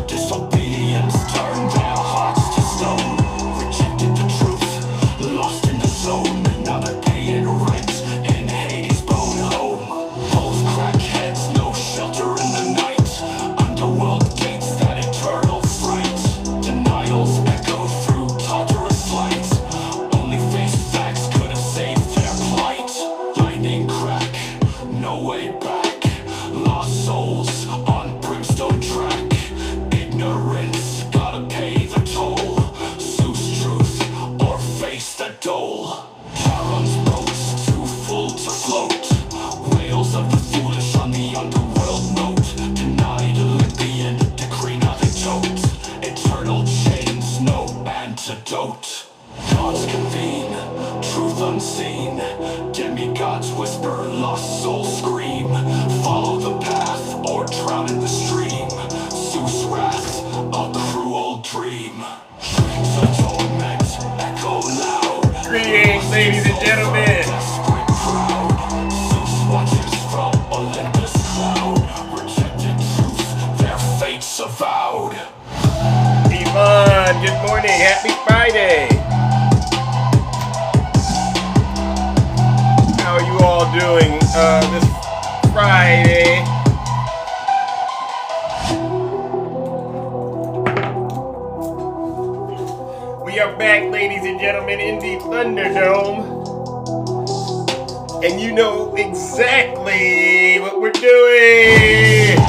Disobedience turned their hearts to stone. Rejected the truth, lost in the zone. Now they're paying rent in Hades' bone home. Both crackheads, no shelter in the night. Underworld gates, that eternal fright. Denials echo through torturous flight. Only face facts could have saved their plight. Lightning crack, no way back. Lost souls on brimstone track. Ignorance, gotta pay the toll. Zeus truth, or face the dole. Charon's boats, too full to float. Wails of the foolish on the underworld note. Denied Olympian, decree not a tote. Eternal chains, no antidote. Gods convene, truth unseen. Demigods whisper, lost souls scream. Follow the path, or drown in the stream. Zeus' wrath, a cruel dream. Screams of torment echo loud. Greetings, ladies and gentlemen. Desperate crowd. Zeus watches from Olympus cloud. Rejected truth, their fates avowed. Yvonne, good morning. Happy Friday. How are you all doing this Friday? We are back, ladies and gentlemen, in the Thunderdome. And you know exactly what we're doing.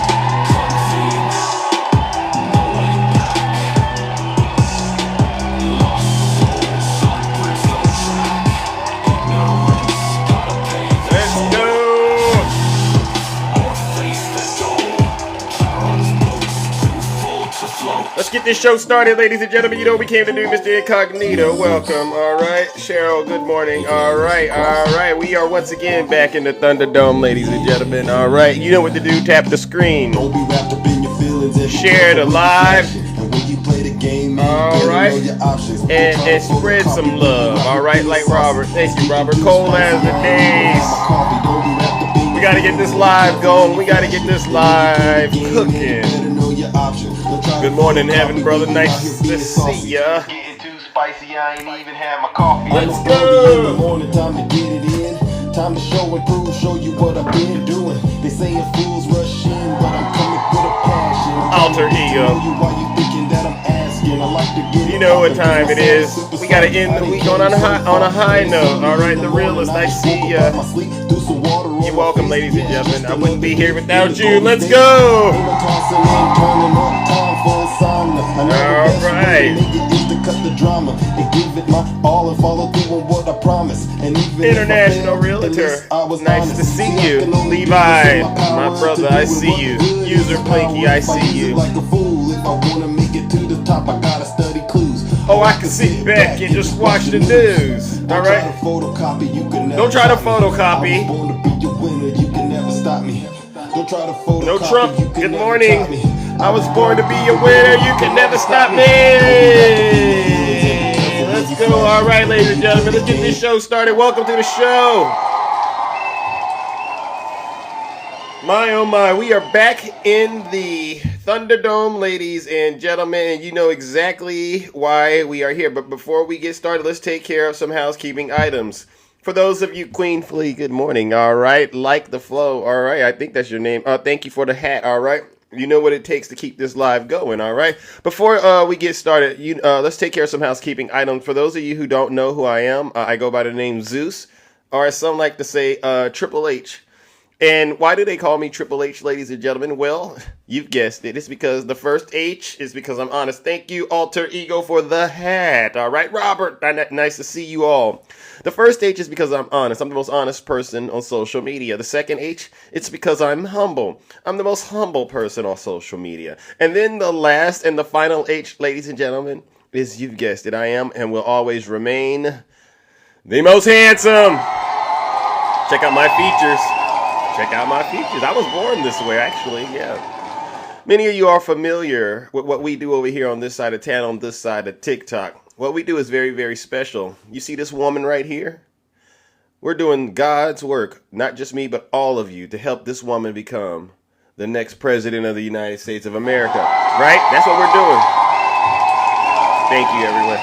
Let's get this show started, ladies and gentlemen. You know what we came to do, Mr. Incognito. Welcome, all right. Cheryl, good morning. All right. We are once again back in the Thunderdome, ladies and gentlemen. All right, you know what to do. Tap the screen. Share the live. All right. And spread some love. All right, like Robert. Thank you, Robert. Cold as the days. We got to get this live going. We got to get this live cooking. Good morning, heaven, brother. Nice to see ya. Getting too spicy, I ain't even had my coffee. Let's go. Morning time to get it in. Time to show and prove, show you what I've been doing. They saying fools rush in, but I'm coming with a passion. Alter ego. Why you thinking that I'm asking? I like to get You know what time it is. We gotta end the week on a high note. All right, the realist. I see ya. You're welcome, ladies and gentlemen. I wouldn't be here without you. Let's go. All right. International Realtor. Nice to see you. Levi, my brother, I see you. User Blinky, I see you. Oh, I can sit back and just watch the news. All right. Don't try to photocopy. No Trump. Good morning. I was born to be a winner. You can never stop me. Let's go. All right, ladies and gentlemen. Let's get this show started. Welcome to the show. My, oh my. We are back in the Thunderdome, ladies and gentlemen. And you know exactly why we are here. But before we get started, let's take care of some housekeeping items. For those of you, Queen Flea, good morning. All right. Like the flow. All right. I think that's your name. Thank you for the hat. All right. You know what it takes to keep this live going, all right? Before we get started, let's take care of some housekeeping items. For those of you who don't know who I am, I go by the name Zeus, or as some like to say, Triple H. And why do they call me Triple H, ladies and gentlemen? Well, you've guessed it. It's because the first H is because I'm honest. Thank you, Alter Ego, for the hat. All right, Robert, nice to see you all. The first H is because I'm honest. I'm the most honest person on social media. The second H, it's because I'm humble. I'm the most humble person on social media. And then the last and the final H, ladies and gentlemen, is, you've guessed it, I am and will always remain the most handsome. Check out my features. Check out my features. I was born this way, actually, yeah. Many of you are familiar with what we do over here on this side of town, on this side of TikTok. What we do is very, very special. You see this woman right here? We're doing God's work, not just me, but all of you, to help this woman become the next president of the United States of America. Right? That's what we're doing. Thank you, everyone.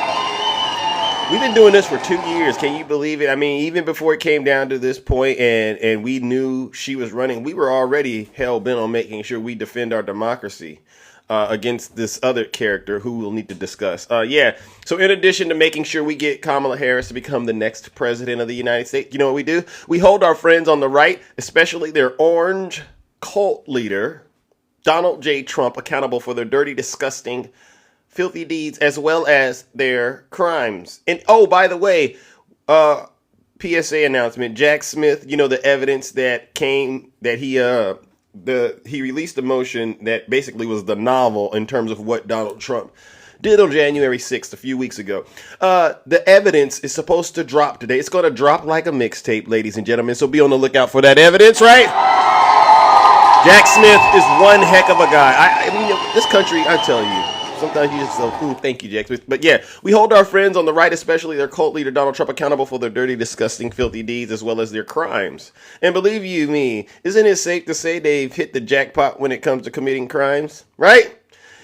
We've been doing this for 2 years. Can you believe it? I mean, even before it came down to this point and we knew she was running, we were already hell-bent on making sure we defend our democracy against this other character who we'll need to discuss. So in addition to making sure we get Kamala Harris to become the next president of the United States, you know what we do? We hold our friends on the right, especially their orange cult leader, Donald J. Trump, accountable for their dirty, disgusting, filthy deeds as well as their crimes. And oh, by the way, PSA announcement, Jack Smith, you know, the evidence that came that he released a motion that basically was the novel in terms of what Donald Trump did on January 6th, a few weeks ago. The evidence is supposed to drop today. It's going to drop like a mixtape, ladies and gentlemen. So be on the lookout for that evidence, right? Jack Smith is one heck of a guy. I mean, this country, I tell you. Sometimes you just go, thank you, Jack Smith. But yeah, we hold our friends on the right, especially their cult leader, Donald Trump, accountable for their dirty, disgusting, filthy deeds as well as their crimes. And believe you me, isn't it safe to say they've hit the jackpot when it comes to committing crimes? Right?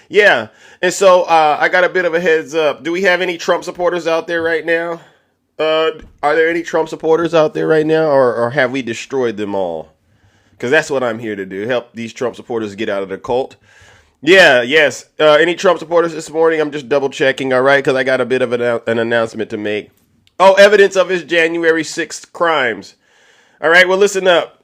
Yeah. And so I got a bit of a heads up. Do we have any Trump supporters out there right now? Are there any Trump supporters out there right now? Or have we destroyed them all? Because that's what I'm here to do. Help these Trump supporters get out of the cult. Yeah, yes. Any Trump supporters this morning? I'm just double checking, all right, because I got a bit of an announcement to make. Oh, evidence of his January 6th crimes. All right, well, listen up.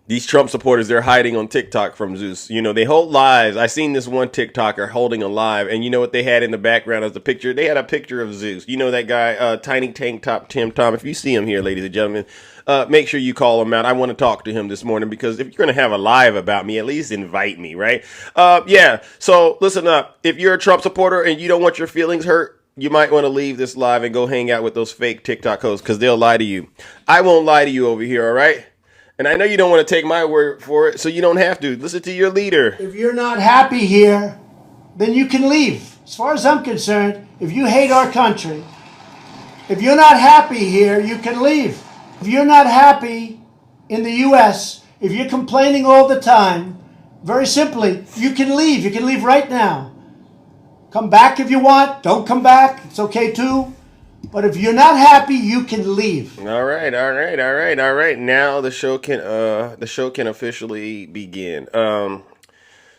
These Trump supporters, they're hiding on TikTok from Zeus. You know, they hold lives. I seen this one TikToker holding a live, and you know what they had in the background as the picture? They had a picture of Zeus. You know that guy, Tiny Tank Top Tim Tom. If you see him here, ladies and gentlemen, make sure you call him out. I want to talk to him this morning because if you're going to have a live about me, at least invite me, right? So listen up. If you're a Trump supporter and you don't want your feelings hurt, you might want to leave this live and go hang out with those fake TikTok hosts because they'll lie to you. I won't lie to you over here, all right? And I know you don't want to take my word for it, so you don't have to. Listen to your leader. If you're not happy here, then you can leave. As far as I'm concerned, if you hate our country, if you're not happy here, you can leave. If you're not happy in the U.S., if you're complaining all the time, very simply, you can leave. You can leave right now. Come back if you want. Don't come back. It's okay too. But if you're not happy, you can leave. All right. Now the show can officially begin.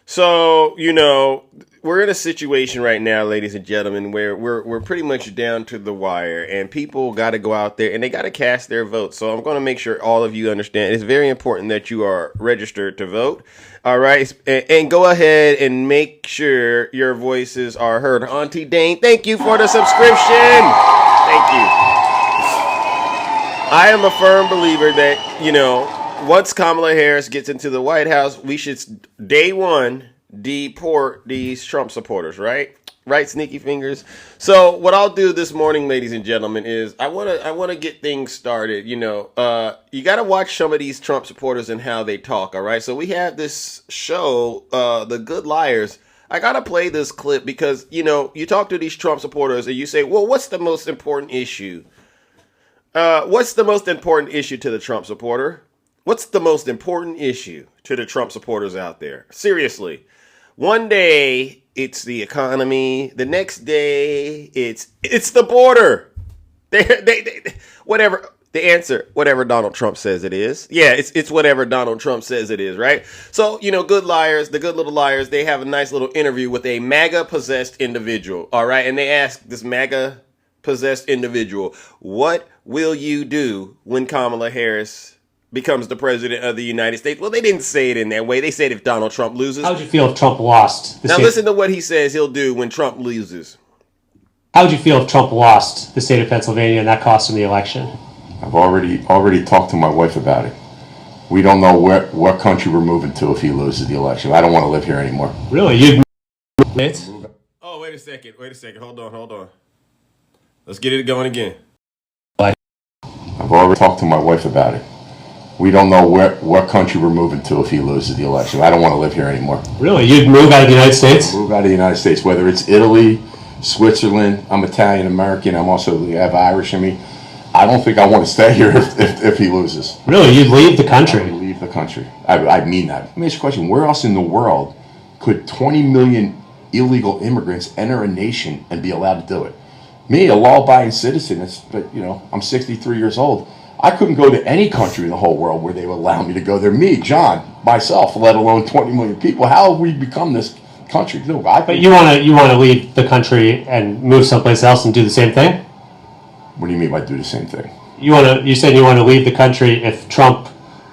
So, you know, we're in a situation right now, ladies and gentlemen, where we're pretty much down to the wire, and people got to go out there and they got to cast their vote. So I'm going to make sure all of you understand. It's very important that you are registered to vote. All right. And go ahead and make sure your voices are heard. Auntie Dane, thank you for the subscription. Thank you. I am a firm believer that, you know, once Kamala Harris gets into the White House, we should, day one, deport these Trump supporters, right? Right, sneaky fingers? So what I'll do this morning, ladies and gentlemen, is I want to get things started. You know, you got to watch some of these Trump supporters and how they talk, all right? So we have this show, The Good Liars. I got to play this clip because, you know, you talk to these Trump supporters and you say, well, what's the most important issue? What's the most important issue to the Trump supporter? What's the most important issue to the Trump supporters out there? Seriously. One day it's the economy. The next day it's the border. They whatever. The answer, whatever Donald Trump says it is. Yeah, it's whatever Donald Trump says it is, right? So, you know, Good Liars, the Good Little Liars, they have a nice little interview with a MAGA-possessed individual, all right? And they ask this MAGA-possessed individual, what will you do when Kamala Harris becomes the president of the United States? Well, they didn't say it in that way. They said if Donald Trump loses. How would you feel if Trump lost? Now listen to what he says he'll do when Trump loses. How would you feel if Trump lost the state of Pennsylvania and that cost him the election? I've already talked to my wife about it. We don't know what country we're moving to if he loses the election. I don't want to live here anymore. Really? You'd move it? Oh, wait a second. Hold on. Let's get it going again. I've already talked to my wife about it. We don't know what country we're moving to if he loses the election. I don't want to live here anymore. Really? You'd move out of the United States? Move out of the United States, whether it's Italy, Switzerland. I'm Italian American. I have Irish in me. I don't think I want to stay here if he loses. Really? You'd leave the country? I would leave the country. I mean that. Let me ask you a question. Where else in the world could 20 million illegal immigrants enter a nation and be allowed to do it? Me, a law-abiding citizen, but I'm 63 years old. I couldn't go to any country in the whole world where they would allow me to go there. Me, John, myself, let alone 20 million people. How have we become this country? No, But you want to leave the country and move someplace else and do the same thing? What do you mean by do the same thing? You said you want to leave the country if Trump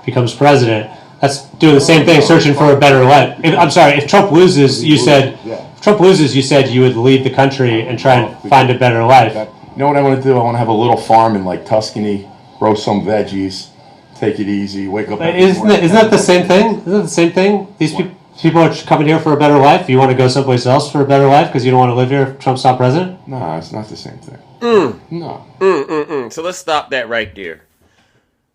becomes president. That's doing the same thing, searching for a better life. If Trump loses, you said you would leave the country and try and find a better life. You know what I want to do? I want to have a little farm in like Tuscany, grow some veggies, take it easy, wake up. Isn't that the same thing? Isn't that the same thing? These people are coming here for a better life. You want to go someplace else for a better life because you don't want to live here if Trump's not president? No, it's not the same thing. No. So let's stop that right there.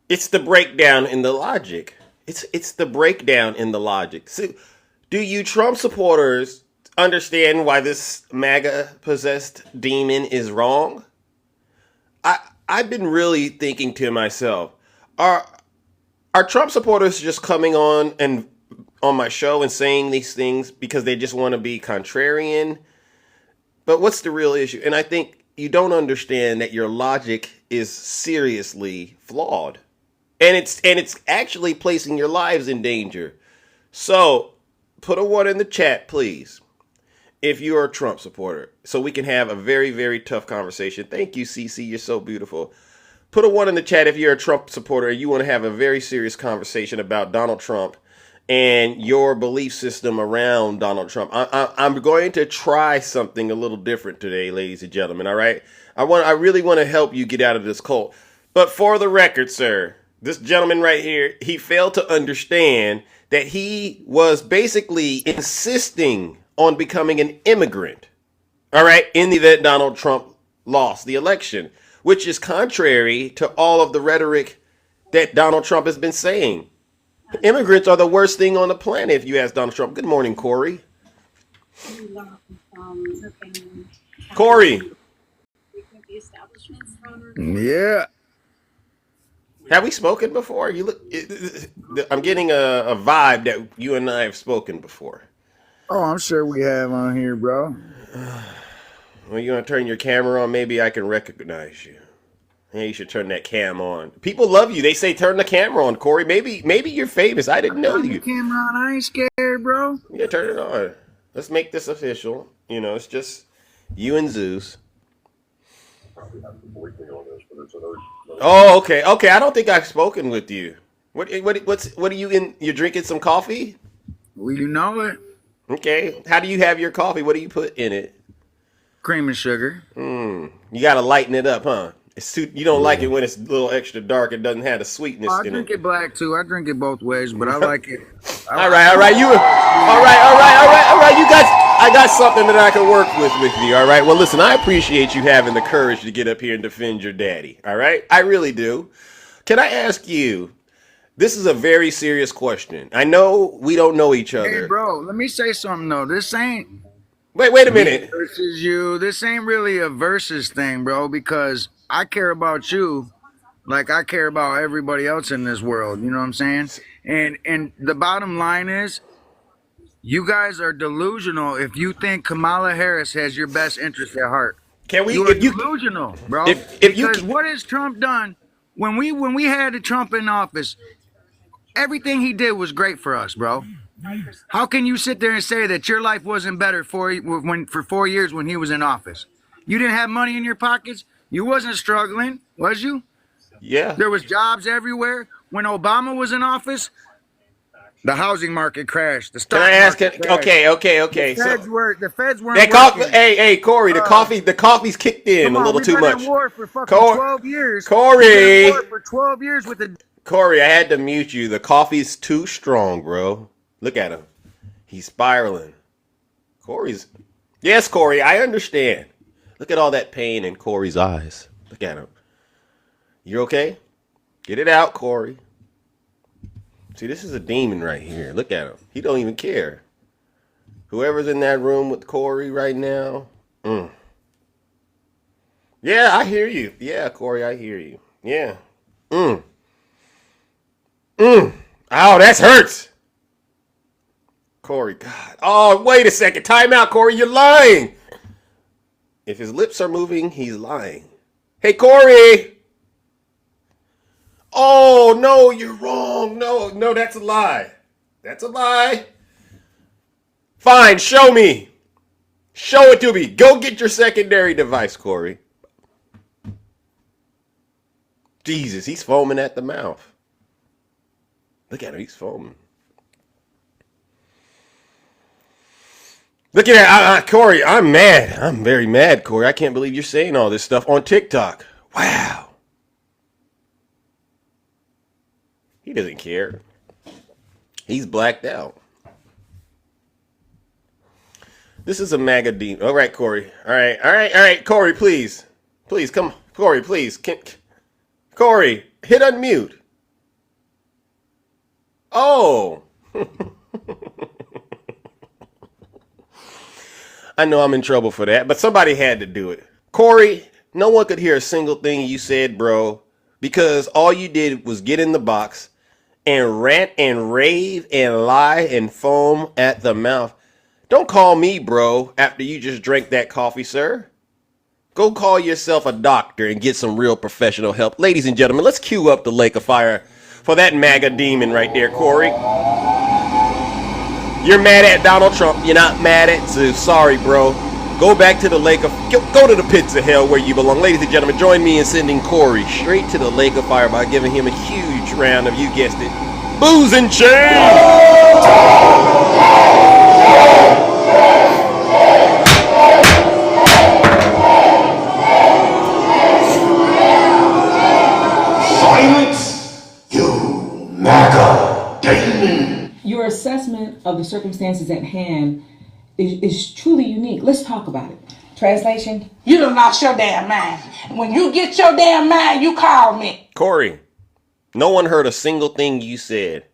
It's the breakdown in the logic. It's the breakdown in the logic. So, do you Trump supporters understand why this MAGA-possessed demon is wrong? I've been really thinking to myself, are Trump supporters just coming on my show and saying these things because they just want to be contrarian? But what's the real issue? And I think you don't understand that your logic is seriously flawed. And it's actually placing your lives in danger. So put a 1 in the chat, please, if you're a Trump supporter, so we can have a very, very tough conversation. Thank you, CC. You're so beautiful. Put a 1 in the chat if you're a Trump supporter and you want to have a very serious conversation about Donald Trump and your belief system around Donald Trump. I'm going to try something a little different today, ladies and gentlemen. All right. I really want to help you get out of this cult. But for the record, sir, this gentleman right here, he failed to understand that he was basically insisting on becoming an immigrant. All right. In the event Donald Trump lost the election, which is contrary to all of the rhetoric that Donald Trump has been saying. Immigrants are the worst thing on the planet, if you ask Donald Trump. Good morning, Corey. Corey. Yeah. Have we spoken before? You look. I'm getting a vibe that you and I have spoken before. Oh, I'm sure we have on here, bro. Well, you want to turn your camera on? Maybe I can recognize you. Hey, you should turn that cam on. People love you. They say turn the camera on, Corey. Maybe you're famous. I didn't know you. Camera on. I ain't scared, bro. Yeah, turn it on. Let's make this official. It's just you and Zeus. Oh, okay. I don't think I've spoken with you. What are you in? You're drinking some coffee? Well, you know it. Okay. How do you have your coffee? What do you put in it? Cream and sugar. You gotta lighten it up, huh? You don't like it when it's a little extra dark. It doesn't have the sweetness I in drink it. it black too. I drink it both ways, but I like it. All right. All right. You guys, I got something that I can work with you. All right. Well, listen, I appreciate you having the courage to get up here and defend your daddy. All right. I really do. Can I ask you? This is a very serious question. I know we don't know each other. Hey, bro, let me say something though. This ain't. Wait a minute. Versus you. This ain't really a versus thing, bro, because I care about you like I care about everybody else in this world. You know what I'm saying? And the bottom line is, you guys are delusional if you think Kamala Harris has your best interest at heart. You're delusional, bro. Because what has Trump done when we had Trump in office? Everything he did was great for us, bro. How can you sit there and say that your life wasn't better for 4 years when he was in office? You didn't have money in your pockets. You wasn't struggling, was you? Yeah. There was jobs everywhere. When Obama was in office, the housing market crashed. The stock market crashed. Okay. The feds weren't working. Hey, Corey, the coffee's kicked in a little too much. We've been in war for fucking 12 years. Corey. We've been in war for 12 years with the... Corey, I had to mute you. The coffee's too strong, bro. Look at him. He's spiraling. Yes, Corey, I understand. Look at all that pain in Corey's eyes. Look at him. You okay? Get it out, Corey. See, this is a demon right here. Look at him. He don't even care. Whoever's in that room with Corey right now. Yeah, I hear you. Yeah, Corey, I hear you. Yeah. Oh, that hurts. Corey, God. Oh, wait a second. Time out, Corey. You're lying. If his lips are moving, he's lying. Hey, Corey. Oh, no, you're wrong. No, that's a lie. That's a lie. Fine, show me. Show it to me. Go get your secondary device, Corey. Jesus, he's foaming at the mouth. Look at him, he's foaming. Look at that, Corey, I'm mad. I'm very mad, Corey. I can't believe you're saying all this stuff on TikTok. Wow. He doesn't care. He's blacked out. This is a MAGA demon. All right, Corey. All right, Corey, please. Please, come. Corey, please. Corey, hit unmute. Oh. I know I'm in trouble for that, but somebody had to do it. Corey, no one could hear a single thing you said, bro, because all you did was get in the box and rant and rave and lie and foam at the mouth. Don't call me bro after you just drank that coffee, sir. Go call yourself a doctor and get some real professional help. Ladies and gentlemen, let's cue up the Lake of Fire for that MAGA demon right there, Corey. You're mad at Donald Trump. You're not mad at Zeus. Sorry, bro. Go back to the lake of... Go to the pits of hell where you belong. Ladies and gentlemen, join me in sending Corey straight to the Lake of Fire by giving him a huge round of, you guessed it, booze and chains. Silence, you MAGA demon. Your assessment of the circumstances at hand is truly unique. Let's talk about it. Translation? You done lost your damn mind. When you get your damn mind, you call me. Corey, no one heard a single thing you said.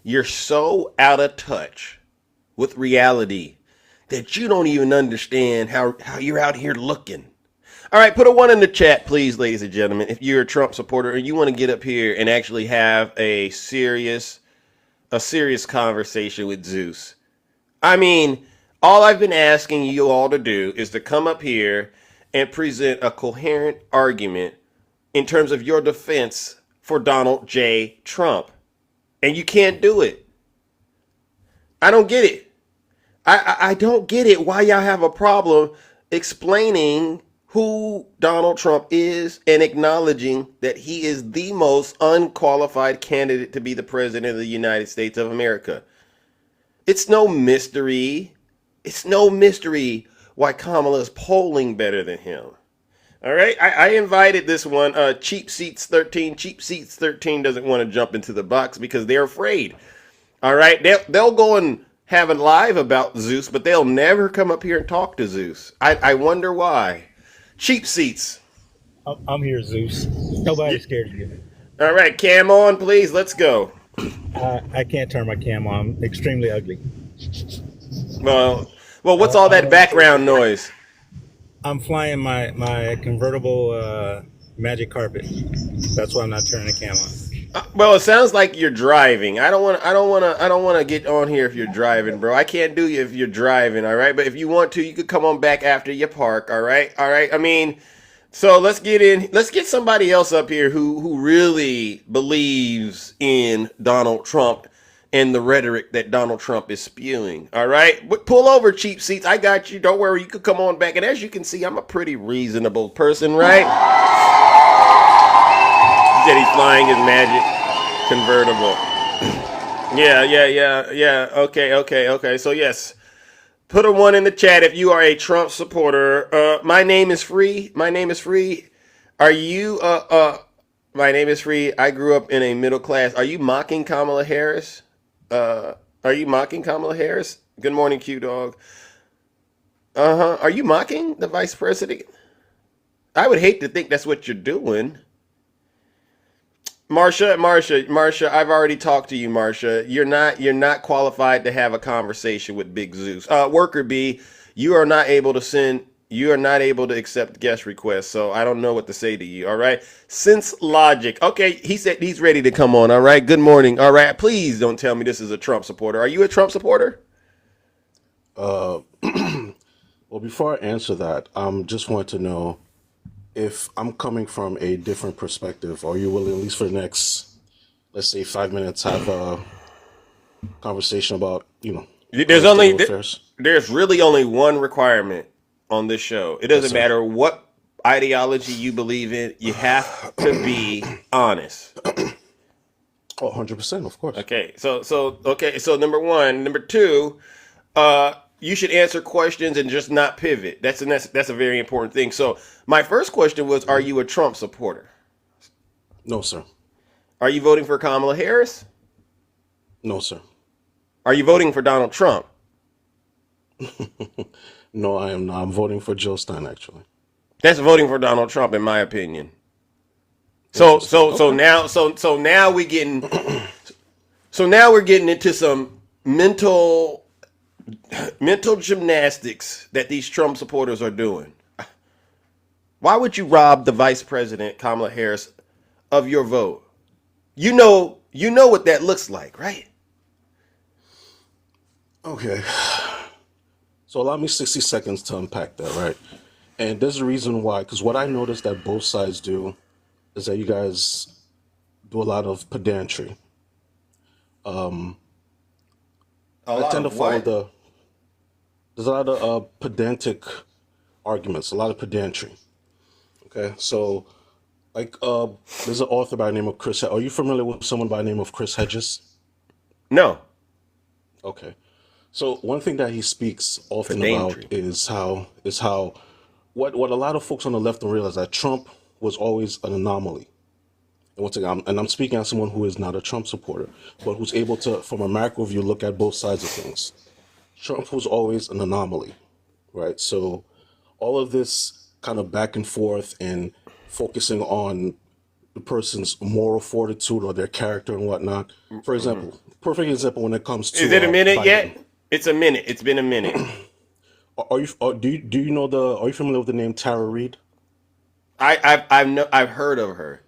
You're so out of touch with reality that you don't even understand how you're out here looking. All right, put a 1 in the chat, please, ladies and gentlemen. If you're a Trump supporter and you want to get up here and actually have a serious conversation with Zeus. I mean, all I've been asking you all to do is to come up here and present a coherent argument in terms of your defense for Donald J. Trump. And you can't do it. I don't get it. I don't get it why y'all have a problem explaining who Donald Trump is and acknowledging that he is the most unqualified candidate to be the president of the United States of America. It's no mystery. It's no mystery why Kamala is polling better than him. All right, I invited this one, Cheap Seats 13. Cheap Seats 13 doesn't want to jump into the box because they're afraid. All right, they'll go and have a live about Zeus, but they'll never come up here and talk to Zeus. I wonder why. Cheap Seats. I'm here, Zeus. Nobody's scared of you. All right, cam on, please. Let's go. I can't turn my cam on. I'm extremely ugly. Well, what's all that background noise? I'm flying my convertible magic carpet. That's why I'm not turning the cam on. Well, it sounds like you're driving. I don't want to get on here if you're driving, bro. I can't do you if you're driving, all right? But if you want to, you could come on back after you park, all right? All right. I mean, so let's get somebody else up here who really believes in Donald Trump and the rhetoric that Donald Trump is spewing. All right, but pull over, Cheap Seats. I got you. Don't worry. You could come on back. And as you can see, I'm a pretty reasonable person, right? He said he's flying his magic convertible. Yeah. Okay. So yes, put a 1 in the chat if you are a Trump supporter. My name is Free. Are you? My name is Free. I grew up in a middle class. Are you mocking Kamala Harris? Are you mocking Kamala Harris? Good morning, Q Dog. Are you mocking the vice president? I would hate to think that's what you're doing. Marsha, I've already talked to you, Marsha. You're not qualified to have a conversation with Big Zeus. Worker B, you are not able to send you are not able to accept guest requests, so I don't know what to say to you. All right. Sense Logic. Okay, he said he's ready to come on. All right. Good morning. All right. Please don't tell me this is a Trump supporter. Are you a Trump supporter? Uh, well, before I answer that, just want to know if I'm coming from a different perspective. Are you willing, at least for the next, let's say, 5 minutes, have a conversation about, There's current state only of affairs? there's really only one requirement on this show. It Yes, doesn't sir. matter what ideology you believe in. You have to be honest. Oh, 100%, of course. Okay. So number one, number two, you should answer questions and just not pivot. That's a very important thing. So my first question was, are you a Trump supporter? No, sir. Are you voting for Kamala Harris? No, sir. Are you voting for Donald Trump? No, I am not. I'm voting for Joe Stein, actually. That's voting for Donald Trump, in my opinion. Interesting. So now we're getting into some mental gymnastics that these Trump supporters are doing. Why would you rob the Vice President Kamala Harris of your vote? You know what that looks like, right? Okay. So allow me 60 seconds to unpack that, right? And there's a reason why, because what I noticed that both sides do is that you guys do a lot of pedantry. Um, A I lot tend to of follow what? there's a lot of pedantic arguments, a lot of pedantry. Okay, so there's an author by the name of Chris. Are you familiar with someone by the name of Chris Hedges? No. Okay. So one thing that he speaks often about Pedantry. is how what a lot of folks on the left don't realize that Trump was always an anomaly. And once again, I'm speaking as someone who is not a Trump supporter, but who's able to, from a macro view, look at both sides of things. Trump was always an anomaly, right? So all of this kind of back and forth and focusing on the person's moral fortitude or their character and whatnot. For example, perfect example when it comes Is to it a minute Biden. yet? It's a minute. It's been a minute. Do you know are you familiar with the name Tara Reid? I've heard of her.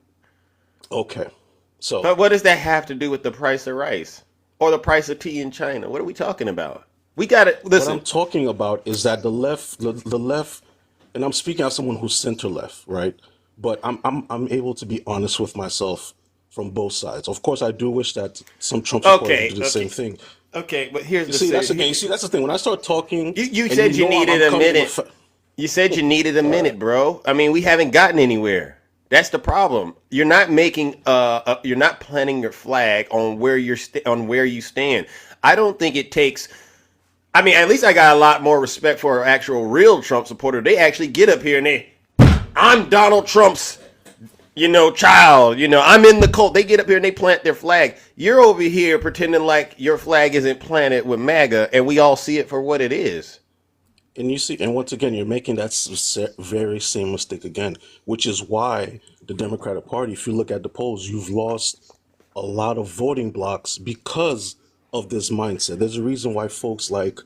Okay. So But what does that have to do with the price of rice or the price of tea in China? What are we talking about? We got to what I'm listen. talking about is that the left, and I'm speaking as someone who's center left, right? But I'm able to be honest with myself from both sides. Of course, I do wish that some Trump supporters Okay, would do the same thing. okay, but here's You the see, that's the thing. thing. You see, that's the thing. When I start talking, You and said you know I'm needed a coming minute. with You said you needed a all right. minute, bro. I mean, we haven't gotten anywhere. That's the problem. You're not making you're not planting your flag on where on where you stand. I don't think it takes. I mean, at least I got a lot more respect for an actual real Trump supporter. They actually get up here and I'm Donald Trump's, child. I'm in the cult. They get up here and they plant their flag. You're over here pretending like your flag isn't planted with MAGA, and we all see it for what it is. And you see, and once again, you're making that very same mistake again, which is why the Democratic Party, if you look at the polls, you've lost a lot of voting blocks because of this mindset. There's a reason why folks like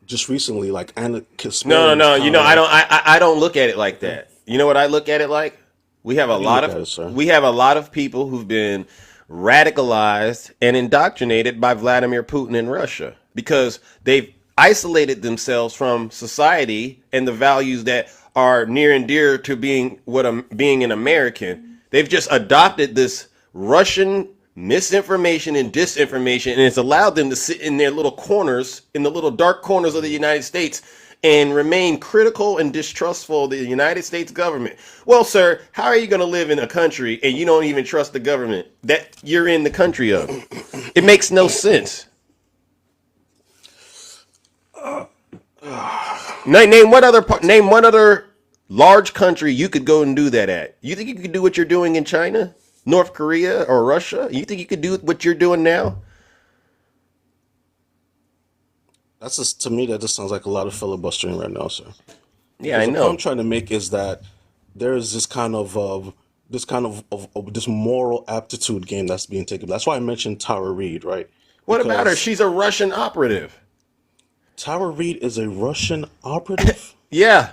just recently, like Anna No, Kasparian was kind I of, don't. I don't look at it like that. You know what I look at it like? We have a how do you lot look at of it, sir? we have a lot of people who've been radicalized and indoctrinated by Vladimir Putin in Russia because they've isolated themselves from society and the values that are near and dear to being an American. They've just adopted this Russian misinformation and disinformation, and it's allowed them to sit in their little corners, in the little dark corners of the United States, and remain critical and distrustful of the United States government. Well, sir, how are you going to live in a country and you don't even trust the government that you're in the country of? It makes no sense. Name one other large country you could go and do that at. You think you could do what you're doing in China, North Korea, or Russia? You think you could do what you're doing now? That's just, to me, that just sounds like a lot of filibustering right now, sir. Yeah, Because I the point I'm know. trying to make is that there is this kind of this moral aptitude game that's being taken. That's why I mentioned Tara Reid, right? What about her? Because She's a Russian operative. Tara Reid is a Russian operative? Yeah.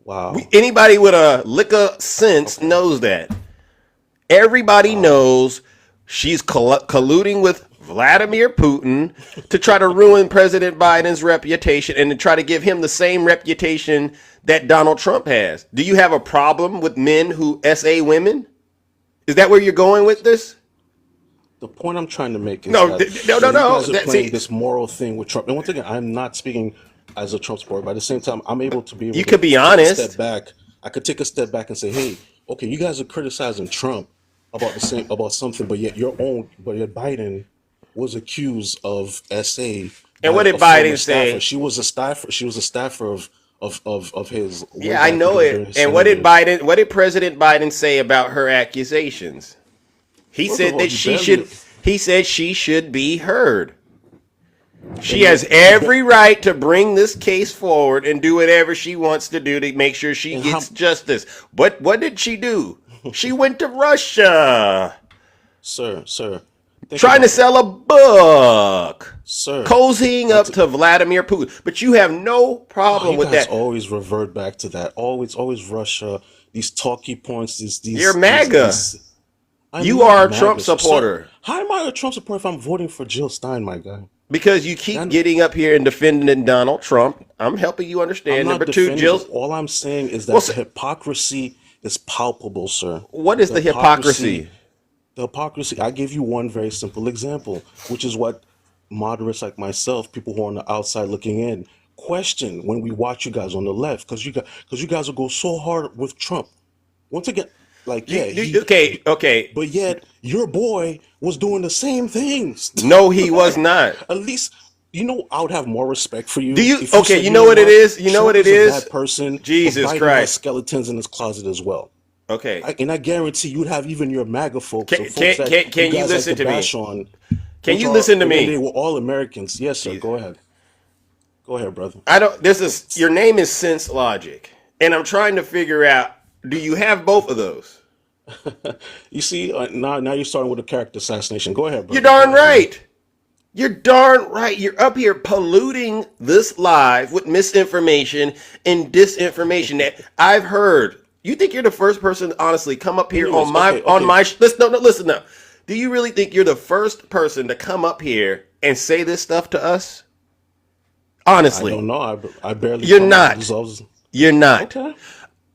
Wow. Anybody with a lick of sense knows that. Everybody knows she's colluding with Vladimir Putin to try to ruin President Biden's reputation and to try to give him the same reputation that Donald Trump has. Do you have a problem with men who SA women? Is that where you're going with this? The point I'm trying to make is No, that no. you guys are playing this moral thing with Trump. And once again, I'm not speaking as a Trump supporter, but at the same time, I'm able to be able You to could be take a honest. step back. I could take a step back and say, hey, okay, you guys are criticizing Trump about something, but yet Biden was accused of SA. And what by did a former Biden say? staffer. She was a staffer of his. Yeah, I know it. And what did President Biden say about her accusations? He First of said all, that you he said she should be heard. She has every right to bring this case forward and do whatever she wants to do to make sure she gets justice. But what did she do? She went to Russia. Sir. Trying to sell a book. Sir. Cozying up to Vladimir Putin. But you have no problem with that. Always revert back to that. Always Russia. These talky points. These. You're MAGA. You are a Trump supporter. Sir, how am I a Trump supporter if I'm voting for Jill Stein, my guy? Because you keep getting up here and defending Donald Trump. I'm helping you understand. Number two, Jill. All I'm saying is that the hypocrisy is palpable, sir. What is the hypocrisy? The hypocrisy. I give you one very simple example, which is what moderates like myself, people who are on the outside looking in, question when we watch you guys on the left, because you guys will go so hard with Trump. Once again, like okay. But yet your boy was doing the same things. No, he was not. At least I would have more respect for you. Do you? If you Okay, said, you know what it is. You know what it Trump is. A bad person. Jesus but Biden Christ. has skeletons in his closet as well. Okay. And I guarantee you'd have even your MAGA folks. Can you listen to me? Can you which listen to me? They were all Americans. Yes, sir. Go ahead. Go ahead, brother. Your name is Sense Logic, and I'm trying to figure out. Do you have both of those? You see, now you're starting with a character assassination. Go ahead, brother. You're darn right. You're darn right. You're up here polluting this live with misinformation and disinformation that I've heard. You think you're the first person to honestly come up here on my listen now. Do you really think you're the first person to come up here and say this stuff to us? Honestly. I don't know. I barely. You're not. You're not. Okay.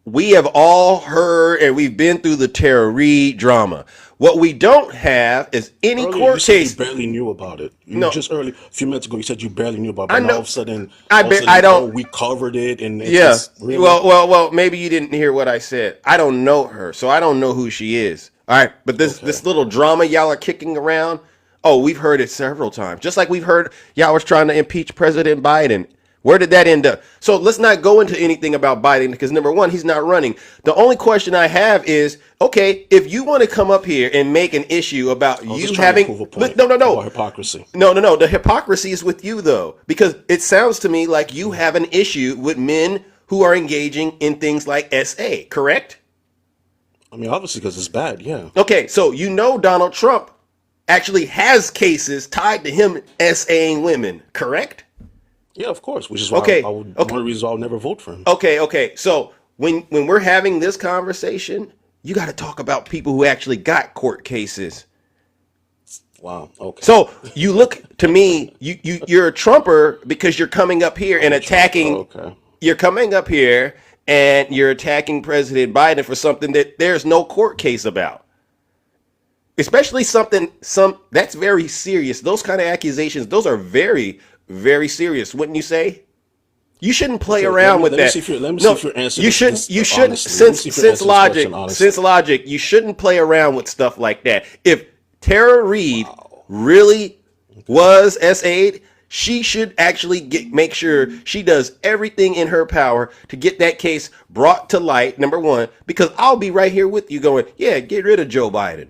We have all heard and we've been through the Tara Reid drama. What we don't have is any Earlier, court you said case. You barely knew about it. Just early, a few minutes ago, you said you barely knew about it. I But know. all of a sudden, we covered it, and it's Yeah. just really, Well. Maybe you didn't hear what I said. I don't know her, so I don't know who she is. All right, but this little drama y'all are kicking around. Oh, we've heard it several times. Just like we've heard y'all was trying to impeach President Biden. Where did that end up? So let's not go into anything about Biden because number one, he's not running. The only question I have is, okay, if you want to come up here and make an issue about you having no hypocrisy. No. The hypocrisy is with you though, because it sounds to me like you have an issue with men who are engaging in things like SA, correct? I mean, obviously because it's bad, yeah. Okay, so Donald Trump actually has cases tied to him SAing women, correct? Yeah, of course, which is why one of the reasons I'll never vote for him. Okay. So when we're having this conversation, you got to talk about people who actually got court cases. Wow. Okay. So you look to me, you're a Trumper because you're coming up here and attacking. Okay. You're coming up here and you're attacking President Biden for something that there's no court case about. Especially that's very serious. Those kind of accusations, those are very, very serious, wouldn't you say? You shouldn't play around with that. Let me see if you're answering. You shouldn't. Since logic, you shouldn't play around with stuff like that. If Tara Reid really was SA'd, she should actually make sure she does everything in her power to get that case brought to light. Number one, because I'll be right here with you, going, yeah, get rid of Joe Biden.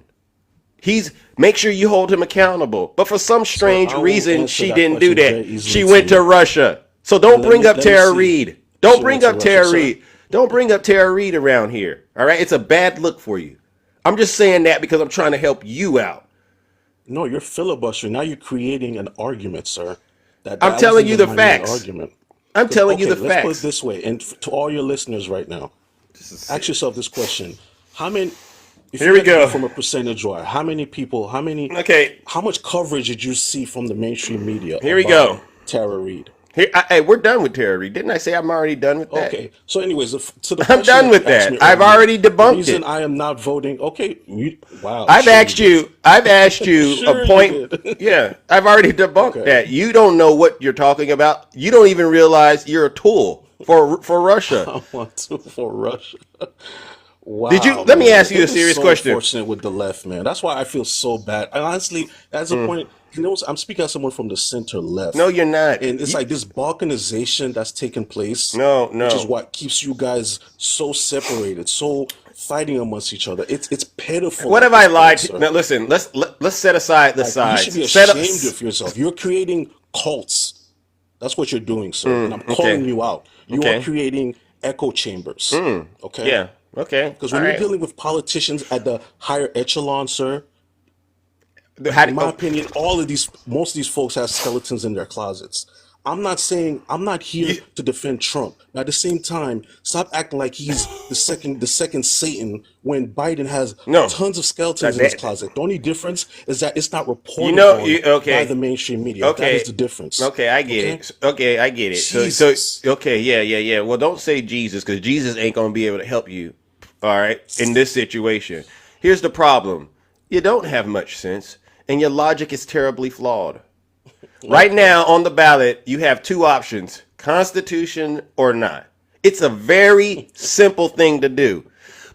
Make sure you hold him accountable. But for some strange reason, she didn't do that. She went to Russia. So don't bring up Tara Reid. Don't bring up Tara Reid. Don't bring up Tara Reid around here. All right? It's a bad look for you. I'm just saying that because I'm trying to help you out. No, you're filibustering. Now you're creating an argument, sir. I'm telling you the wasn't my main facts. argument. I'm telling you Okay, the let's put it facts. this way, and to all your listeners right now, ask yourself this question: how many? If Here you we had to go go. from a percentage wise, how many people? Okay. How much coverage did you see from the mainstream media Here we about go. Tara Reid? Hey, we're done with Tara Reid. Didn't I say I'm already done with that? Okay. So, anyways, to the I'm question done that with you asked that. me I've earlier, already the debunked reason it. I am not voting. Okay. Wow. I've Sure asked you did. I've asked you Sure a you point. did. Yeah, I've already debunked Okay. that. You don't know what you're talking about. You don't even realize you're a tool for Russia. I want to for Russia. Did you? Wow, Let me man. ask you a They've been serious so question. unfortunate with the left, man. That's why I feel so bad. And honestly, that's the point. You know, I'm speaking as someone from the center left. No, you're not. And it's like this balkanization that's taking place, No, which is no. what keeps you guys so separated, so fighting amongst each other. It's pitiful What at have I this point, lied to? sir. Now listen. Let's set aside the Like you should sides. be Set up. ashamed of yourself. You're creating cults. That's what you're doing, sir. And I'm calling Okay. you out. You are Okay. creating echo chambers. Okay? Yeah. Okay. Because All when you're right. dealing with politicians at the higher echelon, sir, How in my opinion, most of these folks have skeletons in their closets. I'm not here to defend Trump. But at the same time, stop acting like he's the second Satan when Biden has No. tons of skeletons in his That- closet. The only difference is that it's not You reported know. on by Okay. the mainstream media. That Okay. is the difference. Okay, I get Okay? it. Okay, I get it. So, Jesus. okay, yeah. Well, don't say Jesus because Jesus ain't gonna be able to help you. All right, in this situation, here's the problem: you don't have much sense, and your logic is terribly flawed. Right now, on the ballot, you have two options: Constitution or not. It's a very simple thing to do.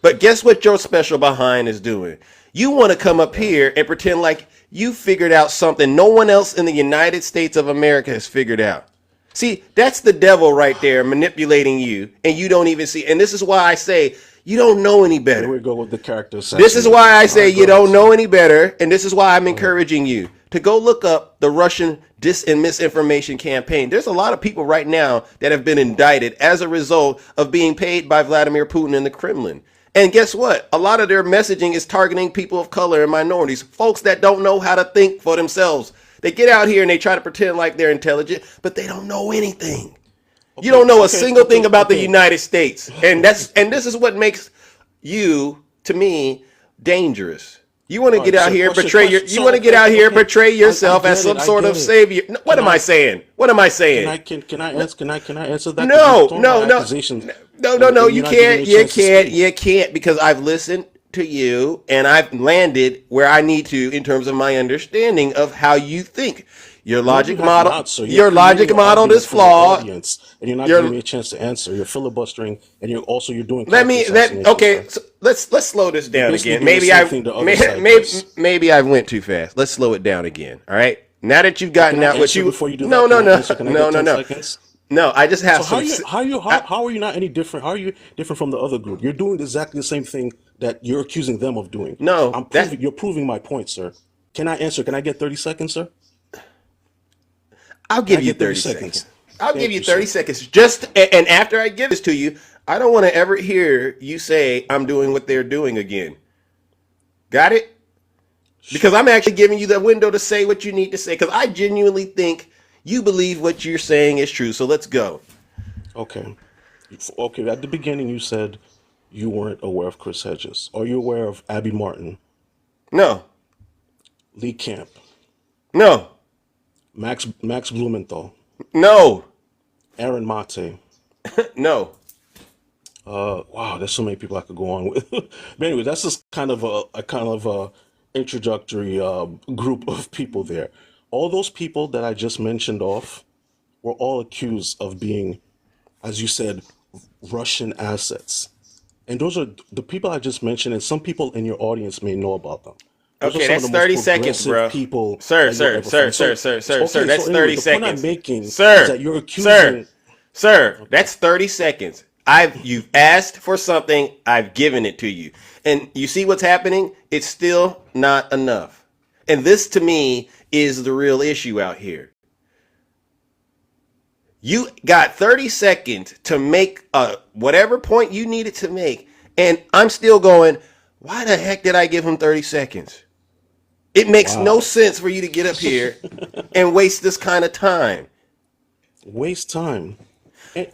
But guess what your special behind is doing? You want to come up here and pretend like you figured out something no one else in the United States of America has figured out. See, that's the devil right there manipulating you, and you don't even see. And this is why I say you don't know any Here better. we go with the character This is why I say assassination. you All right, don't know any better, and this is why I'm encouraging you to go look up the Russian dis and misinformation campaign. There's a lot of people right now that have been indicted as a result of being paid by Vladimir Putin and the Kremlin. And guess what? A lot of their messaging is targeting people of color and minorities, folks that don't know how to think for themselves. They get out here and they try to pretend like they're intelligent, but they don't know anything. You don't know a single thing about the United States. And this is what makes you, to me, dangerous. You want to get out here, portray yourself as some sort of savior. No, what am I saying? What am I saying? Can I answer that? No, 'Cause you're throwing no, out no. accusations No, and you you're not giving can't, me a you chance to can't, speak. you can't, because I've listened to you and I've landed where I need to in terms of my understanding of how you think. Your No, logic you have model, not, sir. You're your logic creating an model argument is for the flawed. audience, and you're not Your- giving me a chance to answer. You're filibustering, and you're doing. Okay. So let's slow this down basically again. doing the Maybe same thing the other side does. maybe I went too fast. Let's slow it down again. All right. Now that you've gotten Can I out what answer you before you do no that? no Can I no answer? Can I no get no 10 no seconds? no. I just have So some. how are you not any different? How are you different from the other group? You're doing exactly the same thing that you're accusing them of doing. No, you're proving my point, sir. Can I answer? Can I get 30 seconds, sir? I'll Can give I you get 30 seconds. I'll Thank give you you, 30 sir. seconds. And after I give this to you, I don't want to ever hear you say I'm doing what they're doing again. Got it? Because I'm actually giving you the window to say what you need to say because I genuinely think you believe what you're saying is true. So let's go. Okay. Okay. At the beginning, you said you weren't aware of Chris Hedges. Are you aware of Abby Martin, No. Lee Camp, No. Max Blumenthal, No. Aaron Mate? No. Wow, there's so many people I could go on with. But anyway, that's just kind of a introductory group of people there. All those people that I just mentioned off were all accused of being, as you said, Russian assets. And those are the people I just mentioned, and some people in your audience may know about them. Those are Okay, some that's of the most 30 seconds, progressive bro. People Sir, that you'll ever find. So that's anyway, 30 the seconds. point I'm making is Sir, that you're accusing. Sir, that's 30 seconds. You've asked for something, I've given it to you. And you see what's happening? It's still not enough. And this to me is the real issue out here. You got 30 seconds to make whatever point you needed to make. And I'm still going, why the heck did I give him 30 seconds? It makes no sense for you to get up here and waste this kind of time. Waste time.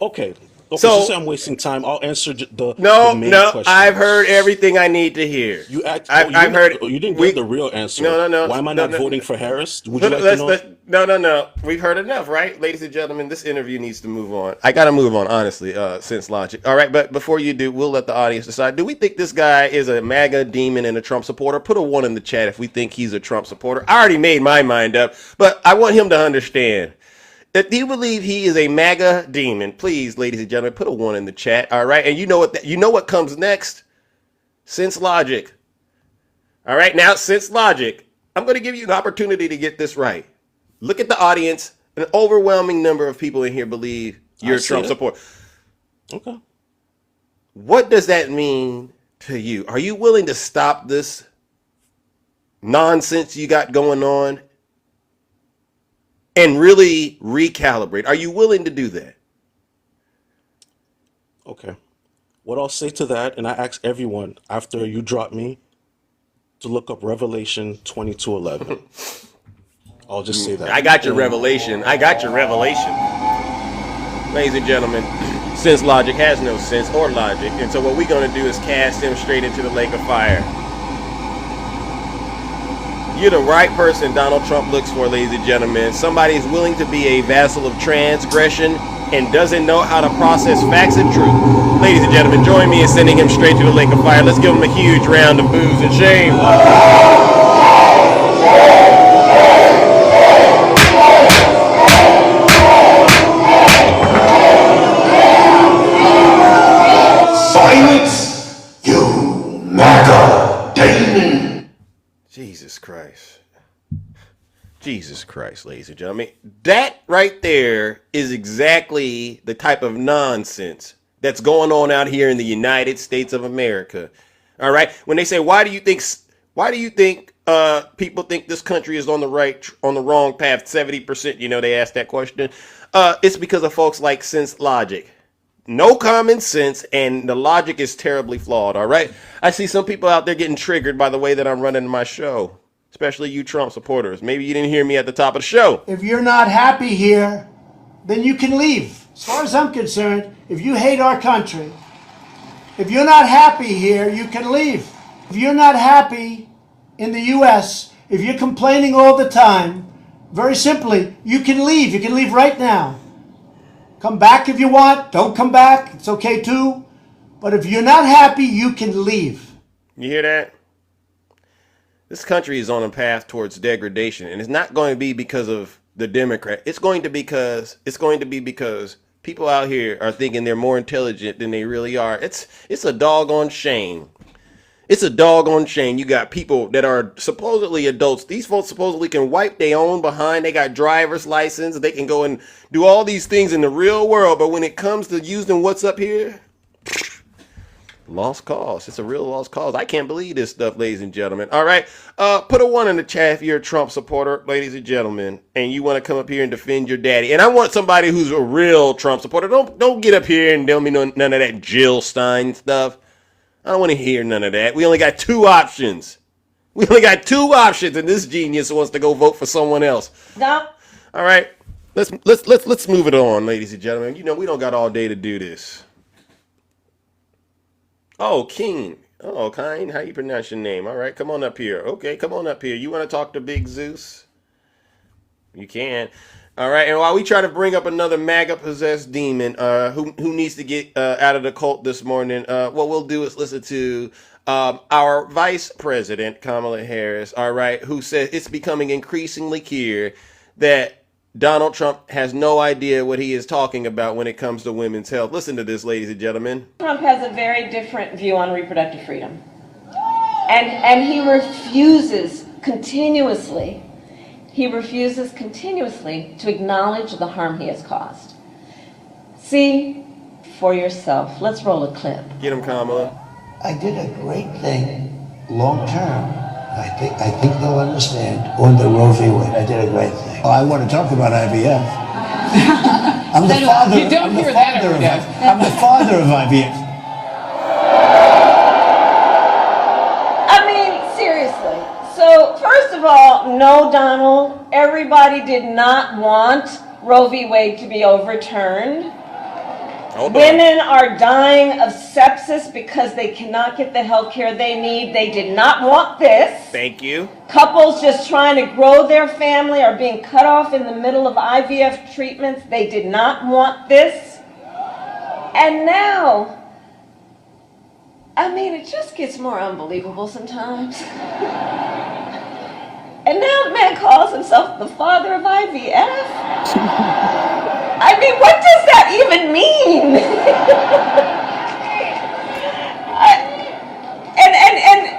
Okay. So- So say I'm wasting time. I'll answer the No, main no, question. I've heard everything I need to hear. I've heard. You didn't we- give the real answer. No. Why am I No, not no. voting for Harris? Would you like to know? No. We've heard enough, right? Ladies and gentlemen, this interview needs to move on. I got to move on, honestly, since logic. All right, but before you do, we'll let the audience decide. Do we think this guy is a MAGA demon and a Trump supporter? Put a 1 in the chat if we think he's a Trump supporter. I already made my mind up, but I want him to understand. If you believe he is a MAGA demon, please, ladies and gentlemen, put a 1 in the chat. All right, and you know what comes next? Sense logic. All right, now sense logic. I'm going to give you an opportunity to get this right. Look at the audience. An overwhelming number of people in here believe you're a Trump supporter. Okay. What does that mean to you? Are you willing to stop this nonsense you got going on and really recalibrate? Are you willing to do that? Okay. What I'll say to that, and I ask everyone after you drop me to look up Revelation 22:11. I'll just say that. I got your revelation. Ladies and gentlemen, sense logic has no sense or logic. And so what we're going to do is cast him straight into the lake of fire. You're the right person Donald Trump looks for, ladies and gentlemen. Somebody who's willing to be a vassal of transgression and doesn't know how to process facts and truth. Ladies and gentlemen, join me in sending him straight to the lake of fire. Let's give him a huge round of boos and shame. Silence, you MAGA demon. Jesus Christ. Jesus Christ, ladies and gentlemen. That right there is exactly the type of nonsense that's going on out here in the United States of America. All right. When they say, why do you think people think this country is on the wrong path? 70%, they ask that question. It's because of folks like Sense Logic. No common sense, and the logic is terribly flawed, all right? I see some people out there getting triggered by the way that I'm running my show, especially you Trump supporters. Maybe you didn't hear me at the top of the show. If you're not happy here, then you can leave. As far as I'm concerned, if you hate our country, if you're not happy here, you can leave. If you're not happy in the U.S., if you're complaining all the time, very simply, you can leave. You can leave right now. Come back if you want. Don't come back. It's okay too. But if you're not happy, you can leave. You hear that? This country is on a path towards degradation, and it's not going to be because of the Democrat. It's going to be because people out here are thinking they're more intelligent than they really are. It's a doggone shame. It's a doggone shame. You got people that are supposedly adults. These folks supposedly can wipe their own behind. They got driver's license. They can go and do all these things in the real world. But when it comes to using what's up here, lost cause. It's a real lost cause. I can't believe this stuff, ladies and gentlemen. All right. Put a 1 in the chat if you're a Trump supporter, ladies and gentlemen, and you want to come up here and defend your daddy. And I want somebody who's a real Trump supporter. Don't get up here and tell me none of that Jill Stein stuff. I don't want to hear none of that. We only got 2 options. And this genius wants to go vote for someone else. No. All right. Let's move it on, ladies and gentlemen. We don't got all day to do this. Oh, Keen. Oh, Kine. How you pronounce your name? All right, come on up here. Okay, come on up here. You want to talk to Big Zeus? You can. All right, and while we try to bring up another MAGA-possessed demon who needs to get out of the cult this morning, what we'll do is listen to our Vice President, Kamala Harris, all right, who says it's becoming increasingly clear that Donald Trump has no idea what he is talking about when it comes to women's health. Listen to this, ladies and gentlemen. Trump has a very different view on reproductive freedom. And he refuses continuously to acknowledge the harm he has caused. See for yourself. Let's roll a clip. Get him, Kamala. I did a great thing long term. I think they'll understand on the Roe v. Wade. I did a great thing. Oh, I want to talk about IVF. I'm the father. You don't hear that every day. I'm the father of IVF. I mean, seriously. So, first of all, no, Donald, everybody did not want Roe v. Wade to be overturned. Hold on. Women are dying of sepsis because they cannot get the health care they need. They did not want this. Thank you. Couples just trying to grow their family are being cut off in the middle of IVF treatments. They did not want this. And now, I mean, it just gets more unbelievable sometimes. And now the man calls himself the father of IVF? I mean, what does that even mean?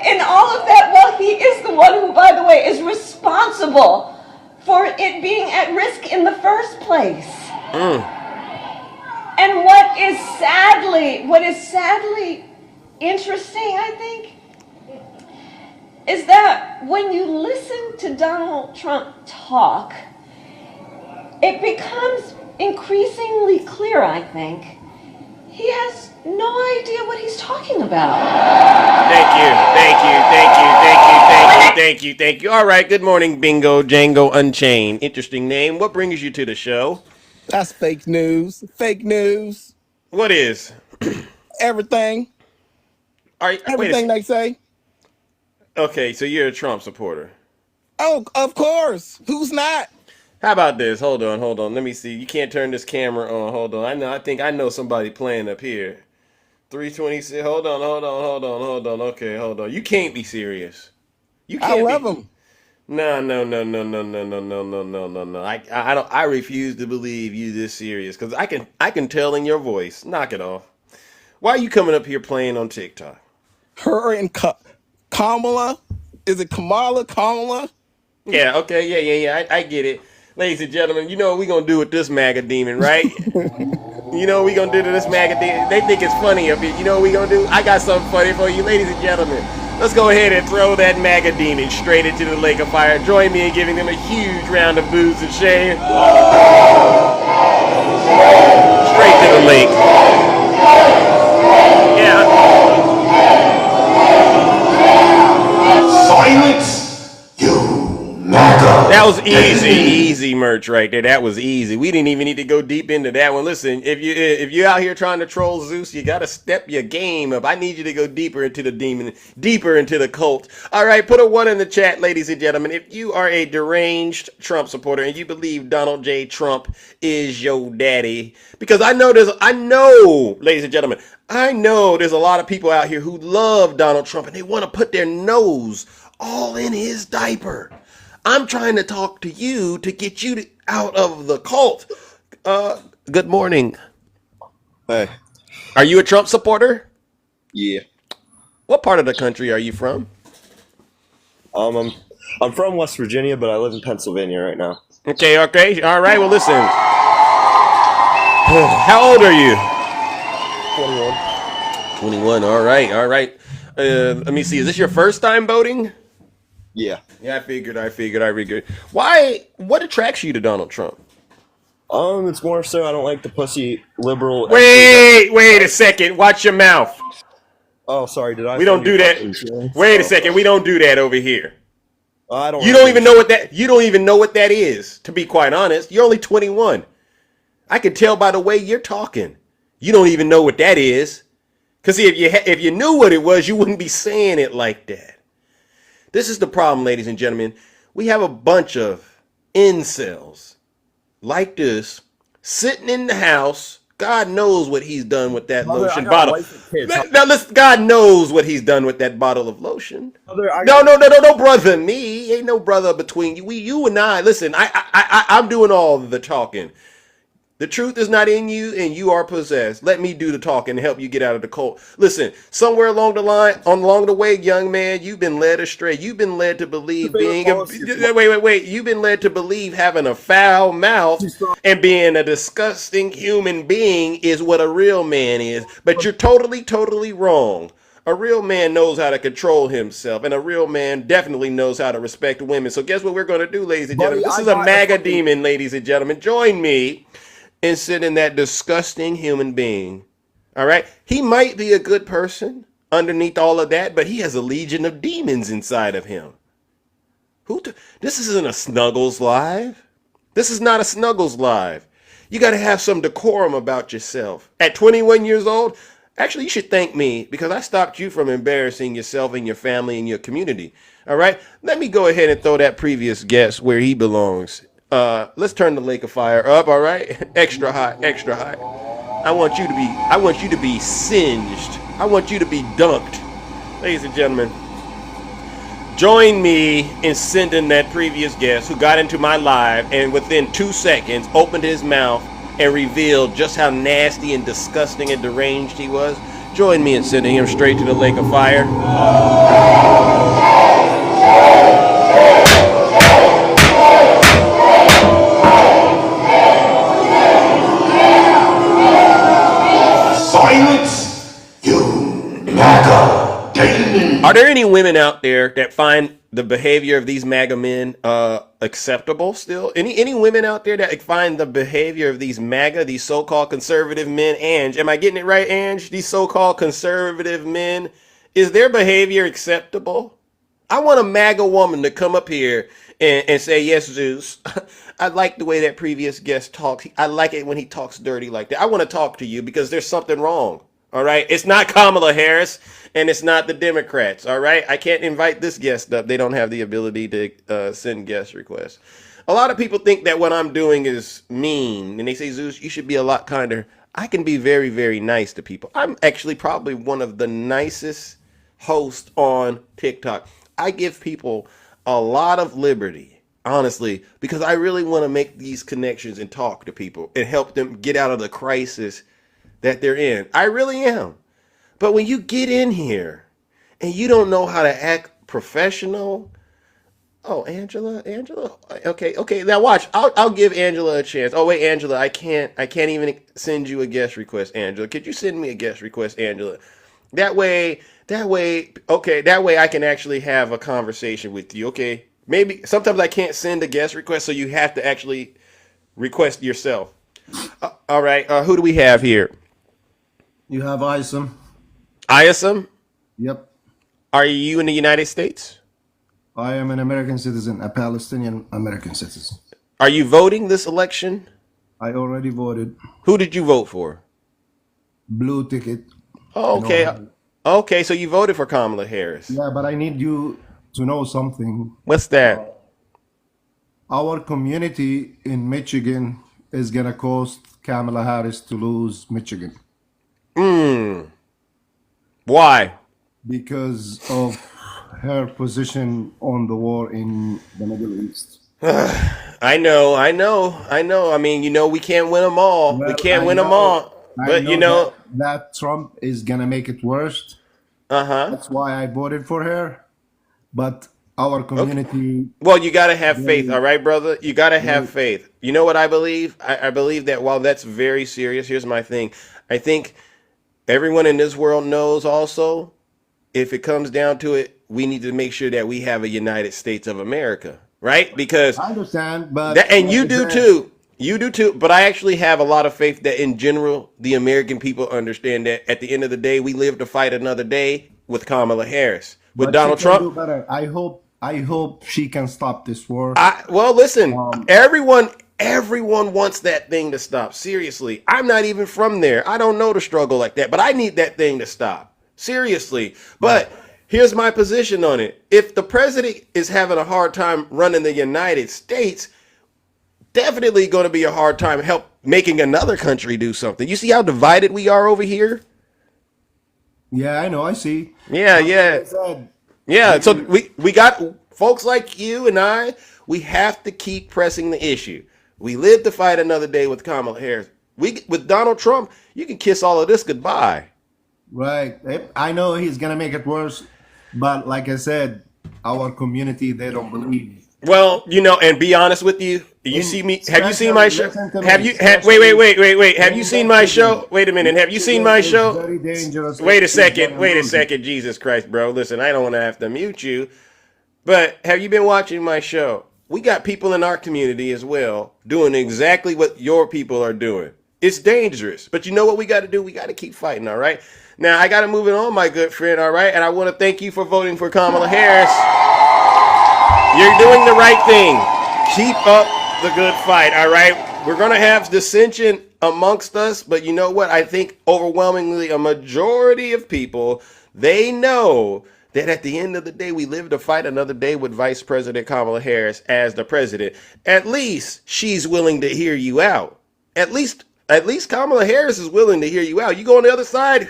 And all of that, well, he is the one who, by the way, is responsible for it being at risk in the first place. And what is sadly interesting, I think, is that when you listen to Donald Trump talk, it becomes increasingly clear, I think, he has no idea what he's talking about. Thank you. All right, good morning, Bingo Django Unchained. Interesting name. What brings you to the show? That's fake news. Fake news. What is? Everything. Everything they say. Okay, so you're a Trump supporter. Oh, of course. Who's not? How about this? Hold on. Let me see. You can't turn this camera on. Hold on. I think I know somebody playing up here. 326. Hold on. Okay, hold on. You can't be serious. You can't. I love him. No. I refuse to believe you this serious because I can tell in your voice. Knock it off. Why are you coming up here playing on TikTok? Her and Kamala. Is it Kamala? Yeah. Okay. Yeah. I get it. Ladies and gentlemen, you know what we're going to do with this MAGA demon, right? You know what we're going to do to this MAGA demon? They think it's funny up here. You know what we're going to do? I got something funny for you, ladies and gentlemen. Let's go ahead and throw that MAGA demon straight into the lake of fire. Join me in giving them a huge round of boos and shame. Straight to the lake. Yeah. Silence, you MAGA. That was easy merch right there. That was easy. We didn't even need to go deep into that one. Listen, if you're out here trying to troll Zeus, you got to step your game up. I need you to go deeper into the demon, deeper into the cult. All right, put a 1 in the chat, ladies and gentlemen. If you are a deranged Trump supporter and you believe Donald J. Trump is your daddy, because I know, ladies and gentlemen, I know there's a lot of people out here who love Donald Trump and they want to put their nose all in his diaper. I'm trying to talk to you to get you out of the cult. Good morning. Hey. Are you a Trump supporter? Yeah. What part of the country are you from? I'm from West Virginia, but I live in Pennsylvania right now. Okay. All right. Well, listen. How old are you? 21. All right. Let me see. Is this your first time voting? Yeah. Yeah, I figured. Why? What attracts you to Donald Trump? It's more so I don't like the pussy liberal. Wait a second. Watch your mouth. Oh, sorry. Did I? We don't do that. Wait a second. We don't do that over here. I don't. You don't even know what that. You don't even know what that is. To be quite honest, you're only 21. I can tell by the way you're talking. You don't even know what that is. Because if you knew what it was, you wouldn't be saying it like that. This is the problem, ladies and gentlemen. We have a bunch of incels like this sitting in the house. God knows what he's done with that lotion bottle. Now, listen, God knows what he's done with that bottle of lotion. No, brother, me. Ain't no brother between you. You and I. Listen, I'm doing all the talking. The truth is not in you, and you are possessed. Let me do the talking and help you get out of the cult. Listen, somewhere along the way, young man, you've been led astray. You've been led to believe wait. You've been led to believe having a foul mouth and being a disgusting human being is what a real man is. But you're totally wrong. A real man knows how to control himself, and a real man definitely knows how to respect women. So guess what we're going to do, ladies and gentlemen? This is a MAGA demon, ladies and gentlemen. Join me and sit in that disgusting human being. All right? He might be a good person underneath all of that, but he has a legion of demons inside of him. This isn't a Snuggles Live. This is not a Snuggles Live. You got to have some decorum about yourself. At 21 years old, actually, you should thank me because I stopped you from embarrassing yourself and your family and your community. All right? Let me go ahead and throw that previous guest where he belongs. Let's turn the lake of fire up, all right? Extra hot, extra hot. I want you to be singed. I want you to be dunked. Ladies and gentlemen, join me in sending that previous guest who got into my live and within 2 seconds opened his mouth and revealed just how nasty and disgusting and deranged he was. Join me in sending him straight to the lake of fire. Silence, you MAGA demon. Are there any women out there that find the behavior of these MAGA men acceptable still? Any women out there that find the behavior of these MAGA, these so-called conservative men? Ange, am I getting it right, Ange? These so-called conservative men, is their behavior acceptable? I want a MAGA woman to come up here and say, yes, Zeus, I like the way that previous guest talks. I like it when he talks dirty like that. I want to talk to you because there's something wrong. All right. It's not Kamala Harris and it's not the Democrats. All right. I can't invite this guest up. They don't have the ability to send guest requests. A lot of people think that what I'm doing is mean and they say, Zeus, you should be a lot kinder. I can be very, very nice to people. I'm actually probably one of the nicest hosts on TikTok. I give people a lot of liberty, honestly, because I really want to make these connections and talk to people and help them get out of the crisis that they're in. I really am. But when you get in here and you don't know how to act professional, oh, Angela, okay. Now watch. I'll give Angela a chance. Oh wait, Angela, I can't even send you a guest request, Angela. Could you send me a guest request, Angela? That way, I can actually have a conversation with you. Okay, maybe sometimes I can't send a guest request, so you have to actually request yourself. All right, who do we have here? You have Isam. Isam? Yep. Are you in the United States? I am an American citizen, a Palestinian American citizen. Are you voting this election? I already voted. Who did you vote for? Blue ticket. Oh, okay. Okay, so you voted for Kamala Harris. Yeah, but I need you to know something. What's that? Our community in Michigan is going to cause Kamala Harris to lose Michigan. Why? Because of her position on the war in the Middle East. I know. I mean, we can't win them all. Well, we can't I win them know- all. I But that Trump is gonna make it worse. That's why I voted for her. But our community, well, you got to have faith, all right, brother? You got to have faith. You know what I believe? I believe that while that's very serious, here's my thing. I think everyone in this world knows also, if it comes down to it, we need to make sure that we have a United States of America, right? Because I understand, but and you do too. You do too. But I actually have a lot of faith that in general, the American people understand that at the end of the day, we live to fight another day with Kamala Harris. With but Donald she can Trump. do better. I hope she can stop this war. Well, listen, everyone wants that thing to stop. Seriously. I'm not even from there. I don't know the struggle like that, but I need that thing to stop. Seriously. But here's my position on it. If the president is having a hard time running the United States, definitely going to be a hard time help making another country do something. You see how divided we are over here? Yeah, I know. I see. Yeah. So we got folks like you and I. We have to keep pressing the issue. We live to fight another day with Kamala Harris. With Donald Trump, you can kiss all of this goodbye. Right. I know he's gonna make it worse, but like I said, our community, they don't believe. Well, and be honest with you. You see me? Have you seen my show? Listen to me. Wait. Have you seen my show? Wait a minute. Have you seen my show? Very dangerous. Wait a second. Jesus Christ, bro. Listen, I don't want to have to mute you. But have you been watching my show? We got people in our community as well doing exactly what your people are doing. It's dangerous. But you know what we got to do? We got to keep fighting, all right? Now, I got to move it on, my good friend, all right? And I want to thank you for voting for Kamala Harris. You're doing the right thing. Keep up the good fight. All right, we're gonna have dissension amongst us, but you know what? I think overwhelmingly a majority of people, they know that at the end of the day, we live to fight another day with Vice President Kamala Harris as the president. At least she's willing to hear you out. At least Kamala Harris is willing to hear you out. You go on the other side,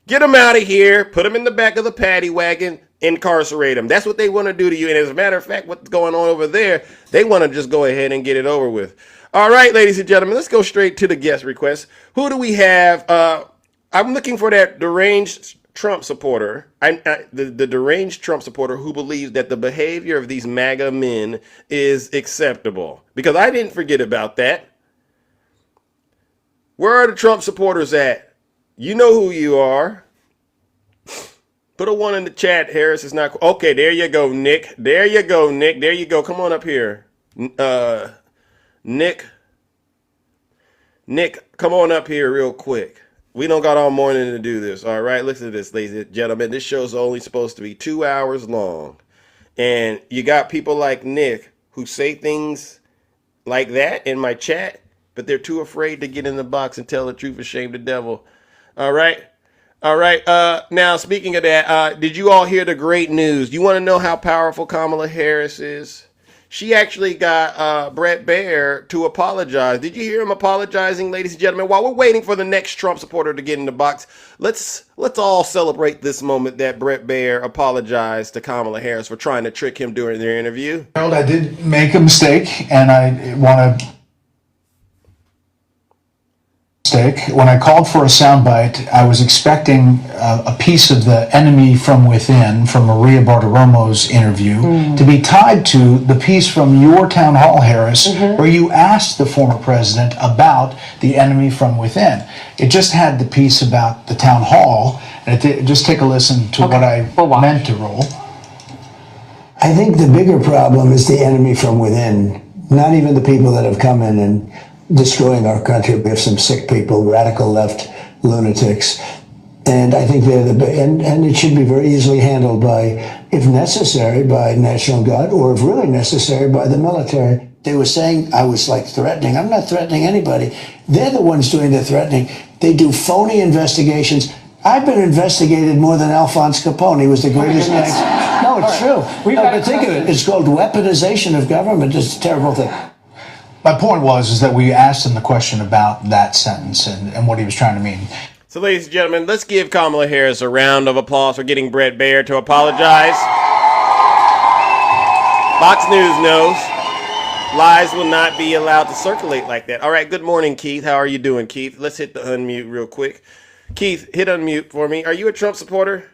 get them out of here, put them in the back of the paddy wagon, incarcerate them. That's what they want to do to you. And as a matter of fact, what's going on over there, they want to just go ahead and get it over with. All right, ladies and gentlemen, let's go straight to the guest request. Who do we have? I'm looking for that deranged Trump supporter, the deranged Trump supporter who believes that the behavior of these MAGA men is acceptable. Because I didn't forget about that. Where are the Trump supporters at? You know who you are. Put a 1 in the chat. Harris is not. Okay, there you go, Nick. There you go, Nick. There you go. Come on up here. Nick, come on up here real quick. We don't got all morning to do this. All right, listen to this, ladies and gentlemen. This show's only supposed to be 2 hours long. And you got people like Nick who say things like that in my chat, but they're too afraid to get in the box and tell the truth and shame the devil. All right. Now, speaking of that, did you all hear the great news? You want to know how powerful Kamala Harris is? She actually got Bret Baier to apologize. Did you hear him apologizing, ladies and gentlemen? While we're waiting for the next Trump supporter to get in the box, let's all celebrate this moment that Bret Baier apologized to Kamala Harris for trying to trick him during their interview. Harold, I did make a mistake, and I want to. When I called for a soundbite, I was expecting a piece of the Enemy from Within from Maria Bartiromo's interview to be tied to the piece from your town hall, Harris, where you asked the former president about the enemy from within. It just had the piece about the town hall, and just take a listen to what I meant to roll. I think the bigger problem is the enemy from within, not even the people that have come in and destroying our country. We have some sick people, radical left lunatics, and I think they're and it should be very easily handled by, if necessary, by National Guard, or if really necessary, by the military. They were saying I was like threatening. I'm not threatening anybody. They're the ones doing the threatening. They do phony investigations. I've been investigated more than Alphonse Capone. He was the greatest gangster. No, it's true. But think of it. It's called weaponization of government. It's a terrible thing. My point is that we asked him the question about that sentence and what he was trying to mean. So, ladies and gentlemen, let's give Kamala Harris a round of applause for getting Bret Baier to apologize. Fox News knows lies will not be allowed to circulate like that. All right, good morning, Keith. How are you doing, Keith? Let's hit the unmute real quick. Keith, hit unmute for me. Are you a Trump supporter?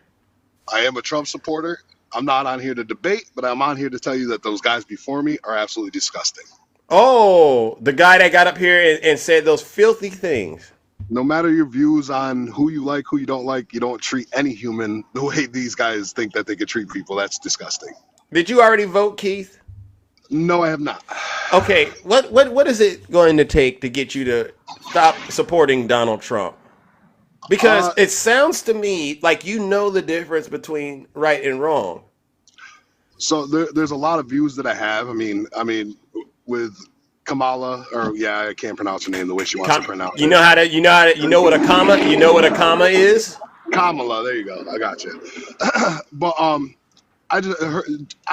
I am a Trump supporter. I'm not on here to debate, but I'm on here to tell you that those guys before me are absolutely disgusting. Oh, the guy that got up here and said those filthy things. No matter your views on who you like, who you don't treat any human the way these guys think that they could treat people. That's disgusting. Did you already vote, Keith? No, I have not. Okay, what is it going to take to get you to stop supporting Donald Trump? Because it sounds to me like you know the difference between right and wrong. So there's a lot of views that I have. I mean, with Kamala, I can't pronounce her name the way she wants to pronounce it. You know what a comma is? Kamala, there you go. I got you. But I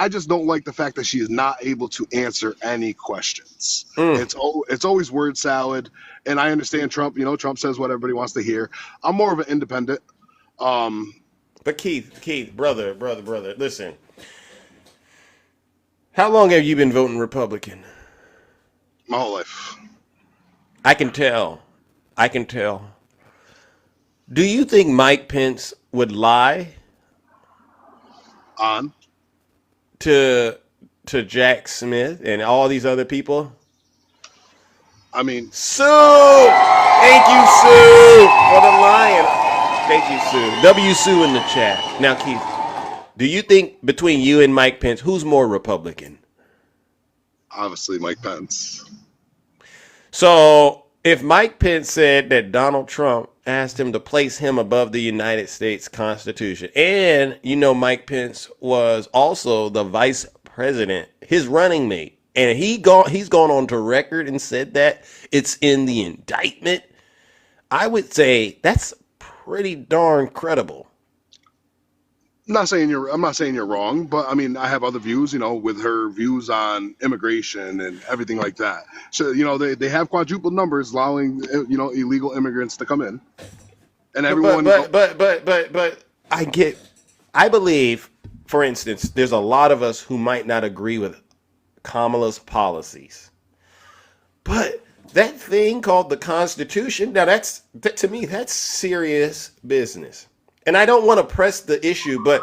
just don't like the fact that she is not able to answer any questions. It's always word salad, and I understand Trump. You know, Trump says what everybody wants to hear. I'm more of an independent. But Keith, brother, listen. How long have you been voting Republican? My whole life. I can tell. Do you think Mike Pence would lie on to Jack Smith and all these other people? I mean, Sue! Thank you, Sue, for the lion. Thank you, Sue. W. Sue in the chat. Now, Keith, do you think between you and Mike Pence, who's more Republican? Obviously, Mike Pence. So, if Mike Pence said that Donald Trump asked him to place him above the United States Constitution, and Mike Pence was also the vice president, his running mate and he's gone on to record and said that it's in the indictment, I would say that's pretty darn credible. I'm not saying you're wrong, but I mean, I have other views, with her views on immigration and everything like that. So, they have quadrupled numbers allowing, illegal immigrants to come in, and everyone. But I believe, for instance, there's a lot of us who might not agree with Kamala's policies, but that thing called the Constitution, now to me, that's serious business. And I don't want to press the issue, but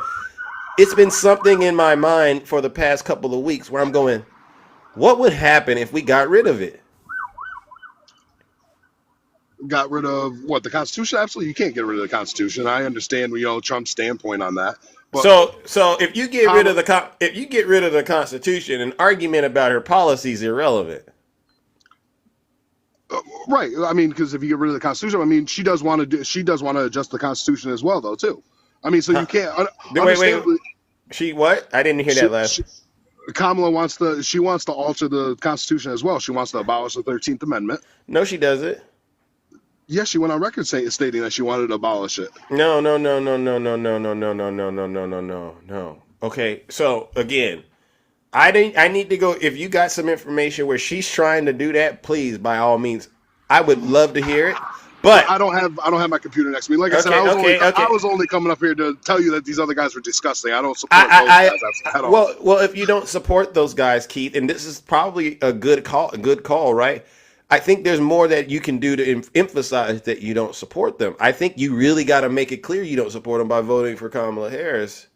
it's been something in my mind for the past couple of weeks where I'm going, what would happen if we got rid of it? Got rid of what? The Constitution? Absolutely, you can't get rid of the Constitution. I understand, Trump's standpoint on that. But so if you get rid of the Constitution, an argument about her policy is irrelevant. Right. I mean, because if you get rid of the Constitution, I mean, she does want to adjust the Constitution as well, though, too. I mean, so you can't. Wait. She what? I didn't hear that last. Kamala wants to alter the Constitution as well. She wants to abolish the 13th Amendment. No, she doesn't. Yes, she went on record stating that she wanted to abolish it. No. Okay, so again, I need to go. If you got some information where she's trying to do that, please, by all means, I would love to hear it. But I don't have my computer next to me. Like I said, I was only coming up here to tell you that these other guys were disgusting. I don't support those guys at all. Well, if you don't support those guys, Keith, and this is probably a good call, right? I think there's more that you can do to emphasize that you don't support them. I think you really got to make it clear you don't support them by voting for Kamala Harris.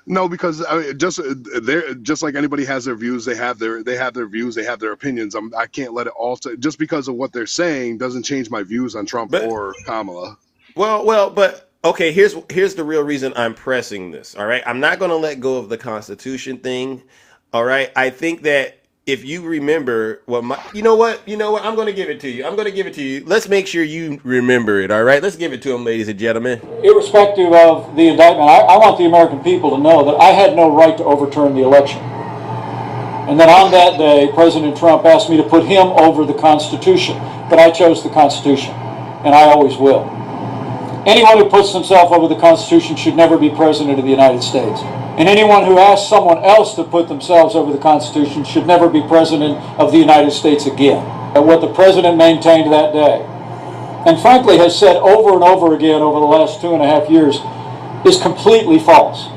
No, because just like anybody has their views, they have their views, they have their opinions. I can't let it alter just because of what they're saying doesn't change my views on Trump or Kamala. Well, but okay, here's the real reason I'm pressing this. All right, I'm not going to let go of the Constitution thing. All right, I think that if you remember you know what, I'm going to give it to you. Let's make sure you remember it. All right, let's give it to them, ladies and gentlemen. Irrespective of the indictment, I want the American people to know that I had no right to overturn the election. And that on that day, President Trump asked me to put him over the Constitution. But I chose the Constitution, and I always will. Anyone who puts himself over the Constitution should never be President of the United States. And anyone who asks someone else to put themselves over the Constitution should never be President of the United States again. And what the President maintained that day, and frankly has said over and over again over the last 2.5 years, is completely false.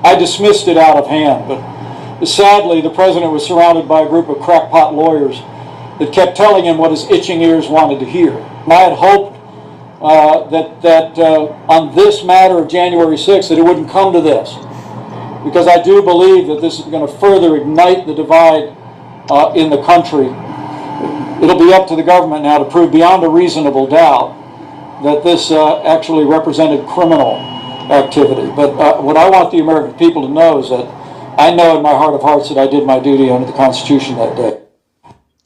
I dismissed it out of hand, but sadly the President was surrounded by a group of crackpot lawyers that kept telling him what his itching ears wanted to hear. And I had hoped that on this matter of January 6th that it wouldn't come to this, because I do believe that this is going to further ignite the divide in the country. It'll be up to the government now to prove beyond a reasonable doubt that this actually represented criminal activity. But what I want the American people to know is that I know in my heart of hearts that I did my duty under the Constitution that day.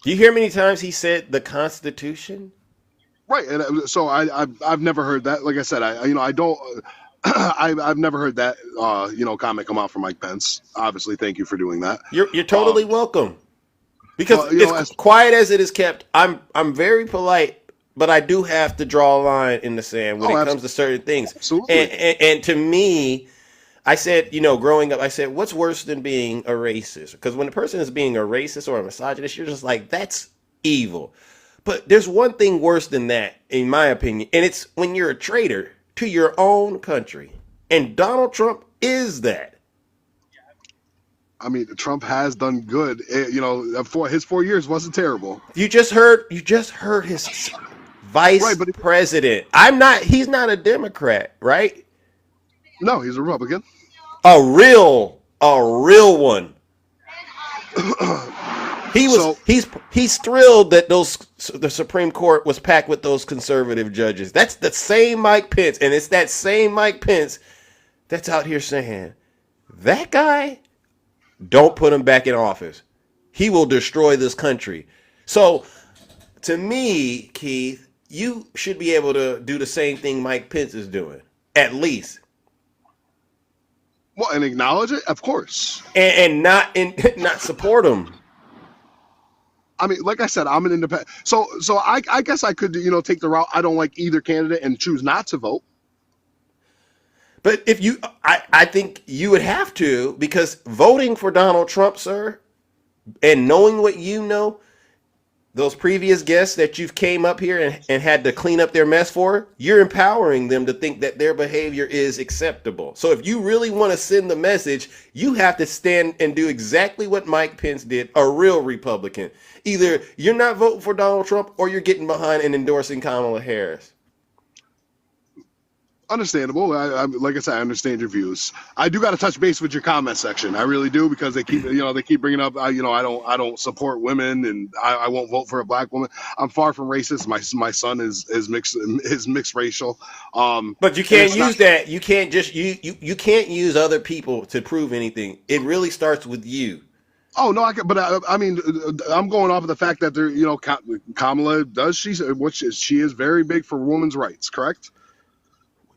Do you hear how many times he said the Constitution? Right, and so I've never heard that. Like I said, I don't. I've never heard that comment come out from Mike Pence. Obviously, thank you for doing that. You're totally welcome. Because as quiet as it is kept, I'm very polite, but I do have to draw a line in the sand when it comes to certain things. Absolutely. And to me, I said, growing up, I said, what's worse than being a racist? Because when a person is being a racist or a misogynist, you're just like, that's evil. But there's one thing worse than that, in my opinion, and it's when you're a traitor to your own country. And Donald Trump is that. I mean, Trump has done good. His 4 years wasn't terrible. You just heard his vice president. He's not a Democrat, right? No, he's a Republican. A real one. He's thrilled that the Supreme Court was packed with those conservative judges. That's the same Mike Pence, and it's that same Mike Pence that's out here saying, that guy, don't put him back in office. He will destroy this country. So, to me, Keith, you should be able to do the same thing Mike Pence is doing, at least. Well, and acknowledge it, of course, and not support him. I mean, like I said, I'm an independent. So I guess I could, take the route. I don't like either candidate and choose not to vote. But if you, I think you would have to, because voting for Donald Trump, sir, and knowing what you know, those previous guests that you've came up here and had to clean up their mess for, you're empowering them to think that their behavior is acceptable. So if you really want to send the message, you have to stand and do exactly what Mike Pence did, a real Republican. Either you're not voting for Donald Trump or you're getting behind and endorsing Kamala Harris. Understandable. Like I said, I understand your views. I do got to touch base with your comment section. I really do, because they keep bringing up. I don't support women, and I won't vote for a black woman. I'm far from racist. My son is mixed racial. But you can't use that. You can't just you can't use other people to prove anything. It really starts with you. Oh no, I mean, I'm going off of the fact that Kamala does. She is very big for women's rights. Correct.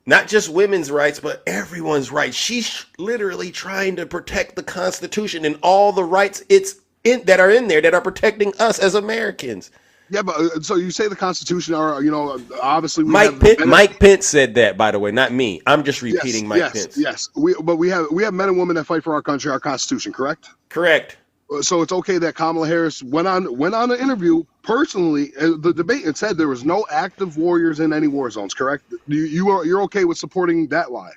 Not just women's rights, but everyone's rights. She's literally trying to protect the Constitution and all the rights that are in there that are protecting us as Americans. Yeah, but so you say the Constitution are, obviously Mike Pence said that, by the way, not me. I'm just repeating Mike Pence. Yes, we have men and women that fight for our country, our Constitution, correct? Correct. So it's okay that Kamala Harris went on an interview personally. The debate, it said there was no active warriors in any war zones. Correct? You're okay with supporting that lie?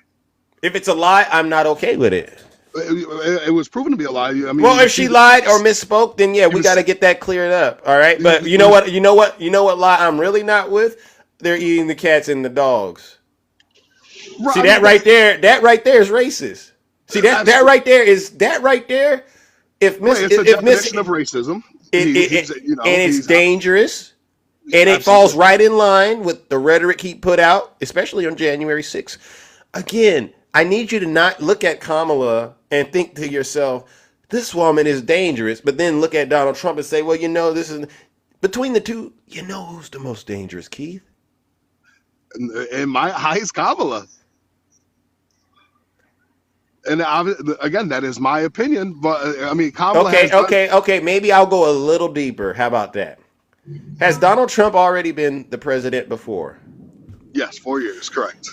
If it's a lie, I'm not okay with it. It was proven to be a lie. I mean, well, if she lied or misspoke, then yeah, we got to get that cleared up. All right. But you know what lie I'm really not with? They're eating the cats and the dogs. Right, see that right there? That right there is racist. See that right there. If it's a definition of racism, and it's dangerous, and it falls right in line with the rhetoric he put out, especially on January 6th. Again, I need you to not look at Kamala and think to yourself, this woman is dangerous, but then look at Donald Trump and say, well, this is between the two. Who's the most dangerous, Keith? In my eyes, Kamala. And again, that is my opinion. But I mean, Kamala. Okay. Maybe I'll go a little deeper. How about that? Has Donald Trump already been the president before? Yes, 4 years, correct.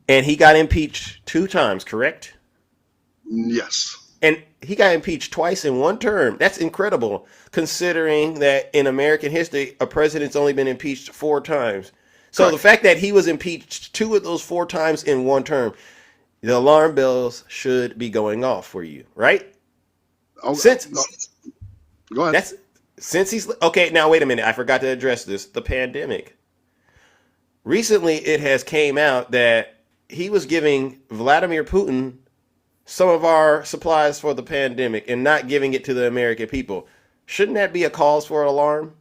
And he got impeached 2 times, correct? Yes. And he got impeached twice in 1 term. That's incredible, considering that in American history, a president's only been impeached 4 times. So correct. The fact that he was impeached 2 of those 4 times in 1 term. The alarm bells should be going off for you, right? Oh, go ahead. Since he's okay. Now wait a minute. I forgot to address this. The pandemic. Recently, it has came out that he was giving Vladimir Putin some of our supplies for the pandemic and not giving it to the American people. Shouldn't that be a cause for alarm?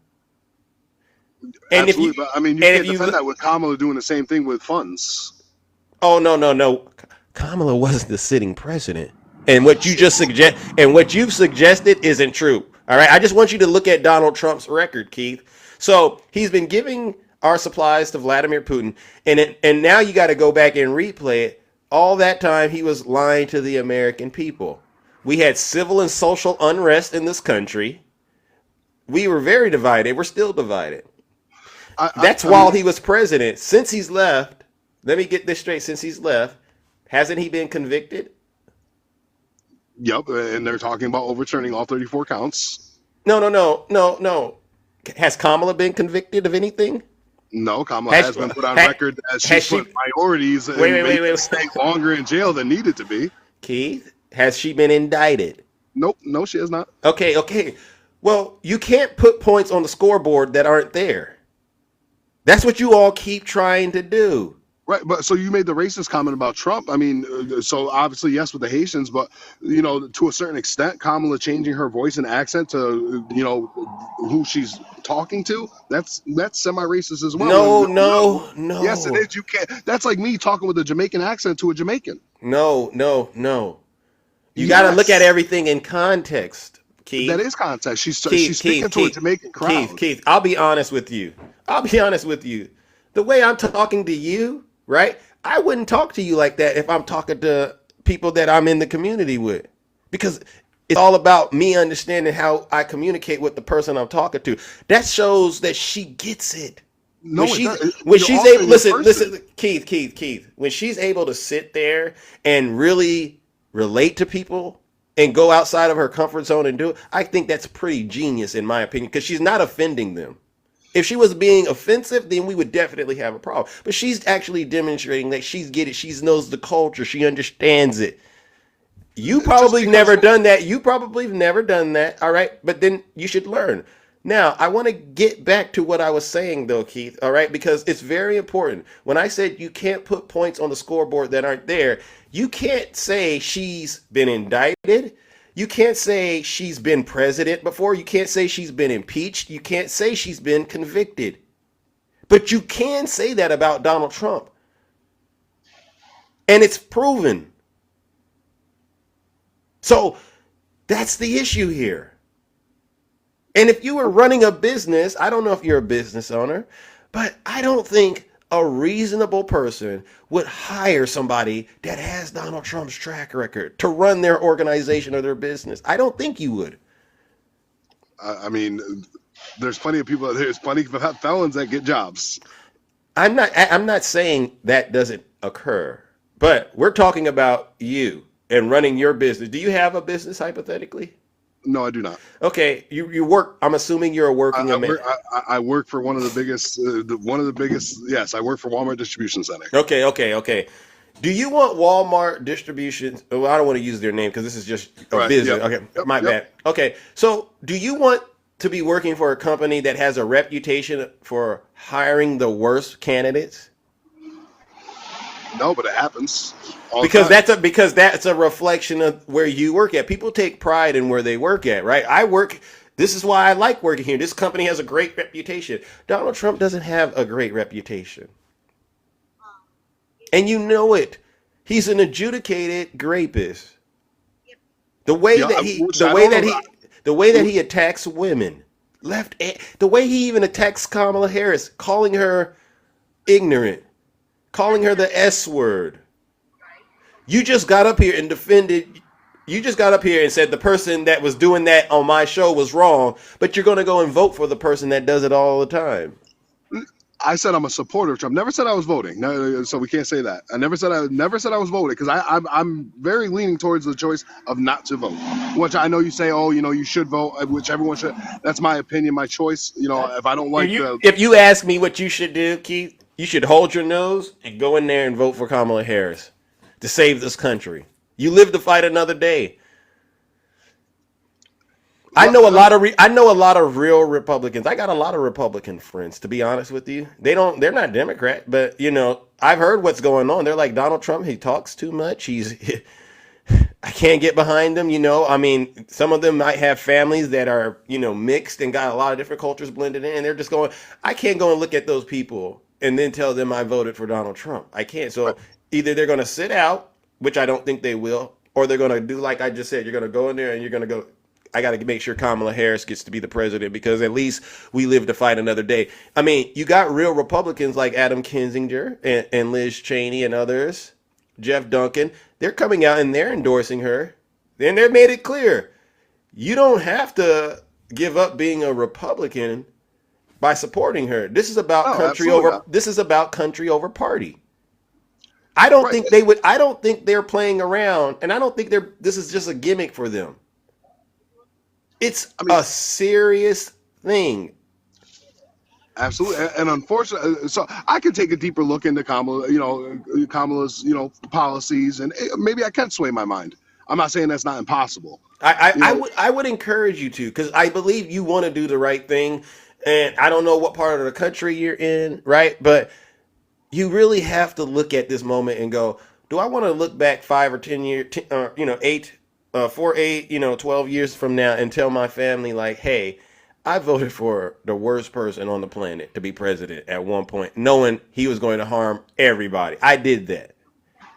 And absolutely. But I mean, you can't defend that with Kamala doing the same thing with funds. Oh no. Kamala wasn't the sitting president, and what you've suggested isn't true. All right, I just want you to look at Donald Trump's record, Keith. So he's been giving our supplies to Vladimir Putin, and now you got to go back and replay it. All that time he was lying to the American people. We had civil and social unrest in this country. We were very divided. We're still divided. That's while he was president. Since he's left, let me get this straight. Since he's left. Hasn't he been convicted? Yep, and they're talking about overturning all 34 counts. No. Has Kamala been convicted of anything? No, Kamala has been put on record as she put minorities and stay longer in jail than needed to be. Keith, has she been indicted? Nope, no, she has not. Okay. Well, you can't put points on the scoreboard that aren't there. That's what you all keep trying to do. Right, but so you made the racist comment about Trump. I mean, so obviously yes with the Haitians, but to a certain extent, Kamala changing her voice and accent to who she's talking to, that's semi-racist as well. No. Yes, it is. You can't. That's like me talking with a Jamaican accent to a Jamaican. No. You got to look at everything in context, Keith. That is context. She's speaking to a Jamaican crowd. Keith, I'll be honest with you. The way I'm talking to you. Right? I wouldn't talk to you like that if I'm talking to people that I'm in the community with. Because It's all about me understanding how I communicate with the person I'm talking to. That shows that she gets it. No, When it she's does. when You're she's also able, your listen, person. listen, Keith. When she's able to sit there and really relate to people and go outside of her comfort zone and do it, I think that's pretty genius in my opinion because she's not offending them. If she was being offensive, then we would definitely have a problem. But she's actually demonstrating that she's get it. She knows the culture. She understands it. You probably never done that. You probably have never done that. All right. But then you should learn. Now, I want to get back to what I was saying, though, Keith. All right. Because it's very important. When I said you can't put points on the scoreboard that aren't there, you can't say she's been indicted. You can't say she's been president before. You can't say she's been impeached. You can't say she's been convicted. But you can say that about Donald Trump. And it's proven. So that's the issue here. And if you were running a business, I don't know if you're a business owner, but I don't think a reasonable person would hire somebody that has Donald Trump's track record to run their organization or their business. I don't think you would. I mean, there's plenty of people. There's plenty of felons that get jobs. I'm not saying that doesn't occur, but we're talking about you and running your business. Do you have a business hypothetically? No, I do not. Okay, you work. I'm assuming you're a working man. I work for one of the biggest. Yes, I work for Walmart Distribution Center. Okay. Do you want Walmart Distribution? Well, I don't want to use their name because this is just a business. Yep. Okay, my bad. Okay, so do you want to be working for a company that has a reputation for hiring the worst candidates? No, but it happens. Because that's a reflection of where you work at. People take pride in where they work at, right? This is why I like working here. This company has a great reputation. Donald Trump doesn't have a great reputation. And you know it. He's an adjudicated rapist. The way that he attacks women, the way he even attacks Kamala Harris, calling her ignorant, calling her the S word. You just got up here and defended. You just got up here and said the person that was doing that on my show was wrong, but you're going to go and vote for the person that does it all the time. I said I'm a supporter of Trump. Never said I was voting. No, so we can't say that. I never said I was voting because I'm very leaning towards the choice of not to vote. Which I know you say, you should vote, which everyone should. That's my opinion, my choice. If I don't like if you ask me what you should do, Keith, you should hold your nose and go in there and vote for Kamala Harris to save this country. You live to fight another day. I know a lot of real Republicans. I got a lot of Republican friends, to be honest with you. They're not Democrat, but I've heard what's going on. They're like, Donald Trump, he talks too much. I can't get behind him, I mean, some of them might have families that are, mixed and got a lot of different cultures blended in, and they're just going, I can't go and look at those people and then tell them I voted for Donald Trump. I can't. So either they're going to sit out, which I don't think they will, or they're going to do like I just said. You're going to go in there and you're going to go, I got to make sure Kamala Harris gets to be the president because at least we live to fight another day. I mean, you got real Republicans like Adam Kinzinger and Liz Cheney and others, Jeff Duncan. They're coming out and they're endorsing her. And they made it clear. You don't have to give up being a Republican by supporting her. This is about country over party. I don't think they would. I don't think they're playing around, and I don't think this is just a gimmick for them. It's a serious thing. Absolutely, and unfortunately, so I could take a deeper look into Kamala's, policies, and maybe I can sway my mind. I'm not saying that's not impossible. I would encourage you to, because I believe you want to do the right thing, and I don't know what part of the country you're in, right? But you really have to look at this moment and go, do I want to look back 5 or 10 years, 12 years from now and tell my family like, hey, I voted for the worst person on the planet to be president at one point, knowing he was going to harm everybody. I did that.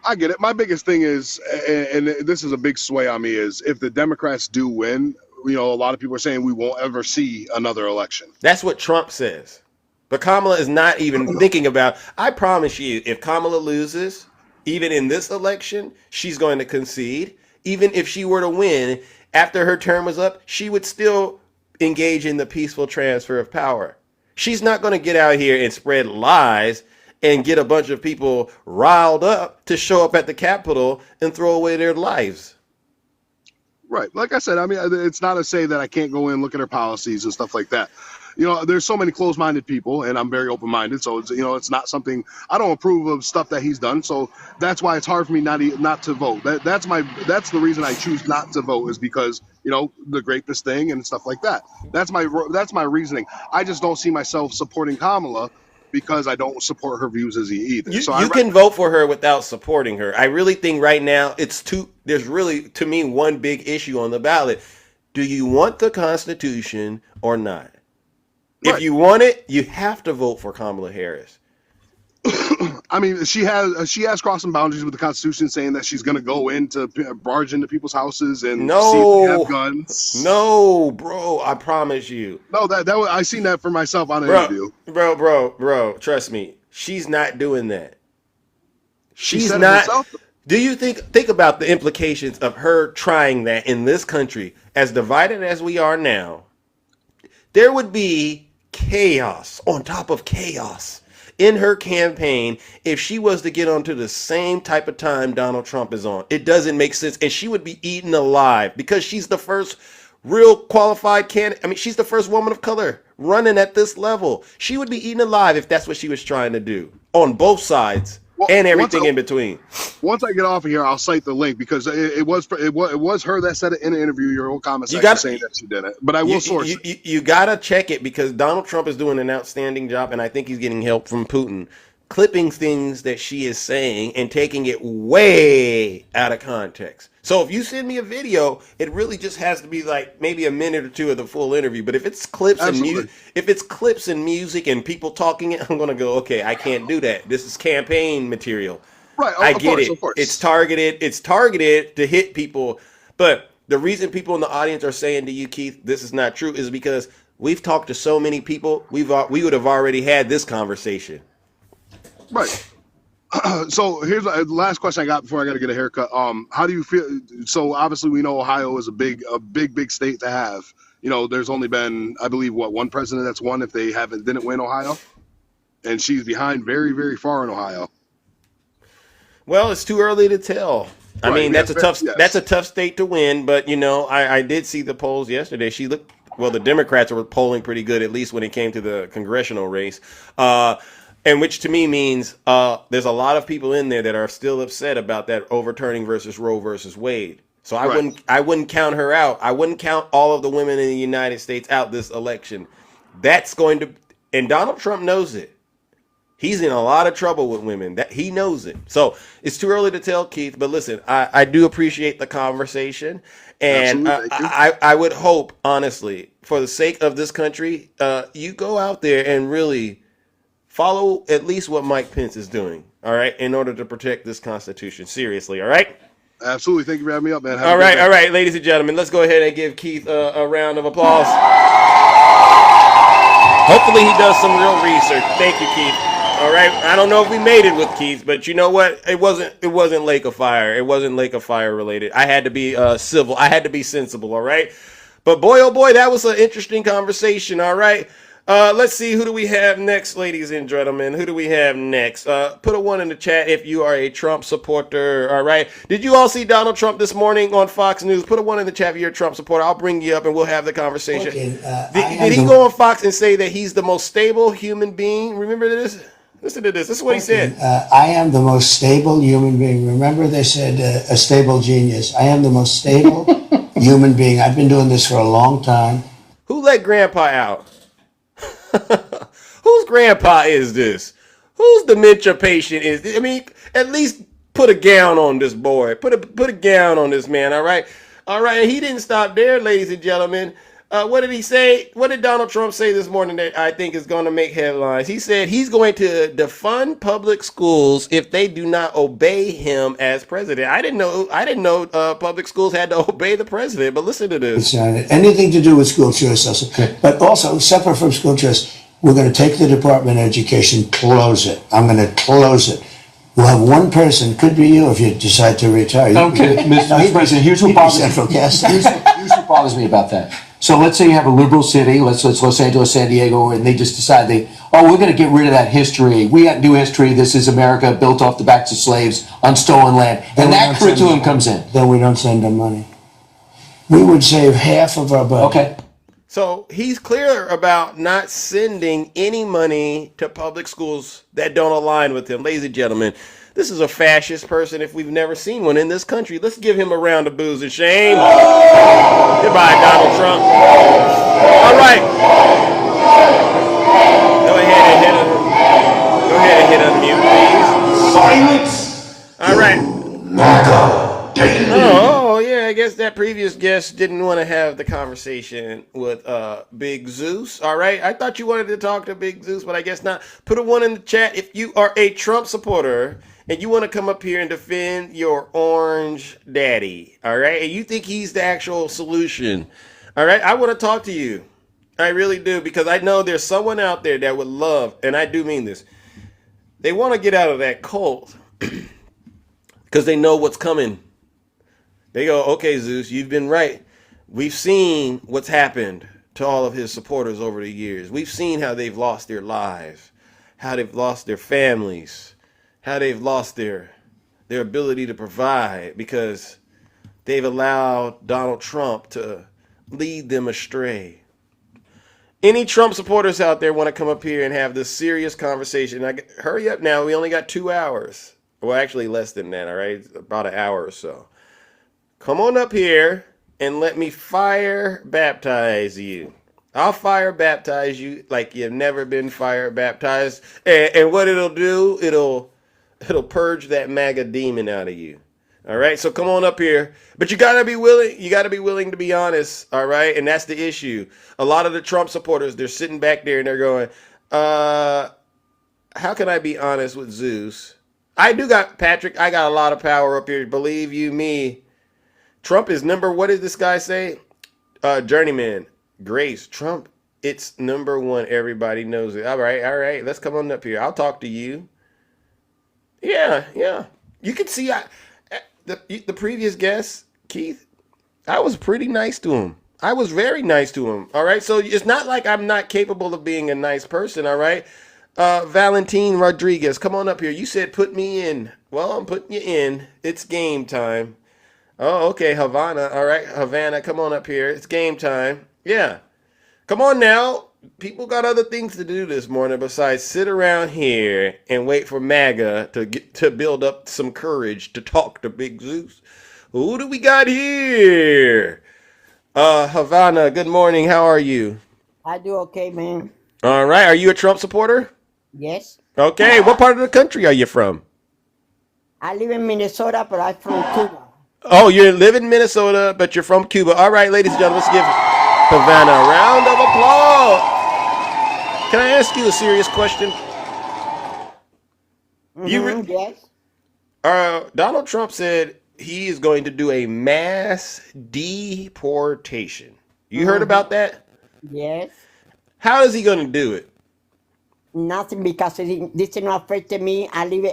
I get it. My biggest thing is, and this is a big sway on me, is if the Democrats do win, a lot of people are saying we won't ever see another election. That's what Trump says. But Kamala is not even thinking about, I promise you, if Kamala loses, even in this election, she's going to concede. Even if she were to win, after her term was up, she would still engage in the peaceful transfer of power. She's not going to get out here and spread lies and get a bunch of people riled up to show up at the Capitol and throw away their lives. Right. Like I said, I mean, it's not to say that I can't go in, look at her policies and stuff like that. You know, there's so many closed-minded people, and I'm very open-minded. So, it's not something I don't approve of stuff that he's done. So that's why it's hard for me not to vote. That's the reason I choose not to vote, is because, the greatness thing and stuff like that. That's my reasoning. I just don't see myself supporting Kamala because I don't support her views as either. You can vote for her without supporting her. I really think right now there's really, to me, one big issue on the ballot. Do you want the Constitution or not? Right. If you want it, you have to vote for Kamala Harris. I mean, she has crossed some boundaries with the Constitution, saying that she's going to go barge into people's houses and see if they have guns. No, bro, I promise you. No, I seen that for myself on an interview. Bro, trust me, she's not doing that. She's not. Do you think about the implications of her trying that in this country, as divided as we are now? There would be chaos on top of chaos in her campaign if she was to get onto the same type of time Donald Trump is on. It doesn't make sense. And she would be eaten alive because she's the first real qualified candidate. I mean, she's the first woman of color running at this level. She would be eaten alive if that's what she was trying to do on both sides. And everything in between. Once I get off of here, I'll cite the link because it was her that said it in an interview. Your whole comment section saying that she did it, but I will source it. You gotta check it because Donald Trump is doing an outstanding job, and I think he's getting help from Putin, clipping things that she is saying and taking it way out of context. So if you send me a video, it really just has to be like maybe a minute or two of the full interview. But if it's clips and music and people talking it, I'm gonna go, okay, I can't do that. This is campaign material. Right. I get it. It's targeted. It's targeted to hit people. But the reason people in the audience are saying to you, Keith, this is not true, is because we've talked to so many people. We would have already had this conversation. Right. So here's the last question I got before I got to get a haircut. How do you feel? So obviously we know Ohio is a big state to have. There's only been, I believe, one president that's won if they didn't win Ohio, and she's behind very, very far in Ohio. Well, it's too early to tell. I mean, that's a tough state to win, but I did see the polls yesterday. The Democrats were polling pretty good, at least when it came to the congressional race. And which to me means there's a lot of people in there that are still upset about that overturning versus Roe versus Wade. So I wouldn't count her out. I wouldn't count all of the women in the United States out this election. And Donald Trump knows it. He's in a lot of trouble with women. That he knows it. So it's too early to tell, Keith. But listen, I do appreciate the conversation, and I would hope, honestly, for the sake of this country, you go out there and really follow at least what Mike Pence is doing, all right, in order to protect this Constitution. Seriously, all right? Absolutely. Thank you for having me up, man. All right, ladies and gentlemen, let's go ahead and give Keith a round of applause. Hopefully he does some real research. Thank you, Keith. All right, I don't know if we made it with Keith, but you know what? It wasn't Lake of Fire. It wasn't Lake of Fire related. I had to be civil. I had to be sensible, all right? But boy, oh boy, that was an interesting conversation, all right? Let's see, who do we have next, ladies and gentlemen? Who do we have next? Put a 1 in the chat if you are a Trump supporter, all right? Did you all see Donald Trump this morning on Fox News? Put a 1 in the chat if you're a Trump supporter. I'll bring you up and we'll have the conversation. Okay, did he go on Fox and say that he's the most stable human being? Remember this? Listen to this. This is what he said. I am the most stable human being. Remember they said a stable genius. I am the most stable human being. I've been doing this for a long time. Who let Grandpa out? Whose grandpa is this? Whose dementia patient is this? I mean, at least put a gown on this boy. Put a gown on this man, all right? All right, and he didn't stop there, ladies and gentlemen. What did he say? What did Donald Trump say this morning that I think is going to make headlines? He said he's going to defund public schools if they do not obey him as president. I didn't know public schools had to obey the president, but listen to this. Anything to do with school choice, also. But also, separate from school choice, we're going to take the Department of Education, close it. I'm going to close it. We'll have one person, could be you if you decide to retire. Okay, Mr. President, here's what bothers Central Casting. here's what bothers me about that. So let's say you have a liberal city, let's Los Angeles, San Diego, and they just decide we're going to get rid of that history. We got new history. This is America built off the backs of slaves on stolen land, and that curriculum comes in. Then we don't send them money. We would save half of our budget. Okay. So he's clear about not sending any money to public schools that don't align with him. Ladies and gentlemen, this is a fascist person if we've never seen one in this country. Let's give him a round of boos and shame. Goodbye, Donald Trump. All right. Go ahead and hit unmute, please. Silence. All right. MAGA daily. Oh, yeah, I guess that previous guest didn't want to have the conversation with Big Zeus. All right, I thought you wanted to talk to Big Zeus, but I guess not. Put a 1 in the chat if you are a Trump supporter and you want to come up here and defend your orange daddy. All right, and you think he's the actual solution. All right, I want to talk to you. I really do, because I know there's someone out there that would love, and I do mean this, they want to get out of that cult because they know what's coming. They go, okay, Zeus, you've been right. We've seen what's happened to all of his supporters over the years. We've seen how they've lost their lives, how they've lost their families, how they've lost their ability to provide because they've allowed Donald Trump to lead them astray. Any Trump supporters out there want to come up here and have this serious conversation? Hurry up now. We only got 2 hours. Well, actually less than that, all right? About an hour or so. Come on up here and let me fire baptize you. I'll fire baptize you like you've never been fire baptized. And what it'll do, it'll purge that MAGA demon out of you. All right, so come on up here. But you gotta be willing. You gotta be willing to be honest. All right, and that's the issue. A lot of the Trump supporters, they're sitting back there and they're going, how can I be honest with Zeus? I got a lot of power up here. Believe you me. Trump is what did this guy say? Journeyman. Grace. Trump, it's number 1. Everybody knows it. All right. Let's come on up here. I'll talk to you. Yeah. You can see the previous guest, Keith, I was pretty nice to him. I was very nice to him. All right. So it's not like I'm not capable of being a nice person. All right. Valentin Rodriguez, come on up here. You said put me in. Well, I'm putting you in. It's game time. Oh, okay, Havana. All right, Havana, come on up here. It's game time. Yeah. Come on now. People got other things to do this morning besides sit around here and wait for MAGA to build up some courage to talk to Big Zeus. Who do we got here? Havana, good morning. How are you? I do okay, man. All right. Are you a Trump supporter? Yes. Okay. What part of the country are you from? I live in Minnesota, but I'm from Cuba. Oh, you live in Minnesota, but you're from Cuba. All right, ladies and gentlemen, let's give Havana a round of applause. Can I ask you a serious question? Yes. Donald Trump said he is going to do a mass deportation. You heard about that? Yes. How is he going to do it? Nothing, because this is not affect me. I live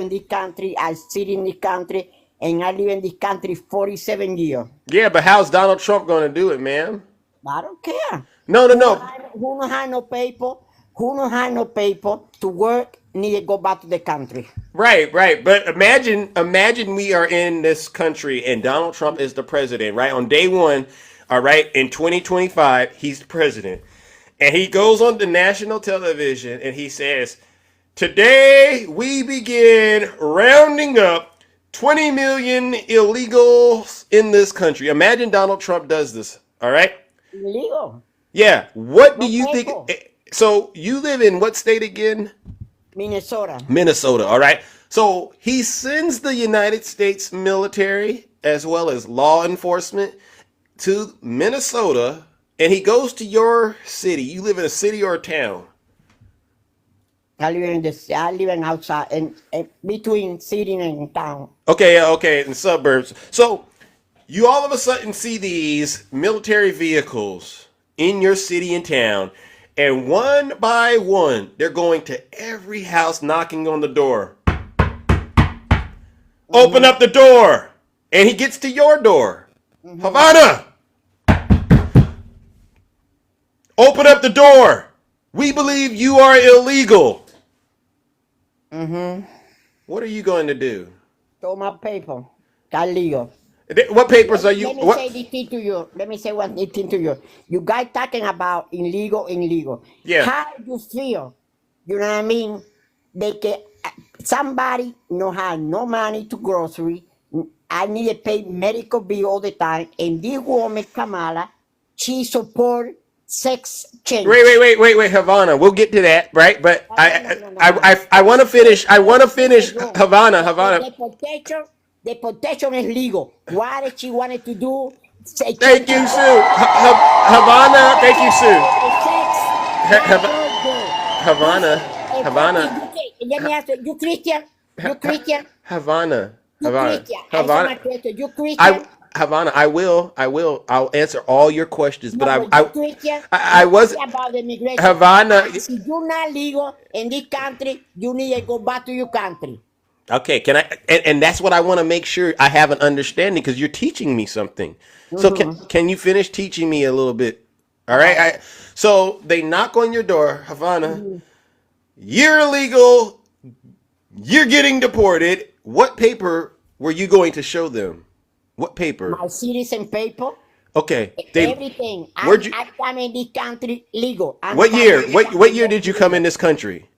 in this country. I sit in this country. And I live in this country 47 years. Yeah, but how's Donald Trump going to do it, ma'am? I don't care. No. Who don't have no paper to work need to go back to the country. Right. But imagine we are in this country and Donald Trump is the president, right? On day 1, all right, in 2025, he's the president. And he goes on the national television and he says, today we begin rounding up 20 million illegals in this country. Imagine Donald Trump does this. All right. Illegal. Yeah. What do you think? So you live in what state again? Minnesota. Minnesota. All right. So he sends the United States military as well as law enforcement to Minnesota, and he goes to your city. You live in a city or a town? I live in outside and between city and town. Okay, in suburbs. So you all of a sudden see these military vehicles in your city and town, and one by one, they're going to every house knocking on the door. Open up the door. And he gets to your door. Havana! Open up the door. We believe you are illegal. What are you going to do? Show my paper. Got legal. What papers are you? Let me say this thing to you. Let me say one thing to you. You guys talking about illegal. Yeah. How you feel? You know what I mean? They can. Somebody no have no money to grocery. I need to pay medical bill all the time. And this woman Kamala, she support sex change. Wait, Havana. We'll get to that, right? But I want to finish. I want to finish, Havana. The protection is legal. What did she wanted to do? Thank you, Sue. Havana. Thank you, Sue. Havana. Let me ask you. You Christian? Havana. You Christian? Havana, I'll answer all your questions, but Christian? I wasn't about the immigration. Havana. If you're not legal in this country, you need to go back to your country. Okay, can I? And that's what I want to make sure I have an understanding, because you're teaching me something. So can you finish teaching me a little bit? All right. So they knock on your door, Havana. You're illegal. You're getting deported. What paper were you going to show them? What paper? My citizen paper. Okay. Everything. I'm in this country legal. What year? What year did you come in this country?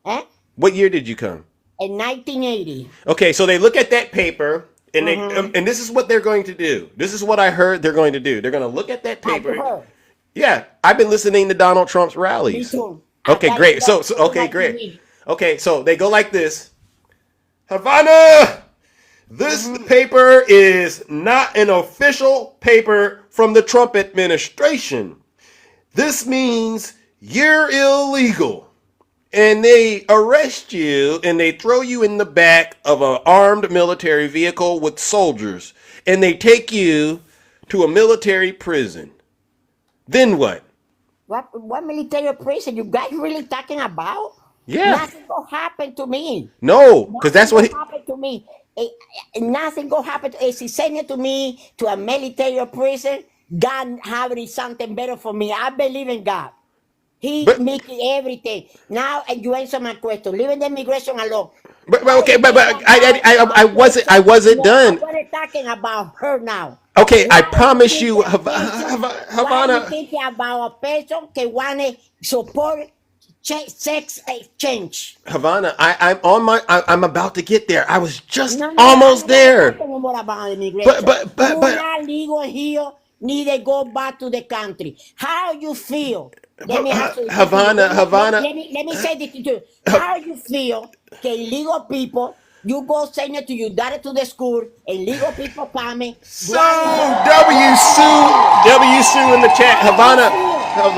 Eh? What year did you come? In 1980. Okay, so they look at that paper, and they and this is what they're going to do. This is what I heard they're going to do. They're going to look at that paper. Yeah, I've been listening to Donald Trump's rallies. Me too. Okay, great. So okay, great. Okay, so they go like this. Havana, this paper is not an official paper from the Trump administration. This means you're illegal. And they arrest you and they throw you in the back of an armed military vehicle with soldiers. And they take you to a military prison. Then what? What military prison? You guys really talking about? Yeah. Nothing gonna happen to me. No, because that's what happened to me. Nothing gonna happen. If he send it to me to a military prison, God have something better for me. I believe in God. He making everything. Now you answer my question. Leaving the immigration alone. But I wasn't done. I'm not talking about her now. Okay, I promise you, Havana. Why you thinking about a person that wanna support sex exchange? Havana, I'm about to get there. I was just almost there. But not legal here. Need to go back to the country. How you feel? Let me ask you. Havana. Let me say this to you. How you feel? Illegal people. You go send it to your daughter to the school. Illegal people coming. So W Sue in the chat. Havana. How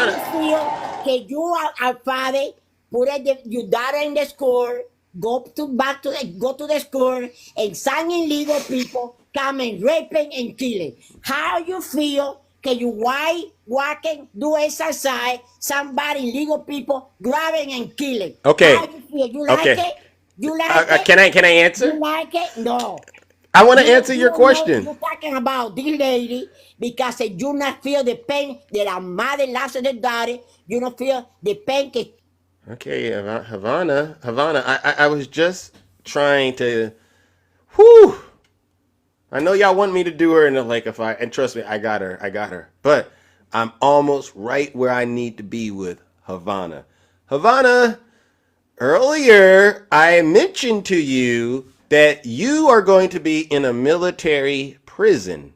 you feel? You are father. Put your daughter in the school. Go to the school and some illegal people coming raping and killing. How you feel? Can you walking, do exercise, somebody illegal people grabbing and killing? Okay. How you feel? You like it? You like it? Can I answer? You like it? No. I want to answer your question. You're talking about this lady because you not feel the pain that a mother lost her daughter. You don't feel the pain. Okay, Havana. I was just trying to. Whew. I know y'all want me to do her in the lake of fire, and trust me, I got her. But I'm almost right where I need to be with Havana. Havana, earlier I mentioned to you that you are going to be in a military prison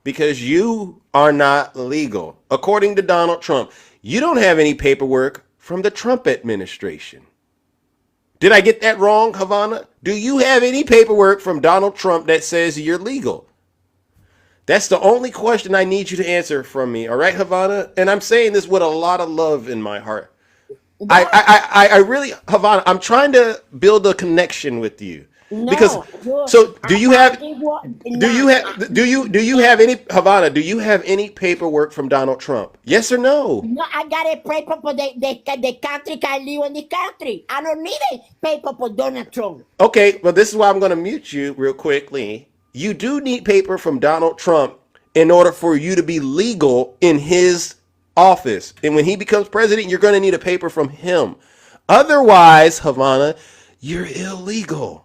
because you are not legal. According to Donald Trump, you don't have any paperwork from the Trump administration. Did I get that wrong, Havana? Do you have any paperwork from Donald Trump that says you're legal? That's the only question I need you to answer from me. All right, Havana? And I'm saying this with a lot of love in my heart. I really, Havana, I'm trying to build a connection with you. No, Because you, so do you have give what? do you have any Havana? Do you have any paperwork from Donald Trump? Yes or no? No, I got a paper for the country can live in the country. I don't need a paper for Donald Trump. Okay, well, this is why I'm going to mute you real quickly. You do need paper from Donald Trump in order for you to be legal in his office. And when he becomes president, you're going to need a paper from him. Otherwise, Havana, you're illegal.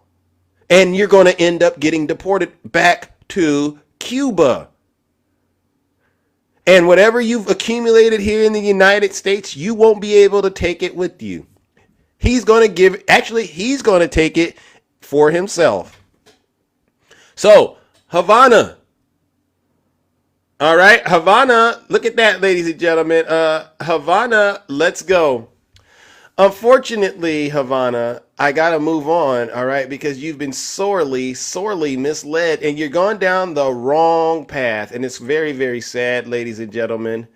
And you're going to end up getting deported back to Cuba. And whatever you've accumulated here in the United States, you won't be able to take it with you. He's going to take it for himself. So, Havana. All right, Havana, look at that, ladies and gentlemen. Havana, let's go. Unfortunately, Havana, I got to move on, all right, because you've been sorely misled and you're going down the wrong path. And it's very, very sad, ladies and gentlemen.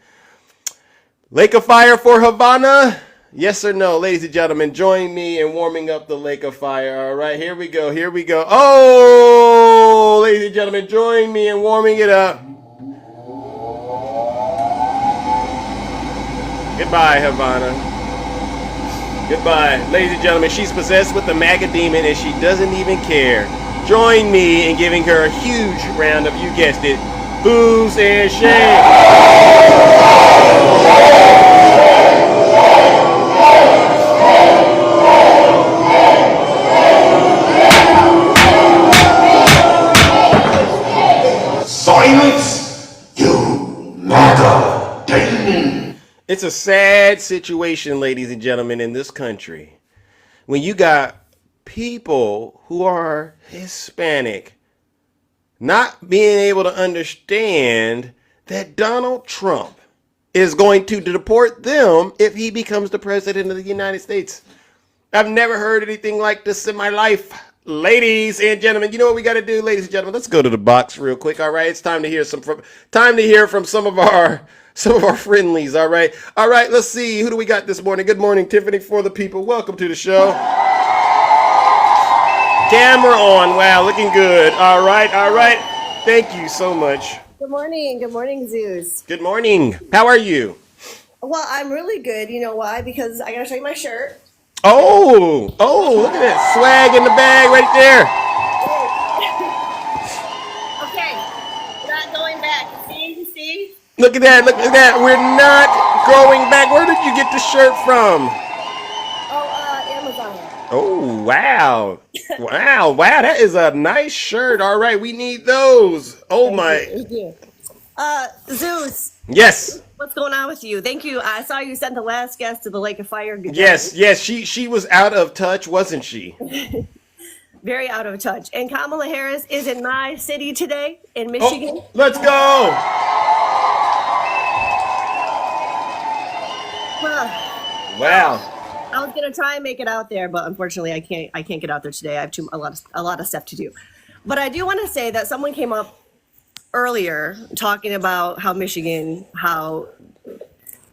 Lake of Fire for Havana? Yes or no? Ladies and gentlemen, join me in warming up the Lake of Fire. All right, here we go. Here we go. Oh, ladies and gentlemen, join me in warming it up. Goodbye, Havana. Goodbye. Ladies and gentlemen, she's possessed with the MAGA demon and she doesn't even care. Join me in giving her a huge round of, you guessed it, boos and shame. Silence, you MAGA demon. It's a sad situation, ladies and gentlemen, in this country. When you got people who are Hispanic not being able to understand that Donald Trump is going to deport them if he becomes the president of the United States. I've never heard anything like this in my life. Ladies and gentlemen, you know what we got to do, ladies and gentlemen? Let's go to the box real quick. All right, it's time to hear from some of our friendlies. All right, let's see, who do we got this morning? Good morning, Tiffany for the people. Welcome to the show. Camera on. Wow, looking good. All right. Thank you so much. Good morning, Zeus. Good morning. How are you? Well, I'm really good. You know why? Because I gotta show you my shirt. Oh, look at that swag in the bag right there. Okay, we're not going back. You see? Look at that. We're not going back. Where did you get the shirt from? Amazon. Oh, wow. Wow. That is a nice shirt. All right, we need those. Oh, my. Thank you. Zeus. Yes. What's going on with you? Thank you. I saw you sent the last guest to the Lake of Fire. Good yes. She was out of touch, wasn't she? Very out of touch. And Kamala Harris is in my city today in Michigan. Oh, let's go. Wow. I was gonna try and make it out there, but unfortunately, I can't get out there today. I have a lot of stuff to do. But I do want to say that someone came up earlier talking about how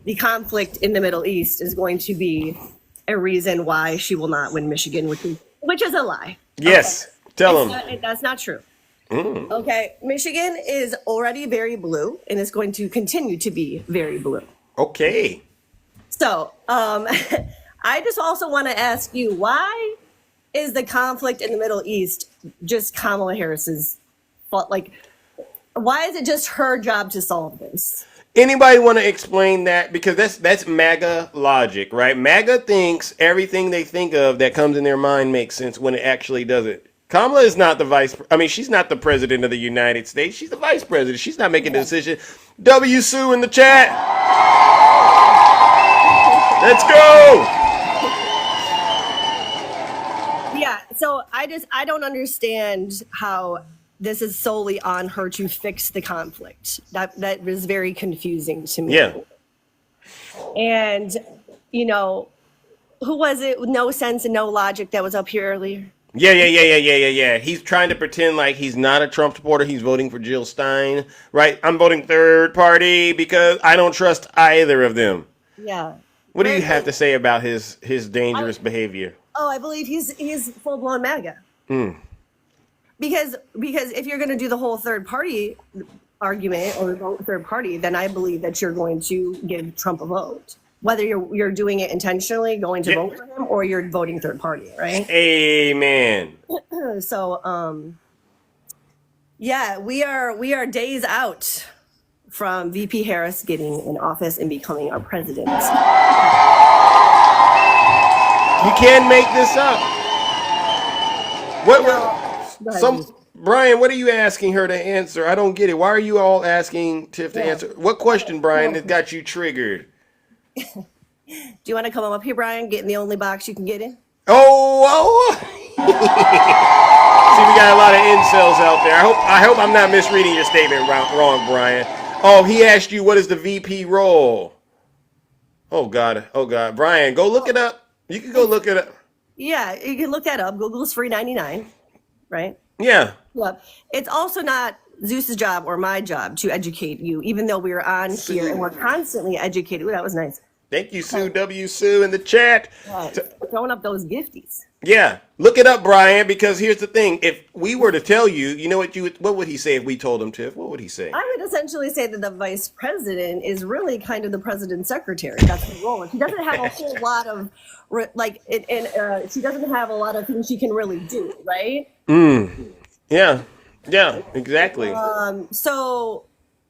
the conflict in the Middle East is going to be a reason why she will not win Michigan, which is a lie. Yes, okay. Tell them. That's not true. Okay, Michigan is already very blue and is going to continue to be very blue. Okay. So, I just also want to ask you, why is the conflict in the Middle East just Kamala Harris's fault? Like, why is it just her job to solve this? Anybody want to explain that? Because that's MAGA logic, right? MAGA thinks everything they think of that comes in their mind makes sense when it actually doesn't. Kamala is not she's not the president of the United States. She's the vice president. She's not making the decision. W. Sue in the chat. Let's go. Yeah, so I don't understand how this is solely on her to fix the conflict. That is very confusing to me. Yeah. And, who was it with no sense and no logic that was up here earlier? Yeah. He's trying to pretend like he's not a Trump supporter. He's voting for Jill Stein, right? I'm voting third party because I don't trust either of them. Yeah. What do you have to say about his dangerous behavior? Oh, I believe he's full-blown MAGA. because if you're going to do the whole third party argument or vote third party, then I believe that you're going to give Trump a vote, whether you're doing it intentionally, going to vote for him, or you're voting third party, right? Amen. So, yeah, we are days out from VP Harris getting in office and becoming our president. You can't make this up. Brian, what are you asking her to answer? I don't get it. Why are you all asking Tiff to answer? What question, Brian, that got you triggered? Do you want to come up here, Brian? Get in the only box you can get in. Oh. See, we got a lot of incels out there. I hope I'm not misreading your statement wrong, Brian. Oh, he asked you what is the VP role. Oh God, Brian, go look it up. You can go look it up. Yeah, you can look that up. Google's free 99, right? Yeah. Well, it's also not Zeus's job or my job to educate you, even though we're on here and we're constantly educated. Ooh, that was nice. Thank you, Sue W. Sue in the chat. Throwing up those gifties. Yeah, look it up, Brian, because here's the thing. If we were to tell you, you know what would he say if we told him, Tiff? What would he say? I would essentially say that the vice president is really kind of the president's secretary. That's the role. He doesn't have a whole lot of, she doesn't have a lot of things she can really do, right? Yeah, exactly. So,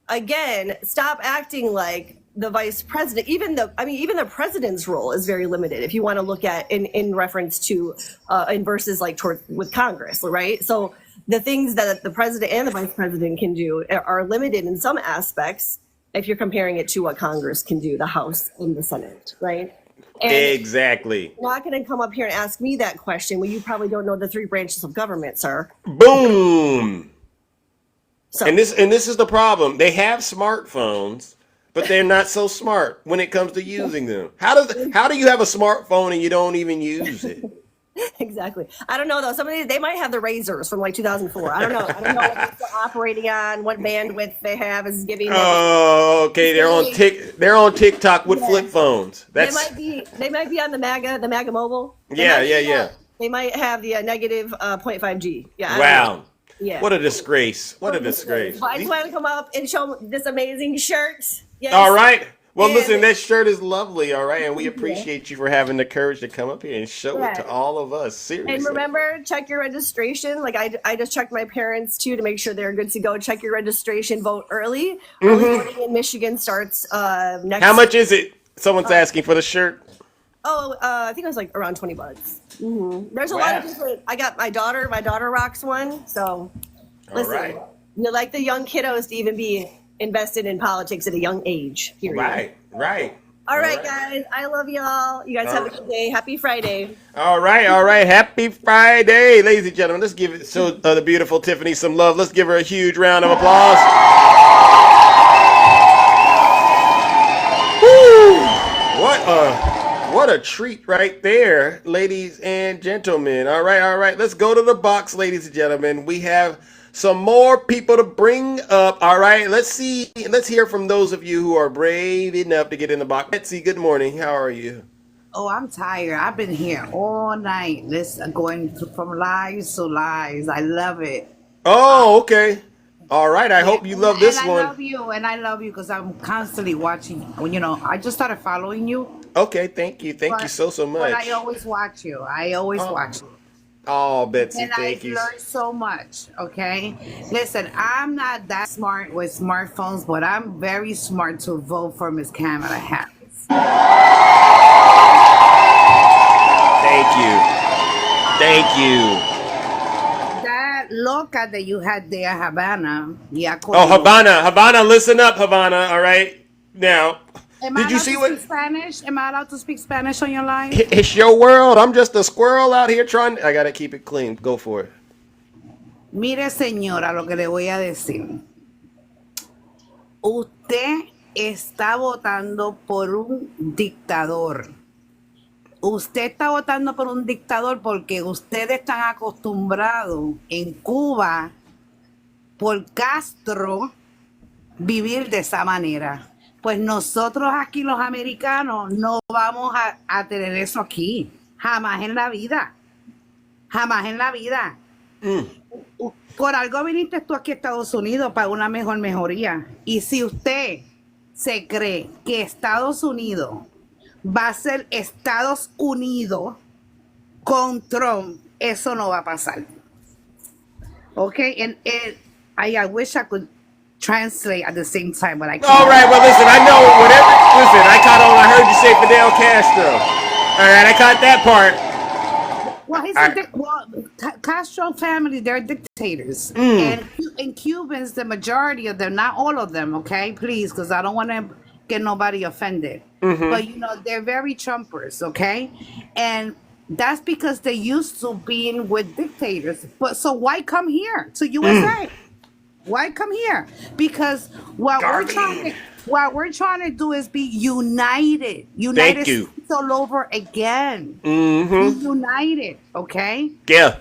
again, stop acting like the vice president, even the president's role is very limited if you want to look at in reference to in verses like with Congress, right? So the things that the president and the vice president can do are limited in some aspects if you're comparing it to what Congress can do, the House and the Senate, right? And exactly. You're not going to come up here and ask me that question when you probably don't know the three branches of government, sir. Boom. So, and this is the problem. They have smartphones, but they're not so smart when it comes to using them. How do you have a smartphone and you don't even use it? Exactly. I don't know though. They might have the razors from like 2004. I don't know. I don't know what they're operating on, what bandwidth they have is giving. Oh, okay. They're on TikTok with flip phones. They might be on the MAGA mobile. Yeah. They might have the negative 0.5 G. Yeah. Wow. Yeah. What a disgrace. What a disgrace. I just want to come up and show this amazing shirt. Yes. All right. Well, listen, that shirt is lovely, all right? And we appreciate you for having the courage to come up here and show it to all of us. Seriously. And remember, check your registration. Like, I just checked my parents, too, to make sure they're good to go. Check your registration. Vote early. Early voting in Michigan starts next. How much is it? Someone's asking for the shirt. I think it was like around $20. There's a lot of different. I got my daughter. My daughter rocks one. So, listen, you like the young kiddos to even be invested in politics at a young age. Period. Right. All right, guys. I love y'all. You guys have a good day. Happy Friday. All right. Happy Friday, ladies and gentlemen. Let's give the beautiful Tiffany some love. Let's give her a huge round of applause. Woo! What a treat right there, ladies and gentlemen. All right. Let's go to the box, ladies and gentlemen. We have some more people to bring up. All right, let's hear from those of you who are brave enough to get in the box. Betsy, good morning. How are you? Oh, I'm tired. I've been here all night. Going from lies to lies. I love it. Oh, okay. All right. I hope you love this one. I love you because I'm constantly watching. I just started following you. Okay, thank you. Thank you so much. But I always watch you. Watch you. Oh, Betsy, and thank you. And I've learned so much, okay? Listen, I'm not that smart with smartphones, but I'm very smart to vote for Miss Kamala Harris. Thank you. That loca that you had there, Havana. Havana, listen up, Havana, all right? Now, did you see what? Spanish? Am I allowed to speak Spanish on your line? It's your world. I'm just a squirrel out here trying. I gotta keep it clean. Go for it. Mire, señora, lo que le voy a decir. Usted está votando por un dictador. Usted está votando por un dictador porque ustedes están acostumbrados en Cuba por Castro vivir de esa manera. Pues nosotros aquí los americanos no vamos a tener eso aquí. Jamás en la vida. Jamás en la vida. Por algo viniste tú aquí a Estados Unidos para una mejor mejoría. Y si usted se cree que Estados Unidos va a ser Estados Unidos con Trump, eso no va a pasar. Okay, and I wish I could translate at the same time, but I can't. All right, well, listen, I know whatever. Listen, I caught on. I heard you say Fidel Castro. All right, I caught that part. Well, Castro family, they're dictators. And Cubans, the majority of them, not all of them, okay? Please, because I don't want to get nobody offended. But, you know, they're very Trumpers, okay? And that's because they're used to being with dictators. But so why come here to USA? Why come here? Because what we're trying to do is be united. United States all over again. Be united, okay? Yeah.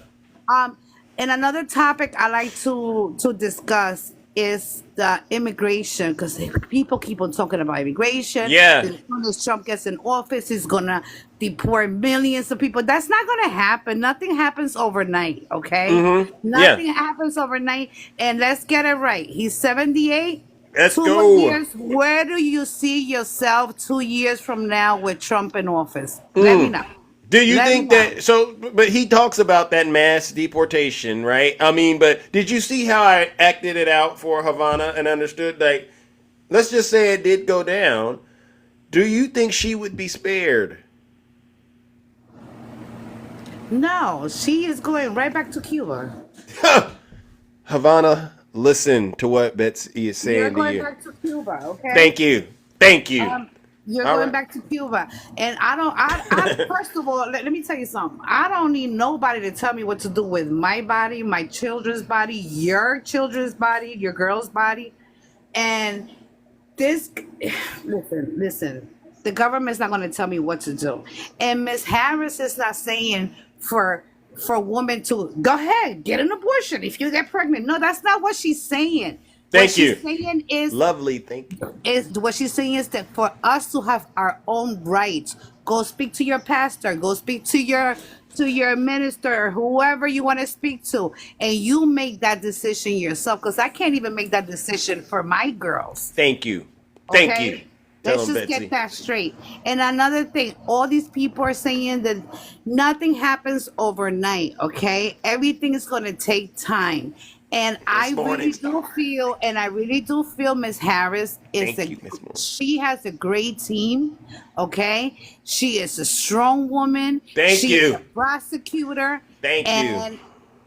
And another topic I like to discuss is the immigration, because people keep on talking about immigration. Yeah. As soon as Trump gets in office, he's gonna deport millions of people. That's not gonna happen. Nothing happens overnight, okay? Nothing happens overnight. And let's get it right. He's 78. Let's 2 go. more years. Where do you see yourself 2 years from now with Trump in office? Let me know. Do you think that, so, but he talks about that mass deportation, right? I mean, but did you see how I acted it out for Havana and understood, like, let's just say it did go down. Do you think she would be spared? No, she is going right back to Cuba. Havana, listen to what Betsy is saying You're to going you. back to Cuba, okay? Thank you. Thank you. You're All going right. back to Cuba. And I first of all, let me tell you something. I don't need nobody to tell me what to do with my body, my children's body, your children's body, your girl's body. And this, listen, the government's not going to tell me what to do. And Miss Harris is not saying for women to go ahead, get an abortion if you get pregnant. No, that's not what she's saying. Thank you. What she's saying is Lovely, thank you. what she's saying is that for us to have our own rights, go speak to your pastor, go speak to your minister, whoever you want to speak to, and you make that decision yourself. Because I can't even make that decision for my girls. Thank you. Thank Okay? you. Tell Let's them, just Betsy. get that straight. And another thing, all these people are saying that nothing happens overnight, okay? Everything is going to take time. And I really do feel Miss Harris she has a great team, okay? She is a strong woman. Thank She's you. a prosecutor. Thank you. And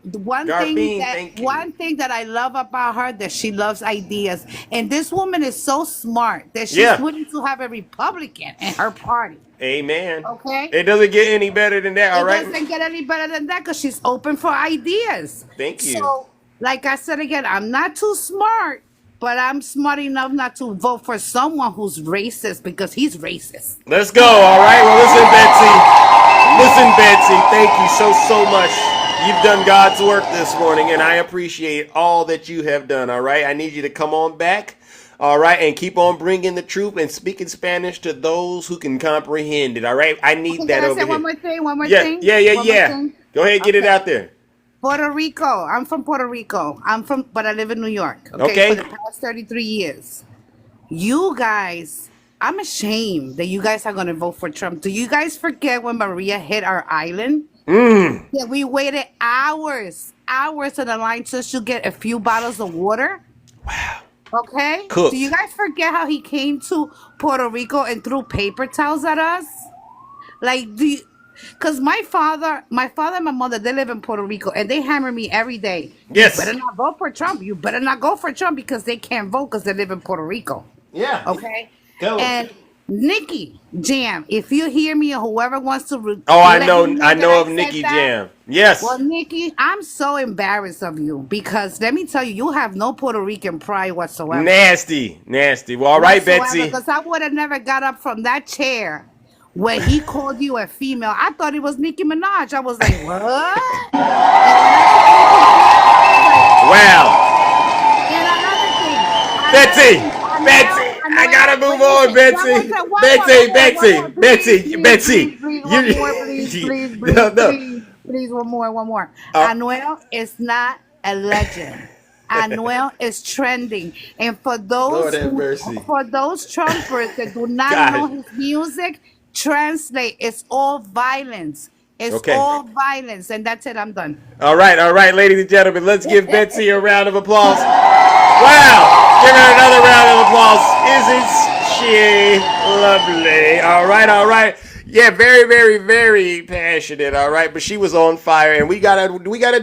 the one Garbine, thank you. thing that I love about her, that she loves ideas. And this woman is so smart that she's willing to have a Republican in her party. Amen. Okay. It doesn't get any better than that, all right? It doesn't get any better than that because she's open for ideas. Thank you. So, like I said again, I'm not too smart, but I'm smart enough not to vote for someone who's racist because he's racist. Let's go, all right? Well, listen, Betsy, thank you so much. You've done God's work this morning, and I appreciate all that you have done, all right? I need you to come on back, all right, and keep on bringing the truth and speaking Spanish to those who can comprehend it, all right? I need that over here. One more thing. Yeah. One more thing. Go ahead, get it out there. Puerto Rico. I'm from Puerto Rico. but I live in New York. Okay. For the past 33 years. You guys, I'm ashamed that you guys are going to vote for Trump. Do you guys forget when Maria hit our island? Yeah, we waited hours on the line just to get a few bottles of water. Wow. Okay? Cooked. Do you guys forget how he came to Puerto Rico and threw paper towels at us? Like, because my father and my mother, they live in Puerto Rico, and they hammer me every day. Yes. You better not vote for Trump. You better not go for Trump because they can't vote because they live in Puerto Rico. Yeah. Okay? Go. And Nikki Jam, if you hear me or whoever wants to... I let know me that of said Nikki that. Jam. Yes. Well, Nikki, I'm so embarrassed of you because let me tell you, you have no Puerto Rican pride whatsoever. Nasty. Well, all right, Betsy. Because I would have never got up from that chair when he called you a female. I thought it was Nicki Minaj. I was like, what? Wow. And another thing. Betsy, I gotta move on, Betsy. Betsy. Please. please, one more. Anuel is not a legend. Anuel is trending, and for those Trumpers that do not know his music, translate. It's all violence. It's all violence, and that's it. I'm done. All right, ladies and gentlemen, let's give Betsy a round of applause. Wow, give her another round of applause. Isn't she lovely? All right. Yeah, very, very, very passionate. All right, but she was on fire, and we gotta do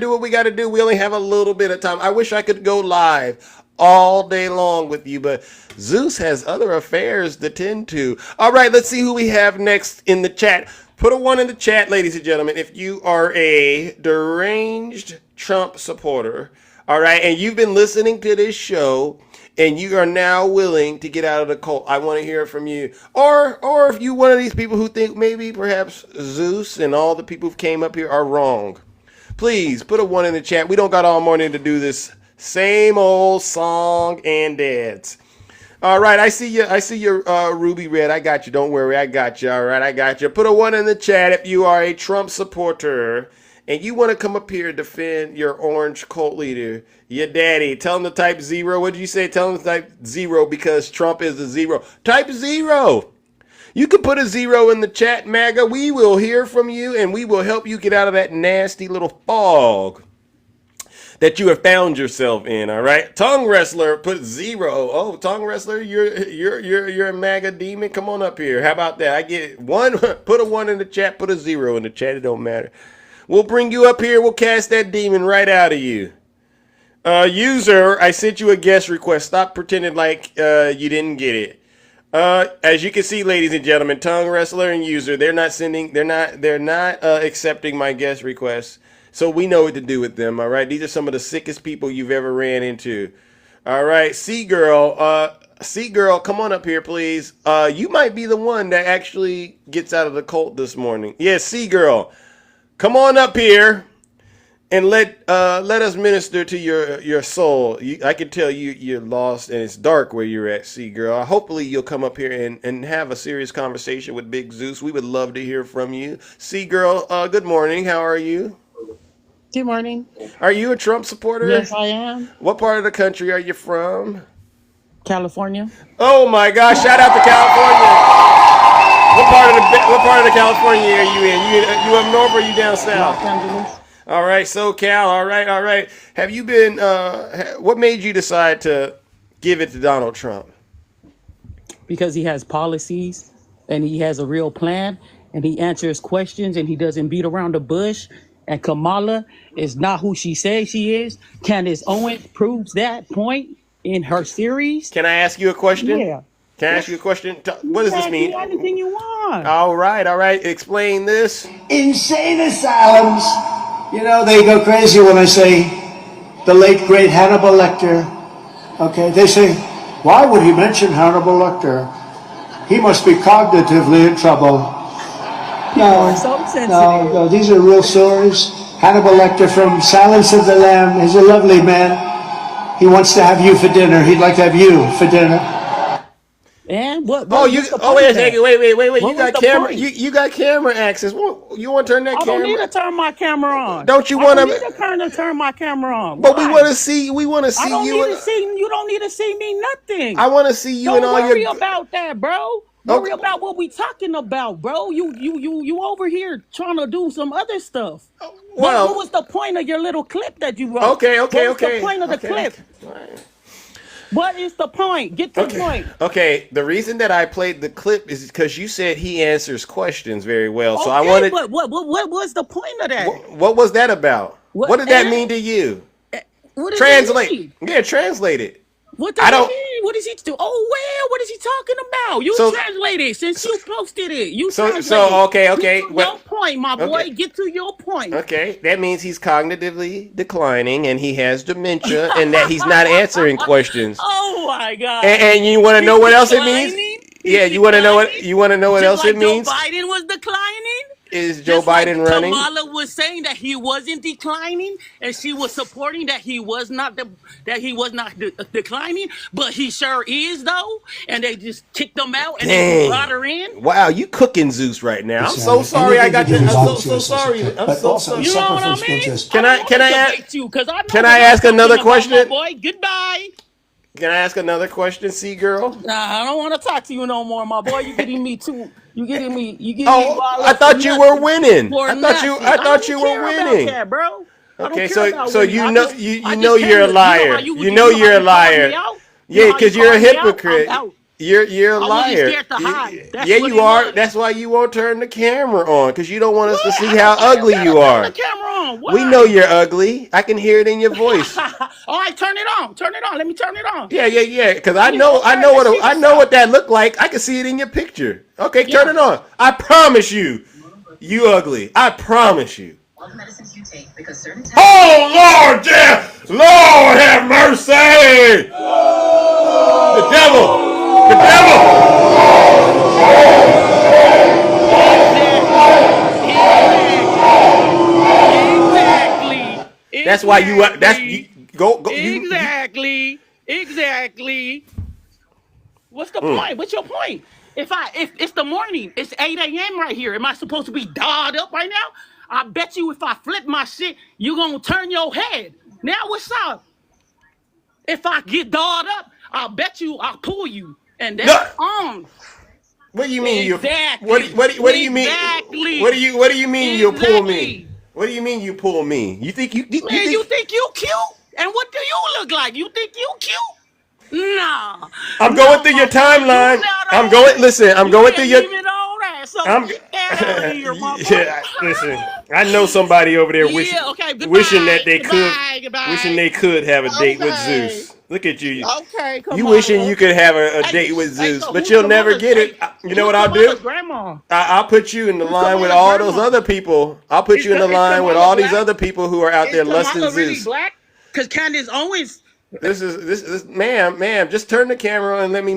what we gotta do. We only have a little bit of time. I wish I could go live all day long with you, but Zeus has other affairs to tend to. All right, let's see who we have next in the chat. Put a 1 in the chat, ladies and gentlemen, if you are a deranged Trump supporter. All right, and you've been listening to this show, and you are now willing to get out of the cult. I want to hear from you. Or if you're one of these people who think maybe perhaps Zeus and all the people who came up here are wrong, please put a 1 in the chat. We don't got all morning to do this same old song and dance. All right, I see you, Ruby Red. I got you. Don't worry, I got you. All right, I got you. Put a 1 in the chat if you are a Trump supporter and you want to come up here and defend your orange cult leader, your daddy. Tell him to type 0. What did you say? Tell him to type 0 because Trump is a 0. Type 0. You can put a 0 in the chat, MAGA. We will hear from you and we will help you get out of that nasty little fog that you have found yourself in. All right, Tongue Wrestler put 0. Oh, Tongue Wrestler, you're a MAGA demon. Come on up here. How about that? I get 1. Put a 1 in the chat. Put a 0 in the chat. It don't matter. We'll bring you up here. We'll cast that demon right out of you. User, I sent you a guest request. Stop pretending like you didn't get it. As you can see, ladies and gentlemen, Tongue Wrestler and User, they're not accepting my guest requests. So we know what to do with them, all right? These are some of the sickest people you've ever ran into. All right, C-Girl, come on up here, please. You might be the one that actually gets out of the cult this morning. Yeah, C-Girl, come on up here and let us minister to your soul. I can tell you're lost and it's dark where you're at, C-Girl. Hopefully you'll come up here and have a serious conversation with Big Zeus. We would love to hear from you. C-Girl, good morning. How are you? Good morning. Are you a Trump supporter? Yes, I am. What part of the country are you from? California. Oh my gosh! Shout out to California. What part of the California are you in? You up north or you down south? Los Angeles. All right, SoCal. All right. Have you been? What made you decide to give it to Donald Trump? Because he has policies and he has a real plan and he answers questions and he doesn't beat around the bush. And Kamala is not who she says she is. Candace Owens proves that point in her series. Can I ask you a question? Yeah. Can I ask you a question? What does this mean? Anything you want. All right. Explain this. Insane asylums. You know, they go crazy when I say the late, great Hannibal Lecter. Okay, they say, why would he mention Hannibal Lecter? He must be cognitively in trouble. No, these are real stories. Hannibal Lecter from Silence of the Lamb is a lovely man. He wants to have you for dinner. He'd like to have you for dinner. And what? Wait a second. Wait. You got camera. You got camera access. You want to turn that camera? I don't need to turn my camera on. Don't you want to? I don't need to turn my camera on. But we want to see. We want to see you. You don't need to see me nothing. I want to see you and all your. Don't worry about that, bro. Worry about what we talking about, bro. You over here trying to do some other stuff. Well, what was the point of your little clip that you wrote? Okay. What was the point of the clip? Right. What is the point? Get to the point. Okay, the reason that I played the clip is because you said he answers questions very well. So I wanted. But what was the point of that? What was that about? What did that mean to you? What does translate? Mean? Yeah, translate it. What does he mean? What does he do? Oh, well, what is he talking about? You translate it since you posted it. Okay. Your point, my boy. Okay. Get to your point. Okay, that means he's cognitively declining and he has dementia and that he's not answering questions. Oh my God! And you want to know what else it means? Yeah, you want to know what else it means? Joe Biden was declining. is Joe Just like Biden running? Kamala was saying that he wasn't declining, and she was supporting that he was not declining, but he sure is though. And they just kicked him out and they brought her in. Wow, you cooking Zeus right now. I'm so Sorry. sorry. I got you. Anything I'm to do so with sorry. Zeus, I'm but so also sorry. You know suffer what from I mean? spiritual. Can I ask? You, 'cause I know Can what I I'm ask talking another about, question? my boy, goodbye. Can I ask another question, C girl? Nah, I don't want to talk to you no more, my boy. You getting me too. You getting me. You getting me. Oh, riled I up thought for you were nothing. winning. For I nothing. thought you were care about winning. that, bro. I don't Okay, care about so winning. you I know just- you I know just you're a came to- liar. you You know know how you're a you called me liar. out? Yeah, You know how because you you're a called me out? hypocrite. I'm out. You're a I wasn't liar. scared to hide. That's Yeah, what you it are. was. That's why you won't turn the camera on, because you don't want us to see I how don't ugly gotta you turn are. the camera on. Why? We know you're ugly. I can hear it in your voice. All right, turn it on. Turn it on. Let me turn it on. Yeah. Because I Yeah, know, okay, I know let's see what I what's know up. what that looked like. I can see it in your picture. Okay, turn Yeah. it on. I promise you, you ugly. I promise you. Oh Lord, yeah, Lord have mercy. The devil. Exactly. That's why you. That's you, go. Exactly. What's the point? What's your point? If it's the morning, it's 8 a.m. right here. Am I supposed to be dolled up right now? I bet you if I flip my shit, you gonna turn your head. Now what's up? If I get dolled up, I'll bet you I'll pull you. And that's on. What do you mean Exactly. What do you mean? Exactly. What do you mean you'll pull me? What do you mean you pull me? You think you Man, you think you cute? And what do you look like? You think you cute? Nah. I'm going through your timeline. I'm going through your. Even all that. So I'm get that out of here, my boy. yeah, listen. I know somebody over there wishing that they goodbye. wishing they could have a date with Zeus. Look at you. Okay, come You on. wishing you could have a date with Zeus, so but who's you'll never Kamala's- get it. You know what I'll do? Kamala's grandma? I'll put you in the line with Kamala's all those grandma? other people. I'll put you in the Is line with Kamala all these black? other people who are out there lusting Kamala really Zeus. black? Because Candace Owens. This, ma'am, just turn the camera on and let me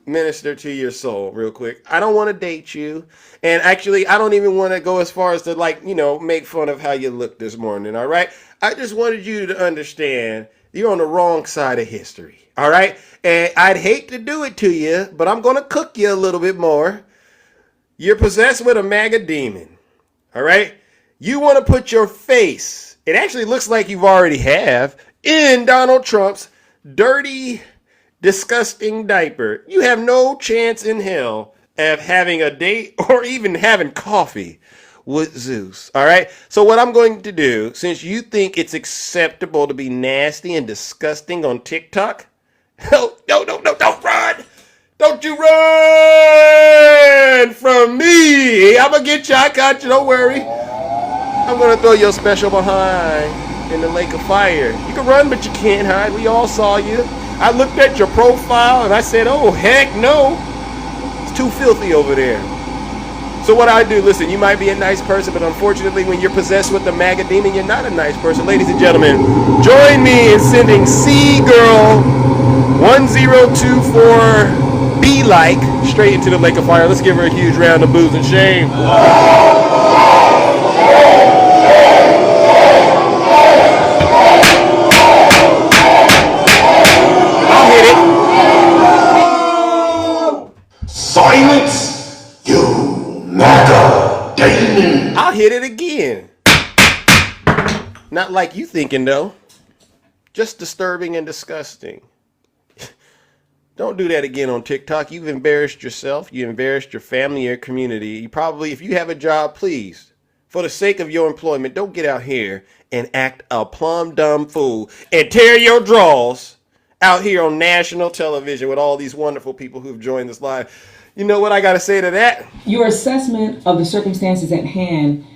minister to your soul real quick. I don't want to date you. And actually, I don't even want to go as far as to make fun of how you look this morning, all right? I just wanted you to understand you're on the wrong side of history, all right? And I'd hate to do it to you, but I'm going to cook you a little bit more. You're possessed with a MAGA demon, all right? You want to put your face, it actually looks like you've already have, in Donald Trump's dirty, disgusting diaper. You have no chance in hell of having a date or even having coffee with Zeus. All right. So what I'm going to do, since you think it's acceptable to be nasty and disgusting on TikTok, no, don't run. Don't you run from me. I'm going to get you. I got you. Don't worry. I'm going to throw your special behind in the lake of fire. You can run, but you can't hide. We all saw you. I looked at your profile and I said, oh, heck no. It's too filthy over there. So what I do, listen, you might be a nice person, but unfortunately when you're possessed with the MAGA demon, you're not a nice person. Ladies and gentlemen, join me in sending C-Girl 1024 Be Like straight into the lake of fire. Let's give her a huge round of boos and shame. Silence, you MAGA demon. I'll hit it again. Not like you thinking though. Just disturbing and disgusting. Don't do that again on TikTok. You've embarrassed yourself. You embarrassed your family, your community. You probably, if you have a job, please, for the sake of your employment, don't get out here and act a plumb dumb fool and tear your drawers out here on national television with all these wonderful people who've joined this live. You know what I got to say to that? Your assessment of the circumstances at hand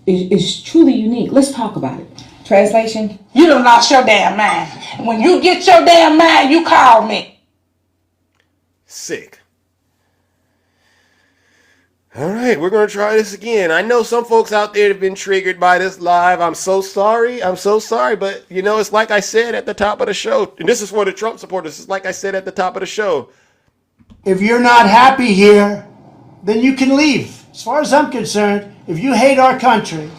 is truly unique. Let's talk about it. Translation? You done lost your damn mind. When you get your damn mind, you call me. Sick. All right, we're going to try this again. I know some folks out there have been triggered by this live. I'm so sorry. But, you know, it's like I said at the top of the show. And this is for the Trump supporters. It's like I said at the top of the show. If you're not happy here, then you can leave. As far as I'm concerned, if you hate our country,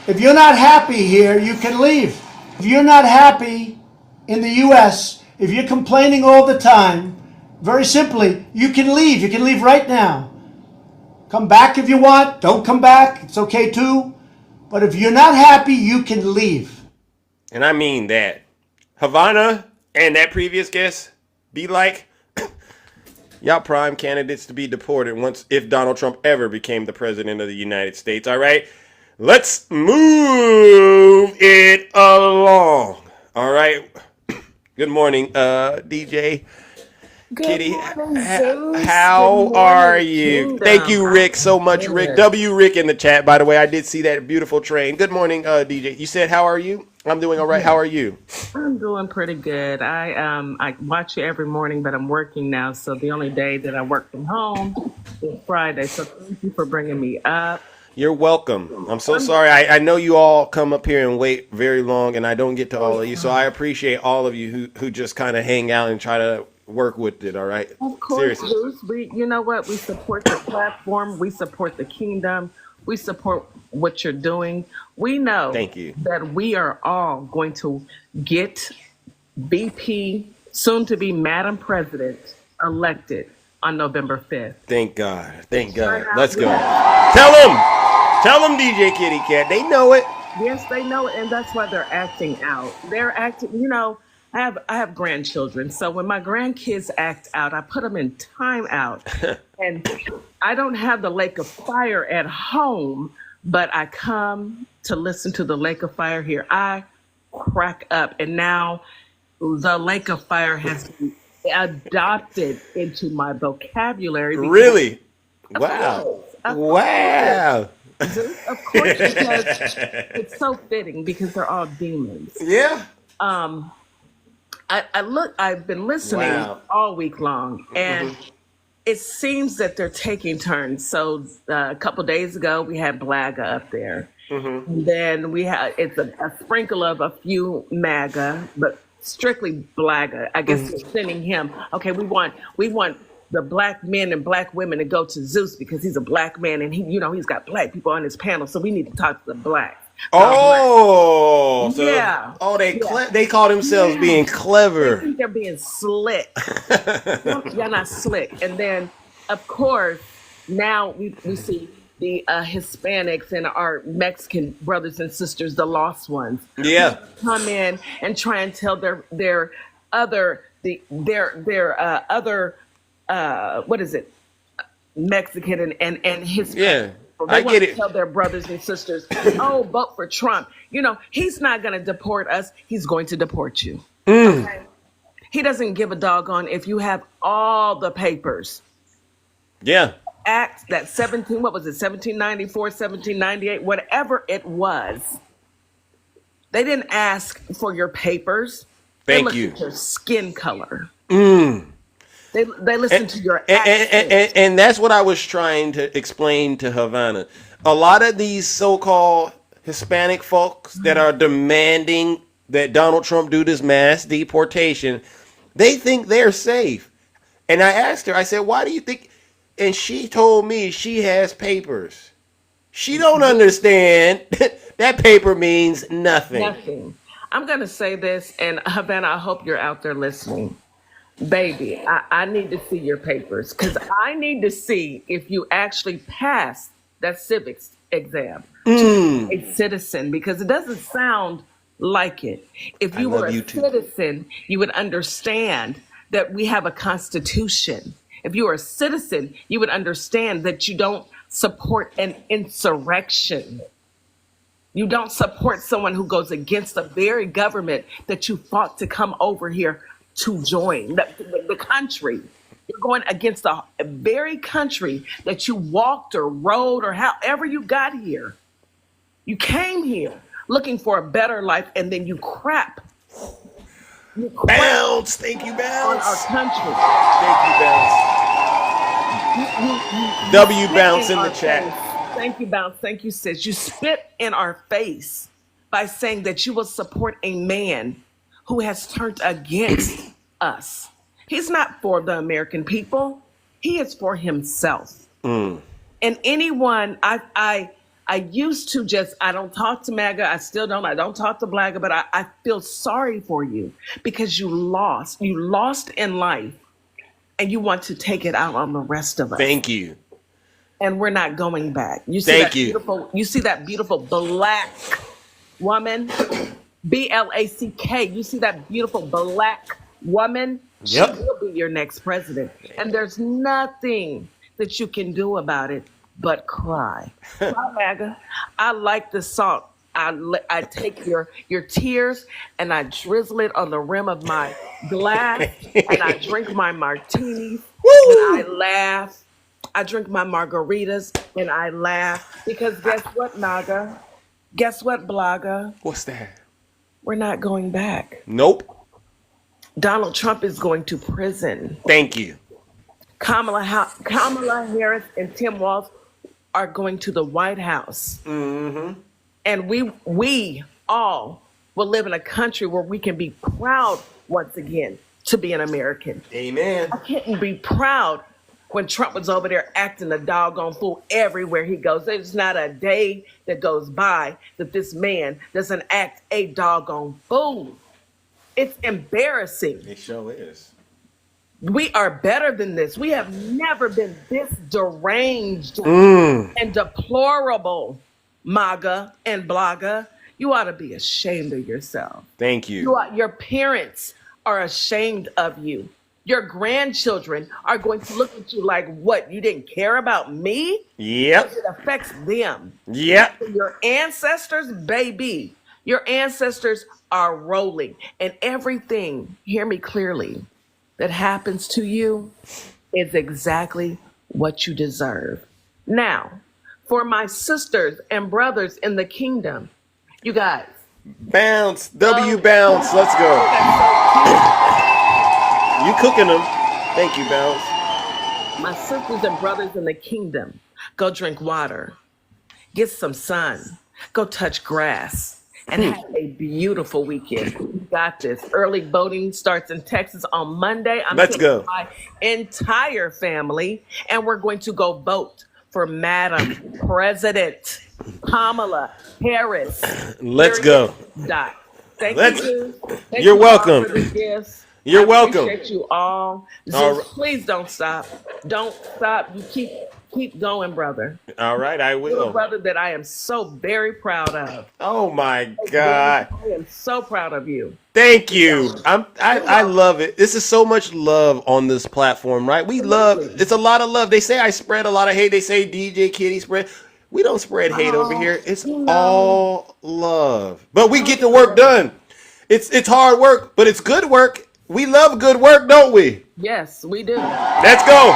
if you're not happy here, you can leave. If you're not happy in the U.S., if you're complaining all the time, very simply, you can leave. You can leave right now. Come back if you want. Don't come back. It's okay too. But if you're not happy, you can leave. And I mean that. Havana and that previous guest be like, y'all prime candidates to be deported once if Donald Trump ever became the president of the United States. All right, let's move it along. All right. Good morning, DJ Kitty. How are you? Thank you, Rick, so much. Rick Rick in the chat. By the way, I did see that beautiful train. Good morning, DJ. You said how are you? I'm doing all right. How are you? I'm doing pretty good. I watch you every morning, but I'm working now. So the only day that I work from home is Friday. So thank you for bringing me up. You're welcome. I'm so sorry. I know you all come up here and wait very long, and I don't get to all of you. So I appreciate all of you who just kind of hang out and try to work with it. All right. Of course, seriously. Bruce. You know what? We support the platform. We support the kingdom. We support what you're doing. We know Thank you. that we are all going to get VP, soon to be Madam President, elected on November 5th. Thank God. Thank God. Let's go. Tell them, DJ Kitty Cat. They know it. Yes, they know it, and that's why they're acting out. They're acting, I have grandchildren, so when my grandkids act out, I put them in timeout. And I don't have the Lake of Fire at home, but I come to listen to the Lake of Fire here. I crack up, and now the Lake of Fire has been adopted into my vocabulary. Really? Wow. Wow. Of course, because it's so fitting because they're all demons. Yeah. I've been listening all week long, and it seems that they're taking turns. So a couple days ago, we had Blaga up there. And then we had it's a sprinkle of a few MAGA, but strictly Blaga. I guess they're sending him. Okay, we want the black men and black women to go to Zeus because he's a black man and he's got black people on his panel. So we need to talk to the black. Oh, so, yeah. Oh, they call themselves being clever. They think they're being slick. You're not slick. And then, of course, now we see the Hispanics and our Mexican brothers and sisters, the lost ones. Yeah, come in and try and tell their other what is it, Mexican and Hispanic. Yeah. They I want get to it. tell their brothers and sisters, oh, vote for Trump. He's not going to deport us. He's going to deport you. Okay? He doesn't give a doggone if you have all the papers. Yeah. Act that 1794, 1798, whatever it was. They didn't ask for your papers. Thank they you. Looked at your skin color. They listen to your accent. And that's what I was trying to explain to Havana. A lot of these so-called Hispanic folks that are demanding that Donald Trump do this mass deportation, they think they're safe. And I asked her, I said, why do you think? And she told me she has papers. She don't understand that paper means nothing. Nothing. I'm going to say this, and Havana, I hope you're out there listening. Baby, I need to see your papers because I need to see if you actually passed that civics exam to be a citizen, because it doesn't sound like it. If you were a citizen, you would understand that we have a constitution. If you were a citizen, you would understand that you don't support an insurrection. You don't support someone who goes against the very government that you fought to come over here to join the country. You're going against the very country that you walked or rode or however you got here. You came here looking for a better life, and then you crap. Bounce. Thank you, Bounce. On our country. Thank you, Bounce. W Bounce in the chat. Thank you, Bounce. Thank you, sis. You spit in our face by saying that you will support a man who has turned against us. He's not for the American people. He is for himself. And And anyone, I used to just, I don't talk to MAGA. I still don't. I don't talk to Blagga, but I feel sorry for you because you lost. You lost in life and you want to take it out on the rest of us. Thank you. And we're not going back. You see Thank that you. beautiful, you see that beautiful black woman, BLACK. You see that beautiful black woman? Yep. She will be your next president. And there's nothing that you can do about it but cry. Cry, MAGA. I like the salt. I take your tears and I drizzle it on the rim of my glass and I drink my martinis and I laugh. I drink my margaritas and I laugh because guess what, MAGA? Guess what, Blagga? What's that? We're not going back. Nope. Donald Trump is going to prison. Thank you. Kamala Harris and Tim Walz are going to the White House. Mm-hmm. And we all will live in a country where we can be proud once again to be an American. Amen. I couldn't be proud when Trump was over there acting a doggone fool everywhere he goes. There's not a day that goes by that this man doesn't act a doggone fool. It's embarrassing. It sure is. We are better than this. We have never been this deranged and deplorable, MAGA and Blagga. You ought to be ashamed of yourself. Thank you. Your parents are ashamed of you. Your grandchildren are going to look at you like, what, you didn't care about me? Yep. It affects them. Yep. Your ancestors, baby, your ancestors are rolling. And everything, hear me clearly, that happens to you is exactly what you deserve. Now, for my sisters and brothers in the kingdom, you guys. Bounce. W bounce. Let's go. You cooking them. Thank you, Bounce. My sisters and brothers in the kingdom, go drink water. Get some sun. Go touch grass. And have a beautiful weekend. You got this. Early voting starts in Texas on Monday. Let's go. My entire family, and we're going to go vote for Madam President Kamala Harris. Let's go. Dot. Thank Let's- you. Thank You're you welcome. all for the gifts. You're I welcome. Appreciate you all. Zeus, All right. please don't stop. Don't stop. You keep going, brother. All right, I You're a will. brother that I am so very proud of. Oh my God. I am so proud of you. Thank you. I love it. This is so much love on this platform, right? We love, it's a lot of love. They say I spread a lot of hate. They say DJ Kitty spread. We don't spread hate over here. It's all love. But we get the work done. It's hard work, but it's good work. We love good work, don't we? Yes, we do. Let's go.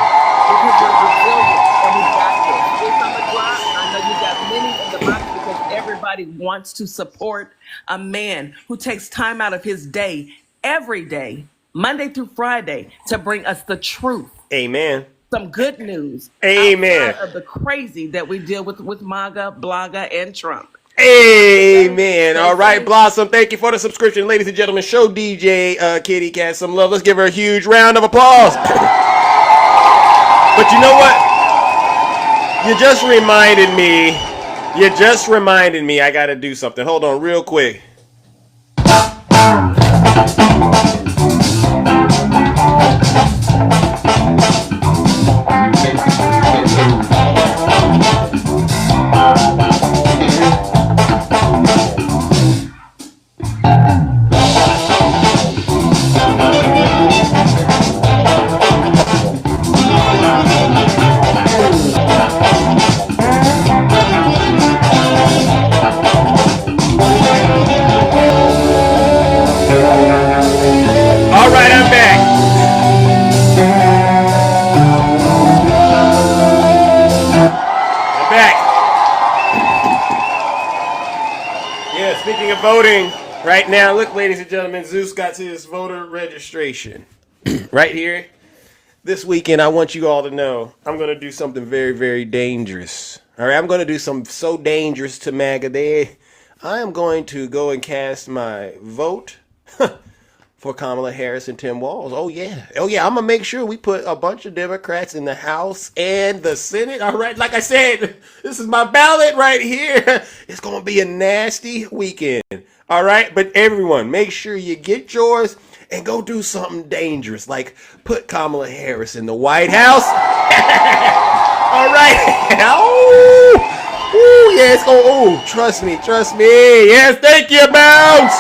Because we're resilient and we got this. It's on the block. I know you got many in the box because everybody wants to support a man who takes time out of his day, every day, Monday through Friday, to bring us the truth. Amen. Some good news. Amen. Outside of the crazy that we deal with MAGA, Blagga, and Trump. Amen. All right, Blossom, thank you for the subscription. Ladies and gentlemen, show DJ Kitty Cat some love. Let's give her a huge round of applause. But you know what? You just reminded me I got to do something. Hold on real quick. All right, I'm back. I'm back. Yeah, speaking of voting, right now, look, ladies and gentlemen, Zeus got his voter registration right here. This weekend, I want you all to know I'm going to do something very, very dangerous. All right, I'm going to do something so dangerous to MAGA. I am going to go and cast my vote for Kamala Harris and Tim Walz. Oh yeah. I'm gonna make sure we put a bunch of Democrats in the House and the Senate. All right, like I said, this is my ballot right here. It's gonna be a nasty weekend. All right, but everyone, make sure you get yours and go do something dangerous, like put Kamala Harris in the White House. All right. Ooh, yeah, it's going. Oh, trust me. Yes, thank you, Bounce.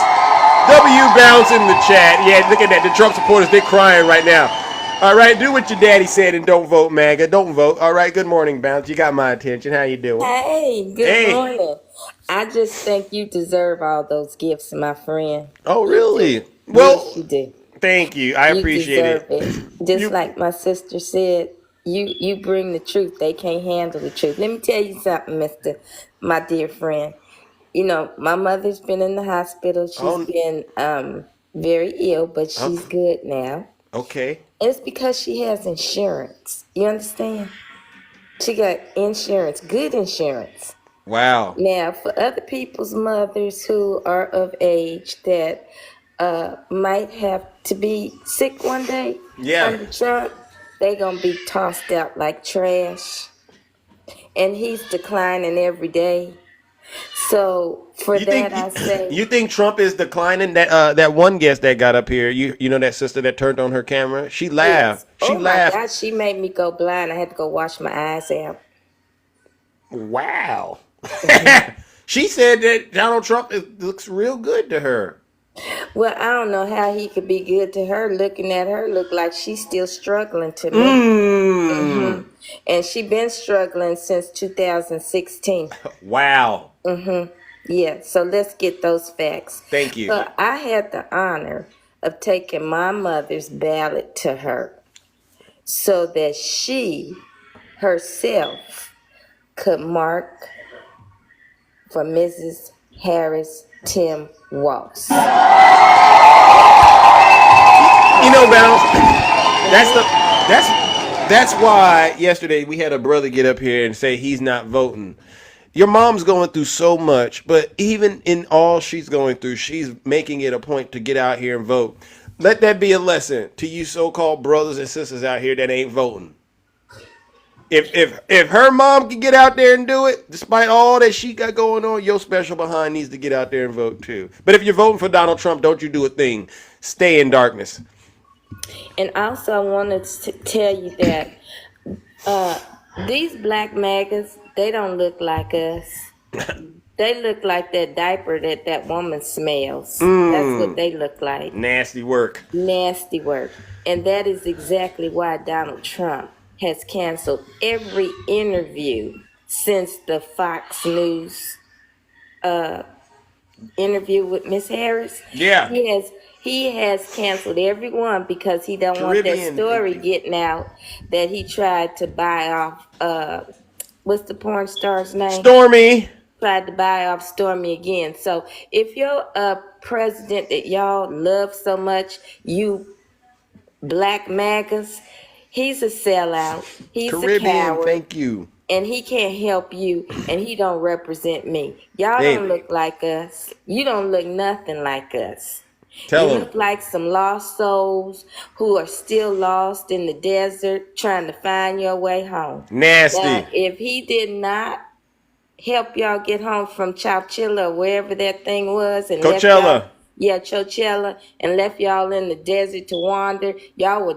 W Bounce in the chat. Yeah, look at that. The Trump supporters, they're crying right now. All right, do what your daddy said and don't vote, MAGA. Don't vote. All right, good morning, Bounce. You got my attention. How you doing? Hey, good morning. I just think you deserve all those gifts, my friend. Oh, really? Well, yes, you do. Thank you. I appreciate it. Just like my sister said, you bring the truth. They can't handle the truth. Let me tell you something, my dear friend. You know, my mother's been in the hospital. She's been very ill, but she's good now. Okay. And it's because she has insurance. You understand? She got insurance, good insurance. Wow. Now, for other people's mothers who are of age that might have to be sick one day under Trump, they're going to be tossed out like trash. And he's declining every day. So for I say, you think Trump is declining? That one guest that got up here, you know that sister that turned on her camera, she laughed. Yes. She laughed. My God, she made me go blind. I had to go wash my eyes out. Wow. She said that Donald Trump looks real good to her. Well, I don't know how he could be good to her. Looking at her, look like she's still struggling to me. Mm-hmm. And she been struggling since 2016. Wow. Mm-hmm. Yeah, so let's get those facts. Thank you. So I had the honor of taking my mother's ballot to her so that she herself could mark for Mrs. Harris Tim Walz. You know, Bounce, that's why yesterday we had a brother get up here and say he's not voting. Your mom's going through so much, but even in all she's going through, she's making it a point to get out here and vote. Let that be a lesson to you so-called brothers and sisters out here that ain't voting. If her mom can get out there and do it, despite all that she got going on, your special behind needs to get out there and vote too. But if you're voting for Donald Trump, don't you do a thing. Stay in darkness. And also I wanted to tell you that these black MAGAs, they don't look like us. They look like that diaper that woman smells. That's what they look like. Nasty work. Nasty work. And that is exactly why Donald Trump has canceled every interview since the Fox News interview with Miss Harris. Yeah. He has canceled every one because he don't want that story getting out that he tried to buy off what's the porn star's name? Stormy. Tried to buy off Stormy again. So if you're a president that y'all love so much, you black MAGAs, he's a sellout. He's a coward. Thank you. And he can't help you, and he don't represent me. Y'all don't look like us. You don't look nothing like us. You look like some lost souls who are still lost in the desert trying to find your way home. Nasty. Now, if he did not help y'all get home from Chowchilla or wherever that thing was, and Coachella. Coachella, and left y'all in the desert to wander, y'all were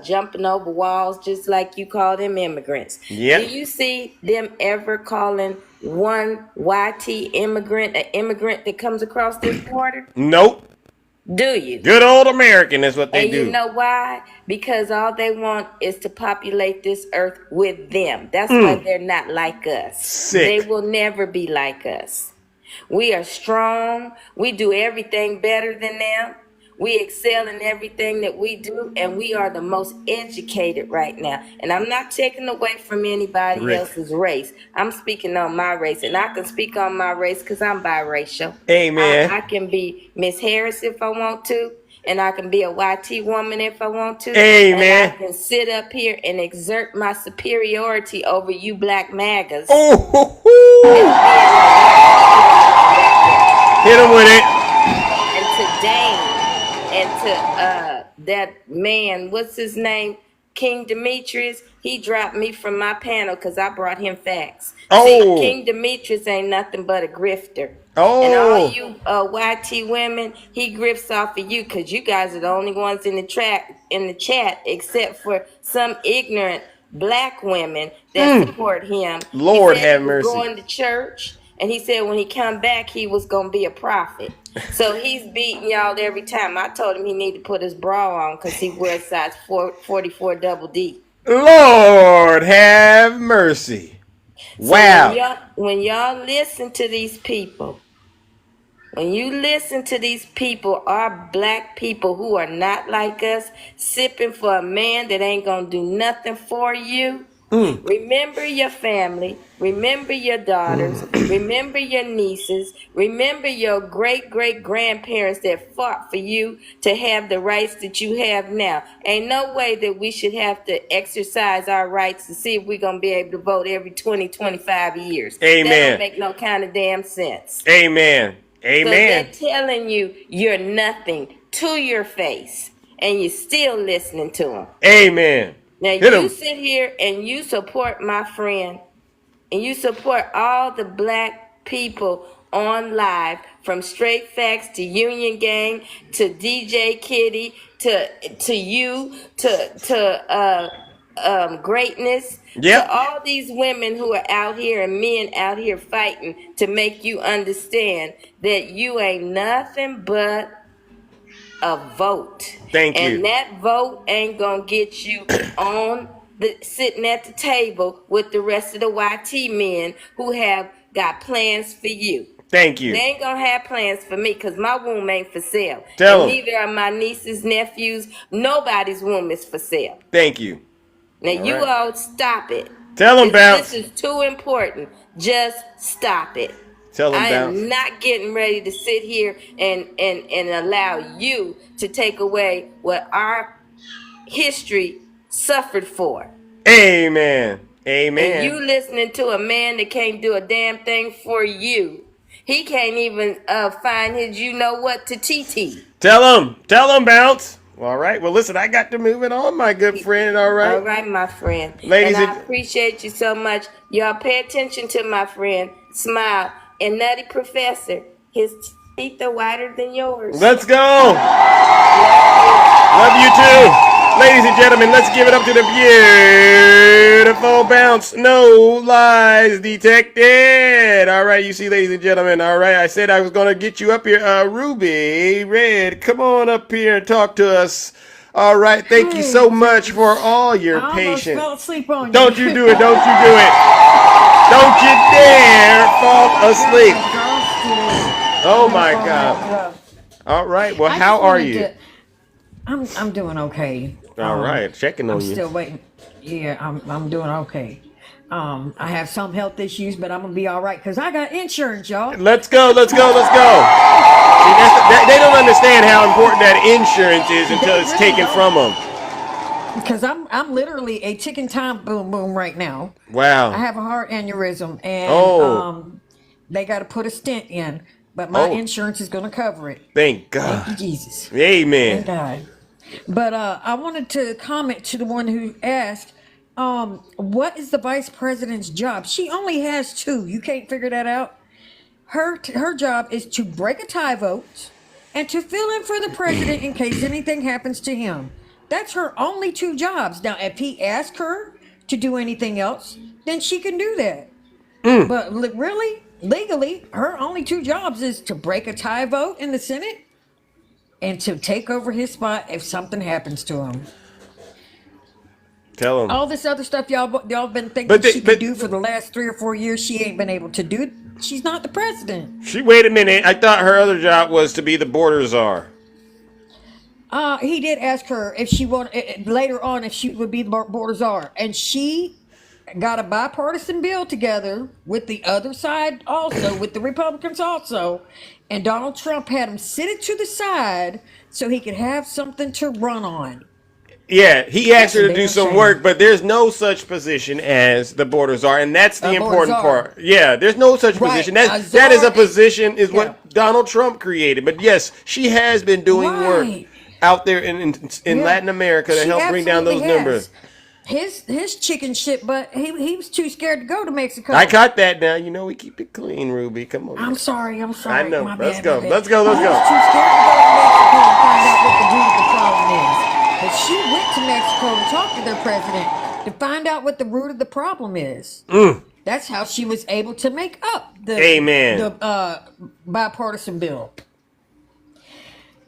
jumping over walls just like you call them immigrants. Yep. Do you see them ever calling one YT immigrant an immigrant that comes across this border? Nope. Do you? Good old American is what they And do. you know why? Because all they want is to populate this earth with them. That's why they're not like us. Sick. They will never be like us. We are strong. We do everything better than them. We excel in everything that we do, and we are the most educated right now. And I'm not taking away from anybody else's race. I'm speaking on my race, and I can speak on my race because I'm biracial. Amen. I can be Miss Harris if I want to, and I can be a YT woman if I want to. Amen. And I can sit up here and exert my superiority over you black MAGAs. Hit him with it. And today, And to that man, what's his name? King Demetrius, he dropped me from my panel because I brought him facts. See, King Demetrius ain't nothing but a grifter. And all you YT women, he grifts off of you because you guys are the only ones in the chat, except for some ignorant black women that support him. Lord he said have he was mercy. going to church, and he said when he come back, he was going to be a prophet. So he's beating y'all every time. I told him he need to put his bra on because he wears size 44 double D. Lord have mercy. So Wow. when y'all listen to these people, when you listen to these people, our black people who are not like us, sipping for a man that ain't gonna do nothing for you, remember your family, remember your daughters, remember your nieces, remember your great-great-grandparents that fought for you to have the rights that you have now. Ain't no way that we should have to exercise our rights to see if we're going to be able to vote every 20, 25 years. Amen. That don't make no kind of damn sense. Amen. So Amen. they're telling you you're nothing to your face, and you're still listening to them. Amen. Now Hit 'em. you sit here and you support my friend, and you support all the black people on live, from Straight Facts to Union Gang to DJ Kitty to you to Greatness. Yep. To all these women who are out here and men out here fighting to make you understand that you ain't nothing but a vote. Thank you. And that vote ain't gonna get you on the sitting at the table with the rest of the YT men who have got plans for you. Thank you. They ain't gonna have plans for me because my womb ain't for sale. Tell and 'em. neither are my nieces, nephews. Nobody's womb is for sale. Thank you. Now All you right. all stop it. Tell 'em, Bounce. This is too important. Just stop it. Tell 'em, I Bounce. am not getting ready to sit here and allow you to take away what our history suffered for. Amen. Amen. And you listening to a man that can't do a damn thing for you. He can't even find his you know what to TT. Tell him, Bounce. All right. Well, listen, I got to move it on, my good friend. All right. All right, my friend. Ladies and I and- appreciate you so much. Y'all pay attention to my friend. Smile. And Nutty Professor, his teeth are whiter than yours. Let's go. Love you too. Ladies and gentlemen, let's give it up to the beautiful Bounce. No lies detected. All right, you see, ladies and gentlemen. All right, I said I was going to get you up here. Ruby Red, come on up here and talk to us. All right, thank you so much for all your I almost patience. fell asleep on you. Don't you do it. Don't you do it. Don't you dare fall asleep. Oh my God. All right. Well, I how just are wanted you? to- I'm doing okay. All right, checking on I'm you. still waiting. Yeah, I'm doing okay. I have some health issues, but I'm gonna be all right because I got insurance, y'all. Let's go. Let's go. Let's go. See, they don't understand how important that insurance is until it's taken from them. Because I'm literally a ticking time boom boom right now. Wow. I have a heart aneurysm, and Oh. they got to put a stent in, but my Oh. insurance is gonna cover it. Thank God. Thank you, Jesus. Amen. Thank God. But I wanted to comment to the one who asked, what is the vice president's job? She only has two. You can't figure that out. Her job is to break a tie vote and to fill in for the president in case anything happens to him. That's her only two jobs. Now, if he asks her to do anything else, then she can do that. But really, legally, her only two jobs is to break a tie vote in the Senate and to take over his spot if something happens to him. Tell them. All this other stuff y'all been thinking But she could do for the last 3 or 4 years, she ain't been able to do. She's not the president. Wait a minute. I thought her other job was to be the border czar. He did ask her if she wanted later on if she would be the border czar, and she got a bipartisan bill together with the other side also, with the Republicans also, and Donald Trump had him sit it to the side so he could have something to run on. Yeah, he asked her to That's a do damn some shame. work, but there's no such position as the border czar, and that's the A border important czar. part. Yeah, there's no such Right, position. a That is a czar- position is what Donald Trump created. But yes, she has been doing work. Right. out there in Latin America to She help bring down those absolutely numbers. His chicken shit, but he was too scared to go to Mexico. I caught that now. You know we keep it clean, Ruby. Come on. I'm sorry. I know. My Let's bad, go. my bad. Let's go. He Let's was go. too scared to go to Mexico and find out what the root of the problem is. But she went to Mexico to talk to their president to find out what the root of the problem is. That's how she was able to make up the bipartisan bill.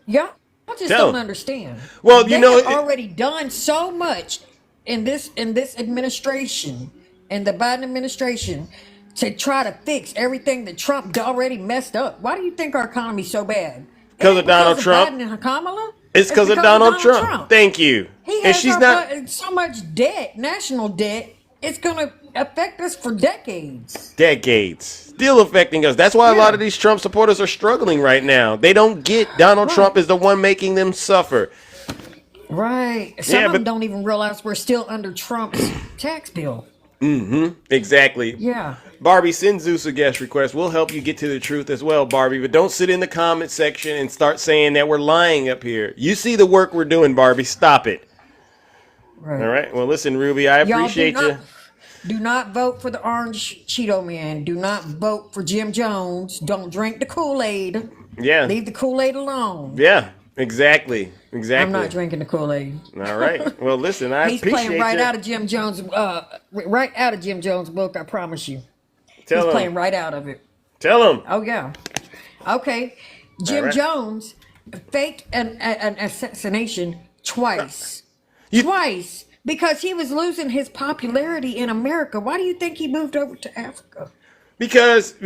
Y'all just don't understand. Well, they have already done so much in this administration, in the Biden administration, to try to fix everything that Trump already messed up. Why do you think our economy's so bad? Because of Donald Trump. Biden and Kamala? It's because of Donald Trump. Thank you. He And has she's not. so much debt, national debt. It's gonna affect us for decades. Decades. Still affecting us. That's why a lot of these Trump supporters are struggling right now. They don't get Donald Trump is the one making them suffer. Right. Some of them don't even realize we're still under Trump's tax bill. Exactly. Yeah. Barbie, send Zeus a guest request. We'll help you get to the truth as well, Barbie. But don't sit in the comment section and start saying that we're lying up here. You see the work we're doing, Barbie. Stop it. Right. All right. Well, listen, Ruby, I appreciate you. Do not vote for the orange Cheeto Man. Do not vote for Jim Jones. Don't drink the Kool-Aid. Yeah. Leave the Kool-Aid alone. Yeah. Exactly. I'm not drinking the Kool-Aid. All right. Well, listen, I He's appreciate playing right you. out of Jim Jones. Right out of Jim Jones' book. I promise you. Tell He's him. playing right out of it. Tell him. Oh yeah. Okay. Jim right. Jones faked an assassination twice. Twice. Because he was losing his popularity in America. Why do you think he moved over to Africa? Because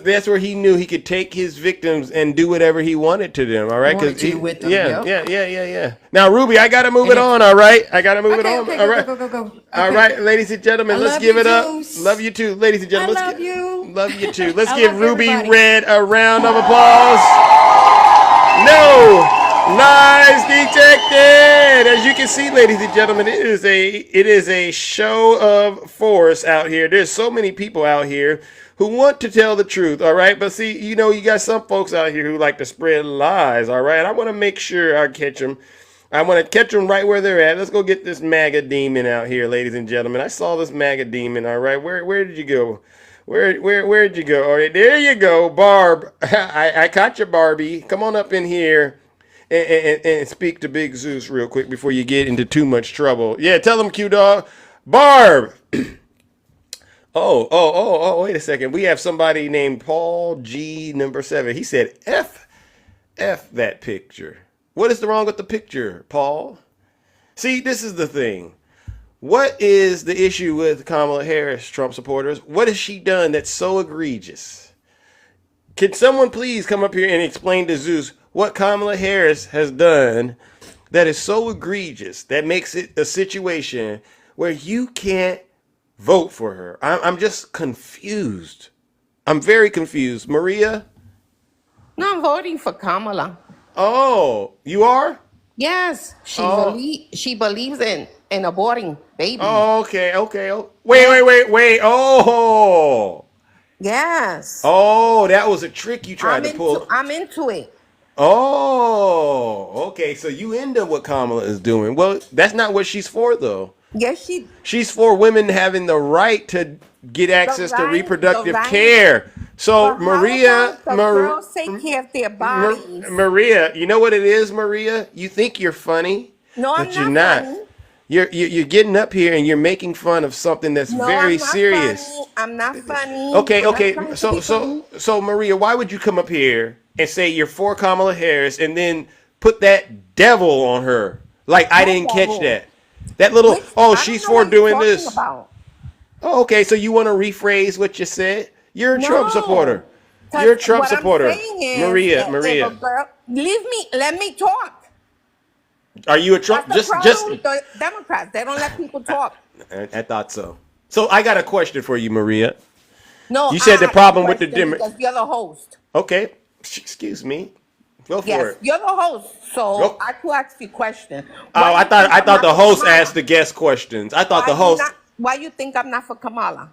that's where he knew he could take his victims and do whatever he wanted to them. All right. With them, Yeah. Now, Ruby, I gotta move it on. All right. I gotta move it on. Okay, all right. go. All right, ladies and gentlemen, let's give it up. Zeus. Love you too, ladies and gentlemen. I love you. Love you too. Let's I give love Ruby everybody. Red a round of applause. No lies detected. As you can see, ladies and gentlemen, it is a show of force out here. There's so many people out here who want to tell the truth, all right? But see, you got some folks out here who like to spread lies, all right? I want to make sure I catch them. I want to catch them right where they're at. Let's go get this MAGA demon out here, ladies and gentlemen. I saw this MAGA demon, all right? Where did you go? Where'd you go? All right, there you go, Barb. I caught you, Barbie. Come on up in here and speak to Big Zeus real quick before you get into too much trouble. Yeah, tell him, Q-Dog. Barb. Oh, wait a second. We have somebody named Paul G number 7. He said, F that picture. What is wrong with the picture, Paul? See, this is the thing. What is the issue with Kamala Harris, Trump supporters? What has she done that's so egregious? Can someone please come up here and explain to Zeus what Kamala Harris has done that is so egregious that makes it a situation where you can't vote for her? I'm just confused. I'm very confused. Maria? No, I'm voting for Kamala. Oh, you are? Yes, she believes in aborting babies. Oh, okay. Oh, wait. Oh. Yes. Oh, that was a trick you tried to pull. I'm into it. Oh, okay. So you into what Kamala is doing. Well, that's not what she's for, though. Yes, She's for women having the right to get access to reproductive care. So Maria, girls take care of their bodies. Maria, you know what it is, Maria? You think you're funny, No, but I'm you're not not. funny. You're getting up here and you're making fun of something that's No, very I'm not serious. funny. I'm not funny. Okay. I'm not trying to be funny. So Maria, why would you come up here and say you're for Kamala Harris and then put that devil on her? Like I didn't catch that. That little she's for doing this. About. Oh, okay. So you want to rephrase what you said? You're a Trump No. supporter. You're a Trump What I'm supporter. saying is, Maria. if a girl, let me talk. Are you a Trump? That's the problem with the Democrats. They don't let people talk. I thought so. So I got a question for you, Maria. No, You said the I problem with have a the question Demo- because you're the host. Okay. Excuse me. Go for Yes, it. you're the host. So Go. I could ask you a question. Oh, I thought the host asked the guest questions. I thought the host Why you think I'm not for Kamala?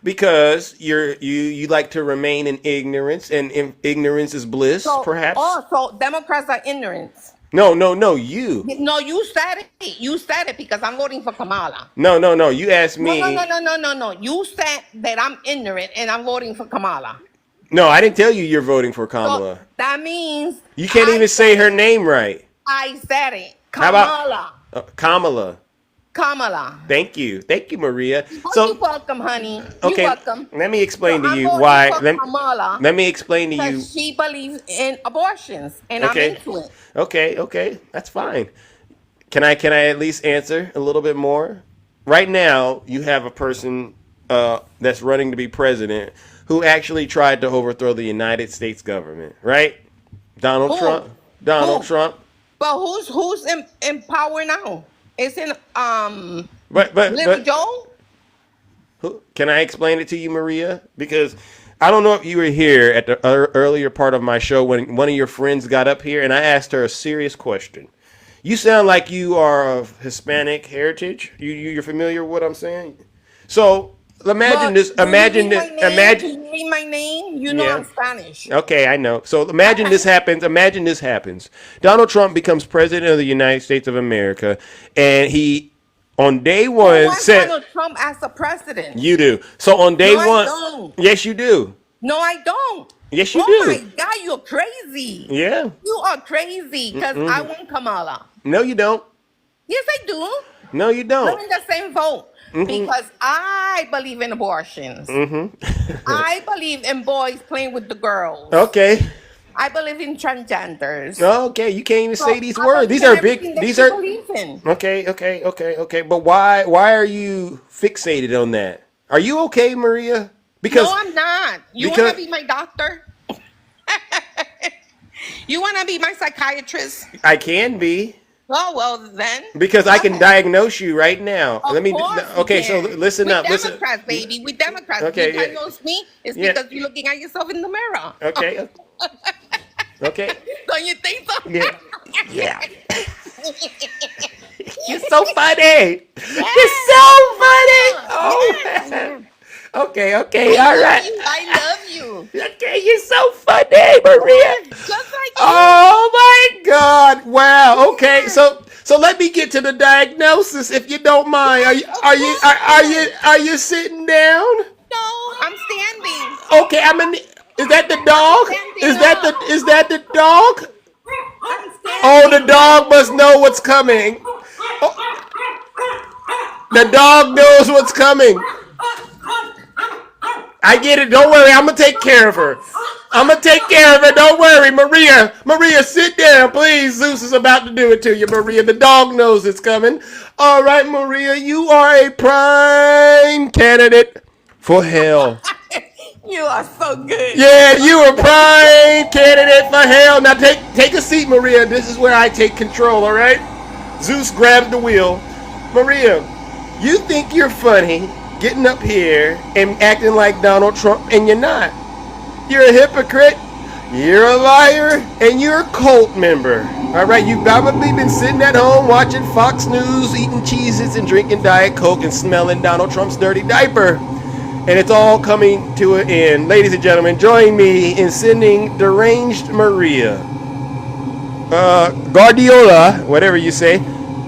because you like to remain in ignorance and ignorance is bliss, perhaps. Oh, so Democrats are ignorant. No, you. No, you said it. You said it because I'm voting for Kamala. No. You asked me. No. You said that I'm ignorant and I'm voting for Kamala. No, I didn't tell you you're voting for Kamala. So that means You can't even say her name right. I said it. How Kamala. about Kamala? Kamala. Thank you, Maria. You're welcome, honey. Okay, You're welcome. let me explain to I'm you voting why. for Kamala Let me explain to you. because she believes in abortions, and Okay. I'm into it. Okay, that's fine. Can I at least answer a little bit more? Right now, you have a person that's running to be president who actually tried to overthrow the United States government, right? Donald Who? Trump. Donald Who? Trump. But who's in power now? It's in But Little Joe. Can I explain it to you, Maria? Because I don't know if you were here at the earlier part of my show when one of your friends got up here and I asked her a serious question. You sound like you are of Hispanic heritage. You're familiar with what I'm saying? So imagine this. Imagine this. Imagine. Can you read my name? You know Yeah. I'm Spanish. Okay, I know. So imagine this happens. Imagine this happens. Donald Trump becomes president of the United States of America, and he, on day one, Why said, Donald Trump as a president? "You do." So on day No, I one, don't. yes, you do. No, I don't. Yes, you Oh do. my God, you're crazy. Yeah. You are crazy because I want Kamala. No, you don't. Yes, I do. No, you We're don't. in the same vote Mhm. because I believe in abortions. Mm-hmm. I believe in boys playing with the girls. Okay. I believe in transgenders. Okay. You can't even So say these I words. believe These in are big. everything that These she are. believes in. Okay. But why are you fixated on that? Are you okay, Maria? Because No, I'm not. You want because- to be my doctor? You want to be my psychiatrist? I can be. Oh, well, then. Because I can diagnose you right now. Of Let me. course Okay, you so can. listen We up. Listen. Democrats, baby. We Democrats. Okay, You yeah. diagnose me, it's Yeah. because you're looking at yourself in the mirror. Okay. Okay. Don't you think so? Yeah. Yeah. You're so funny. You're so funny. Oh. Okay. All right. I love you. Okay, you're so funny, Maria. Just like you. Oh my God! Wow. Okay, so let me get to the diagnosis, if you don't mind. Are you sitting down? No, I'm standing. Okay, Is that the dog? Is that the dog? I'm standing. Oh, the dog must know what's coming. Oh, the dog knows what's coming. I get it. Don't worry. I'm gonna take care of her. Don't worry, Maria. Maria, sit down, please. Zeus is about to do it to you, Maria. The dog knows it's coming. All right, Maria, you are a prime candidate for hell. You are so good. Yeah, you are prime candidate for hell. Now take a seat, Maria. This is where I take control. All right. Zeus grabs the wheel. Maria, you think you're funny getting up here and acting like Donald Trump, and you're not. You're a hypocrite, you're a liar, and you're a cult member. All right, you've probably been sitting at home watching Fox News, eating Cheez-Its and drinking Diet Coke and smelling Donald Trump's dirty diaper. And it's all coming to an end. Ladies and gentlemen, join me in sending deranged Maria, Guardiola, whatever you say,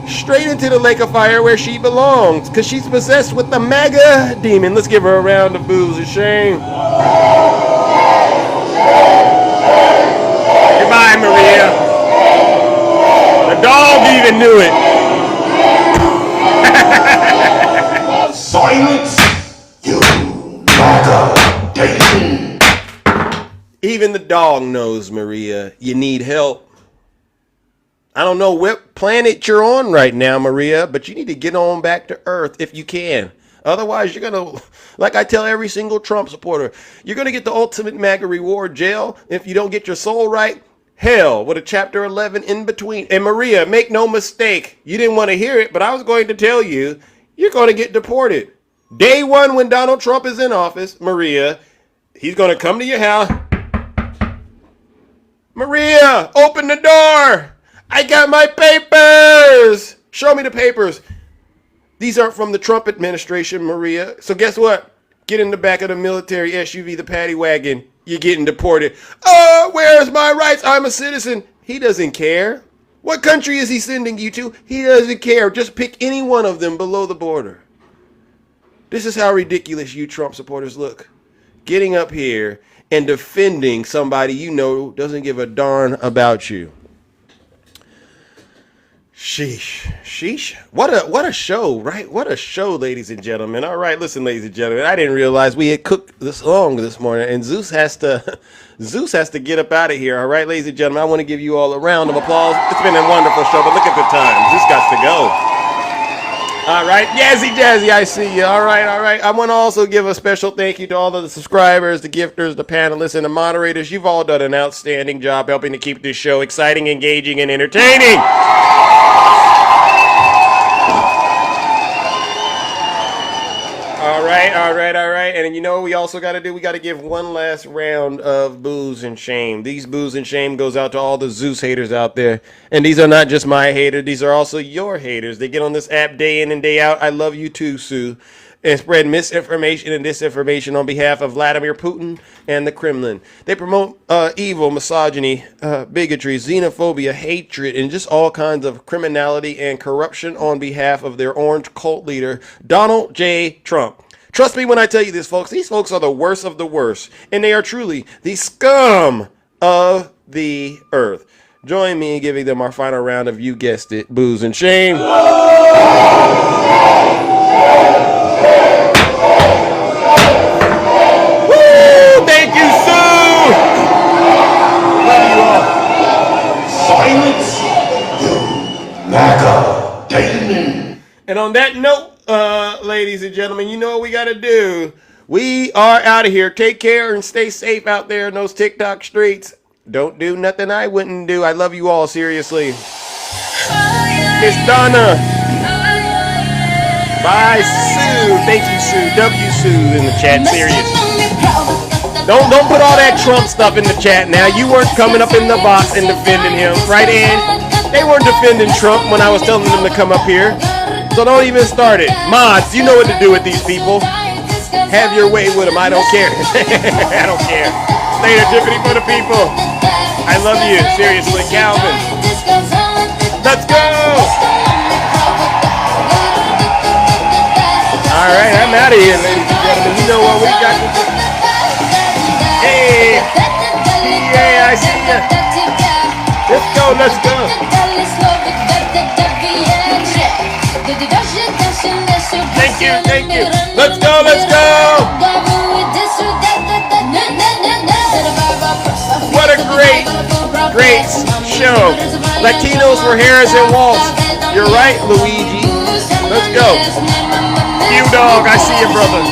straight into the lake of fire where she belongs, because she's possessed with the MAGA demon. Let's give her a round of boos and shame. Goodbye, Maria. The dog even knew it. Silence, you MAGA demon. Even the dog knows, Maria, you need help. I don't know what planet you're on right now, Maria, but you need to get on back to Earth if you can. Otherwise, you're going to, like I tell every single Trump supporter, you're going to get the ultimate MAGA reward, jail, if you don't get your soul right. Hell, with a chapter 11 in between. And Maria, make no mistake, you didn't want to hear it, but I was going to tell you, you're going to get deported. Day one when Donald Trump is in office, Maria, he's going to come to your house. Maria, open the door. I got my papers. Show me the papers. These aren't from the Trump administration, Maria. So guess what? Get in the back of the military SUV, the paddy wagon. You're getting deported. Oh, where's my rights? I'm a citizen. He doesn't care. What country is he sending you to? He doesn't care. Just pick any one of them below the border. This is how ridiculous you Trump supporters look. Getting up here and defending somebody you know doesn't give a darn about you. Sheesh. What a show, right? What a show, ladies and gentlemen. All right, listen, ladies and gentlemen. I didn't realize we had cooked this long this morning, and Zeus has to get up out of here. All right, ladies and gentlemen. I want to give you all a round of applause. It's been a wonderful show, but look at the time. Zeus got to go. All right, Jazzy, I see you. All right. I want to also give a special thank you to all of the subscribers, the gifters, the panelists, and the moderators. You've all done an outstanding job helping to keep this show exciting, engaging, and entertaining. All right. And you know what we also got to do? We got to give one last round of boos and shame. These boos and shame goes out to all the Zeus haters out there. And these are not just my haters. These are also your haters. They get on this app day in and day out. I love you too, Sue. And spread misinformation and disinformation on behalf of Vladimir Putin and the Kremlin. They promote evil, misogyny, bigotry, xenophobia, hatred, and just all kinds of criminality and corruption on behalf of their orange cult leader, Donald J. Trump. Trust me when I tell you this, folks. These folks are the worst of the worst, and they are truly the scum of the earth. Join me in giving them our final round of, you guessed it, boos and shame. Woo! Thank you, Sue! Love you all. Silence, you MAGA demon. And on that note, ladies and gentlemen, you know what we got to do. We are out of here. Take care and stay safe out there in those TikTok streets. Don't do nothing I wouldn't do. I love you all, seriously. Miss Donna. Bye, Sue. Thank you, Sue. W Sue in the chat, serious. Don't put all that Trump stuff in the chat now. You weren't coming up in the box and defending him, right, Ann? They weren't defending Trump when I was telling them to come up here. So don't even start it. Mods, you know what to do with these people. Have your way with them. I don't care. I don't care. Later, Tiffany for the people. I love you. Seriously, Calvin. Let's go. All right, I'm out of here, ladies and gentlemen. You know what we got to do. Hey. Yeah, I see ya. Let's go. Let's go. Thank you. Let's go. What a great show. Latinos for Harrison Waltz. You're right, Luigi. Let's go. You dog, I see you, brother.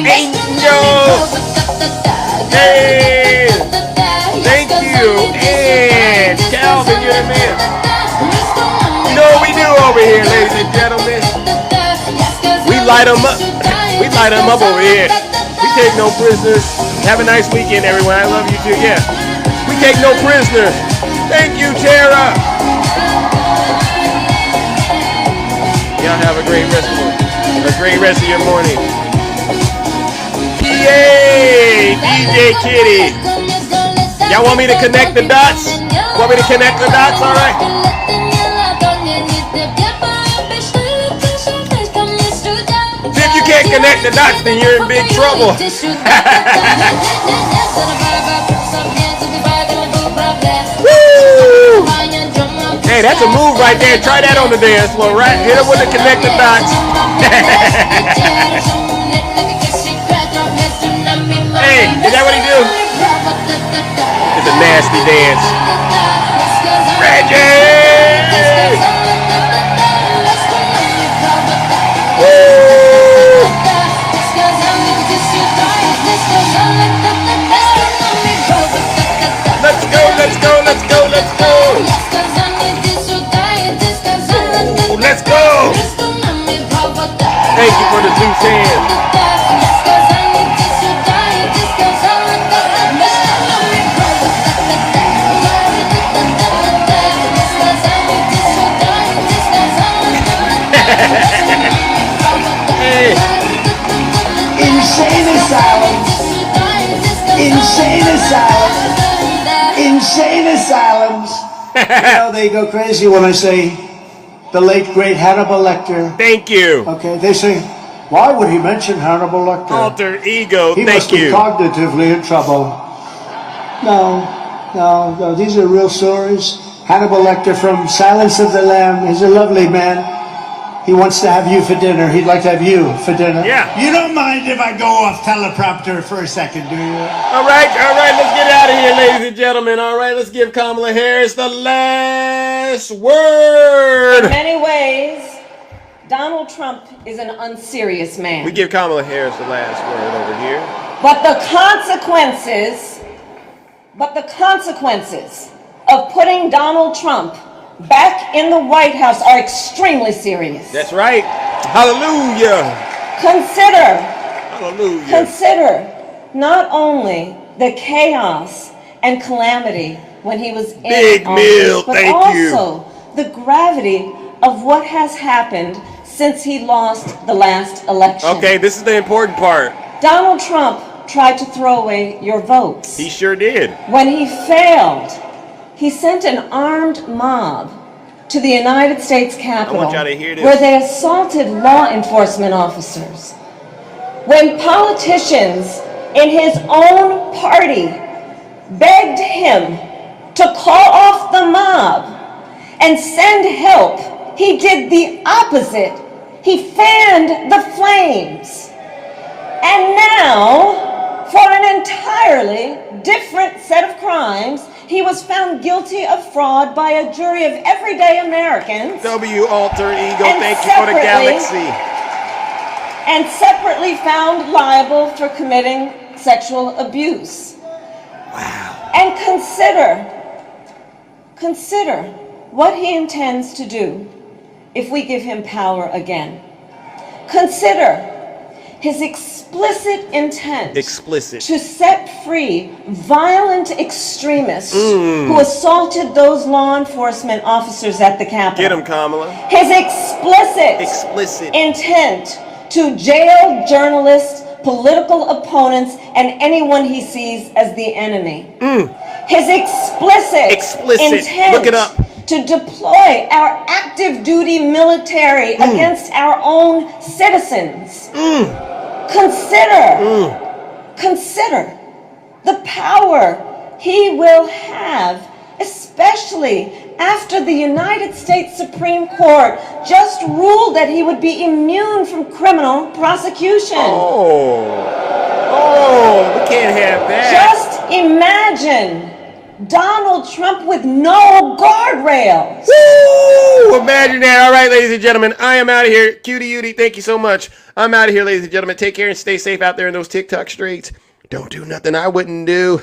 Angel. Hey. Thank you. And Calvin, you're the man. You know what we do over here, ladies and gentlemen? We light them up. We light them up over here. We take no prisoners. Have a nice weekend, everyone. I love you too. Yeah. We take no prisoners. Thank you, Tara. Y'all have a great rest of your morning. Yay! DJ Kitty. Y'all want me to connect the dots? All right. If you can't connect the dots, then you're in big trouble. Woo! Hey, that's a move right there. Try that on the dance floor, right? Hit it with the connect the dots. Hey, is that what he do? It's a nasty dance. Reggie! Woo! Let's go. Ooh, let's go. Thank you for the Zeus hands. Insane asylum. They go crazy when I say the late, great Hannibal Lecter. Thank you. Okay, they say, why would he mention Hannibal Lecter? Alter ego, He thank must be you. cognitively in trouble. No, these are real stories. Hannibal Lecter from Silence of the Lamb. He's a lovely man. He wants to have you for dinner. He'd like to have you for dinner. Yeah. You don't mind if I go off teleprompter for a second, do you? All right, let's get out of here, ladies and gentlemen. All right, let's give Kamala Harris the last word. In many ways, Donald Trump is an unserious man. We give Kamala Harris the last word over here. But the consequences of putting Donald Trump back in the White House are extremely serious. That's right. Hallelujah. Consider not only the chaos and calamity when he was in Big office, meal, but thank also the gravity of what has happened since he lost the last election. Okay, this is the important part. Donald Trump tried to throw away your votes. He sure did. When he failed, he sent an armed mob to the United States Capitol, I want y'all to hear this. where they assaulted law enforcement officers. When politicians in his own party begged him to call off the mob and send help, he did the opposite. He fanned the flames. And now, for an entirely different set of crimes, he was found guilty of fraud by a jury of everyday Americans. W alter ego, thank you for the galaxy. And separately found liable for committing sexual abuse. Wow. And consider what he intends to do if we give him power again. Consider his explicit intent to set free violent extremists who assaulted those law enforcement officers at the Capitol. Get him, Kamala. His explicit intent to jail journalists, political opponents, and anyone he sees as the enemy. His explicit intent look it up, to deploy our active duty military against our own citizens. Consider the power he will have, especially after the United States Supreme Court just ruled that he would be immune from criminal prosecution. We can't have that. Just imagine Donald Trump with no guardrails. Woo! Imagine that. All right, ladies and gentlemen, I am out of here. Cutie Utie, thank you so much. I'm out of here, ladies and gentlemen. Take care and stay safe out there in those TikTok streets. Don't do nothing I wouldn't do.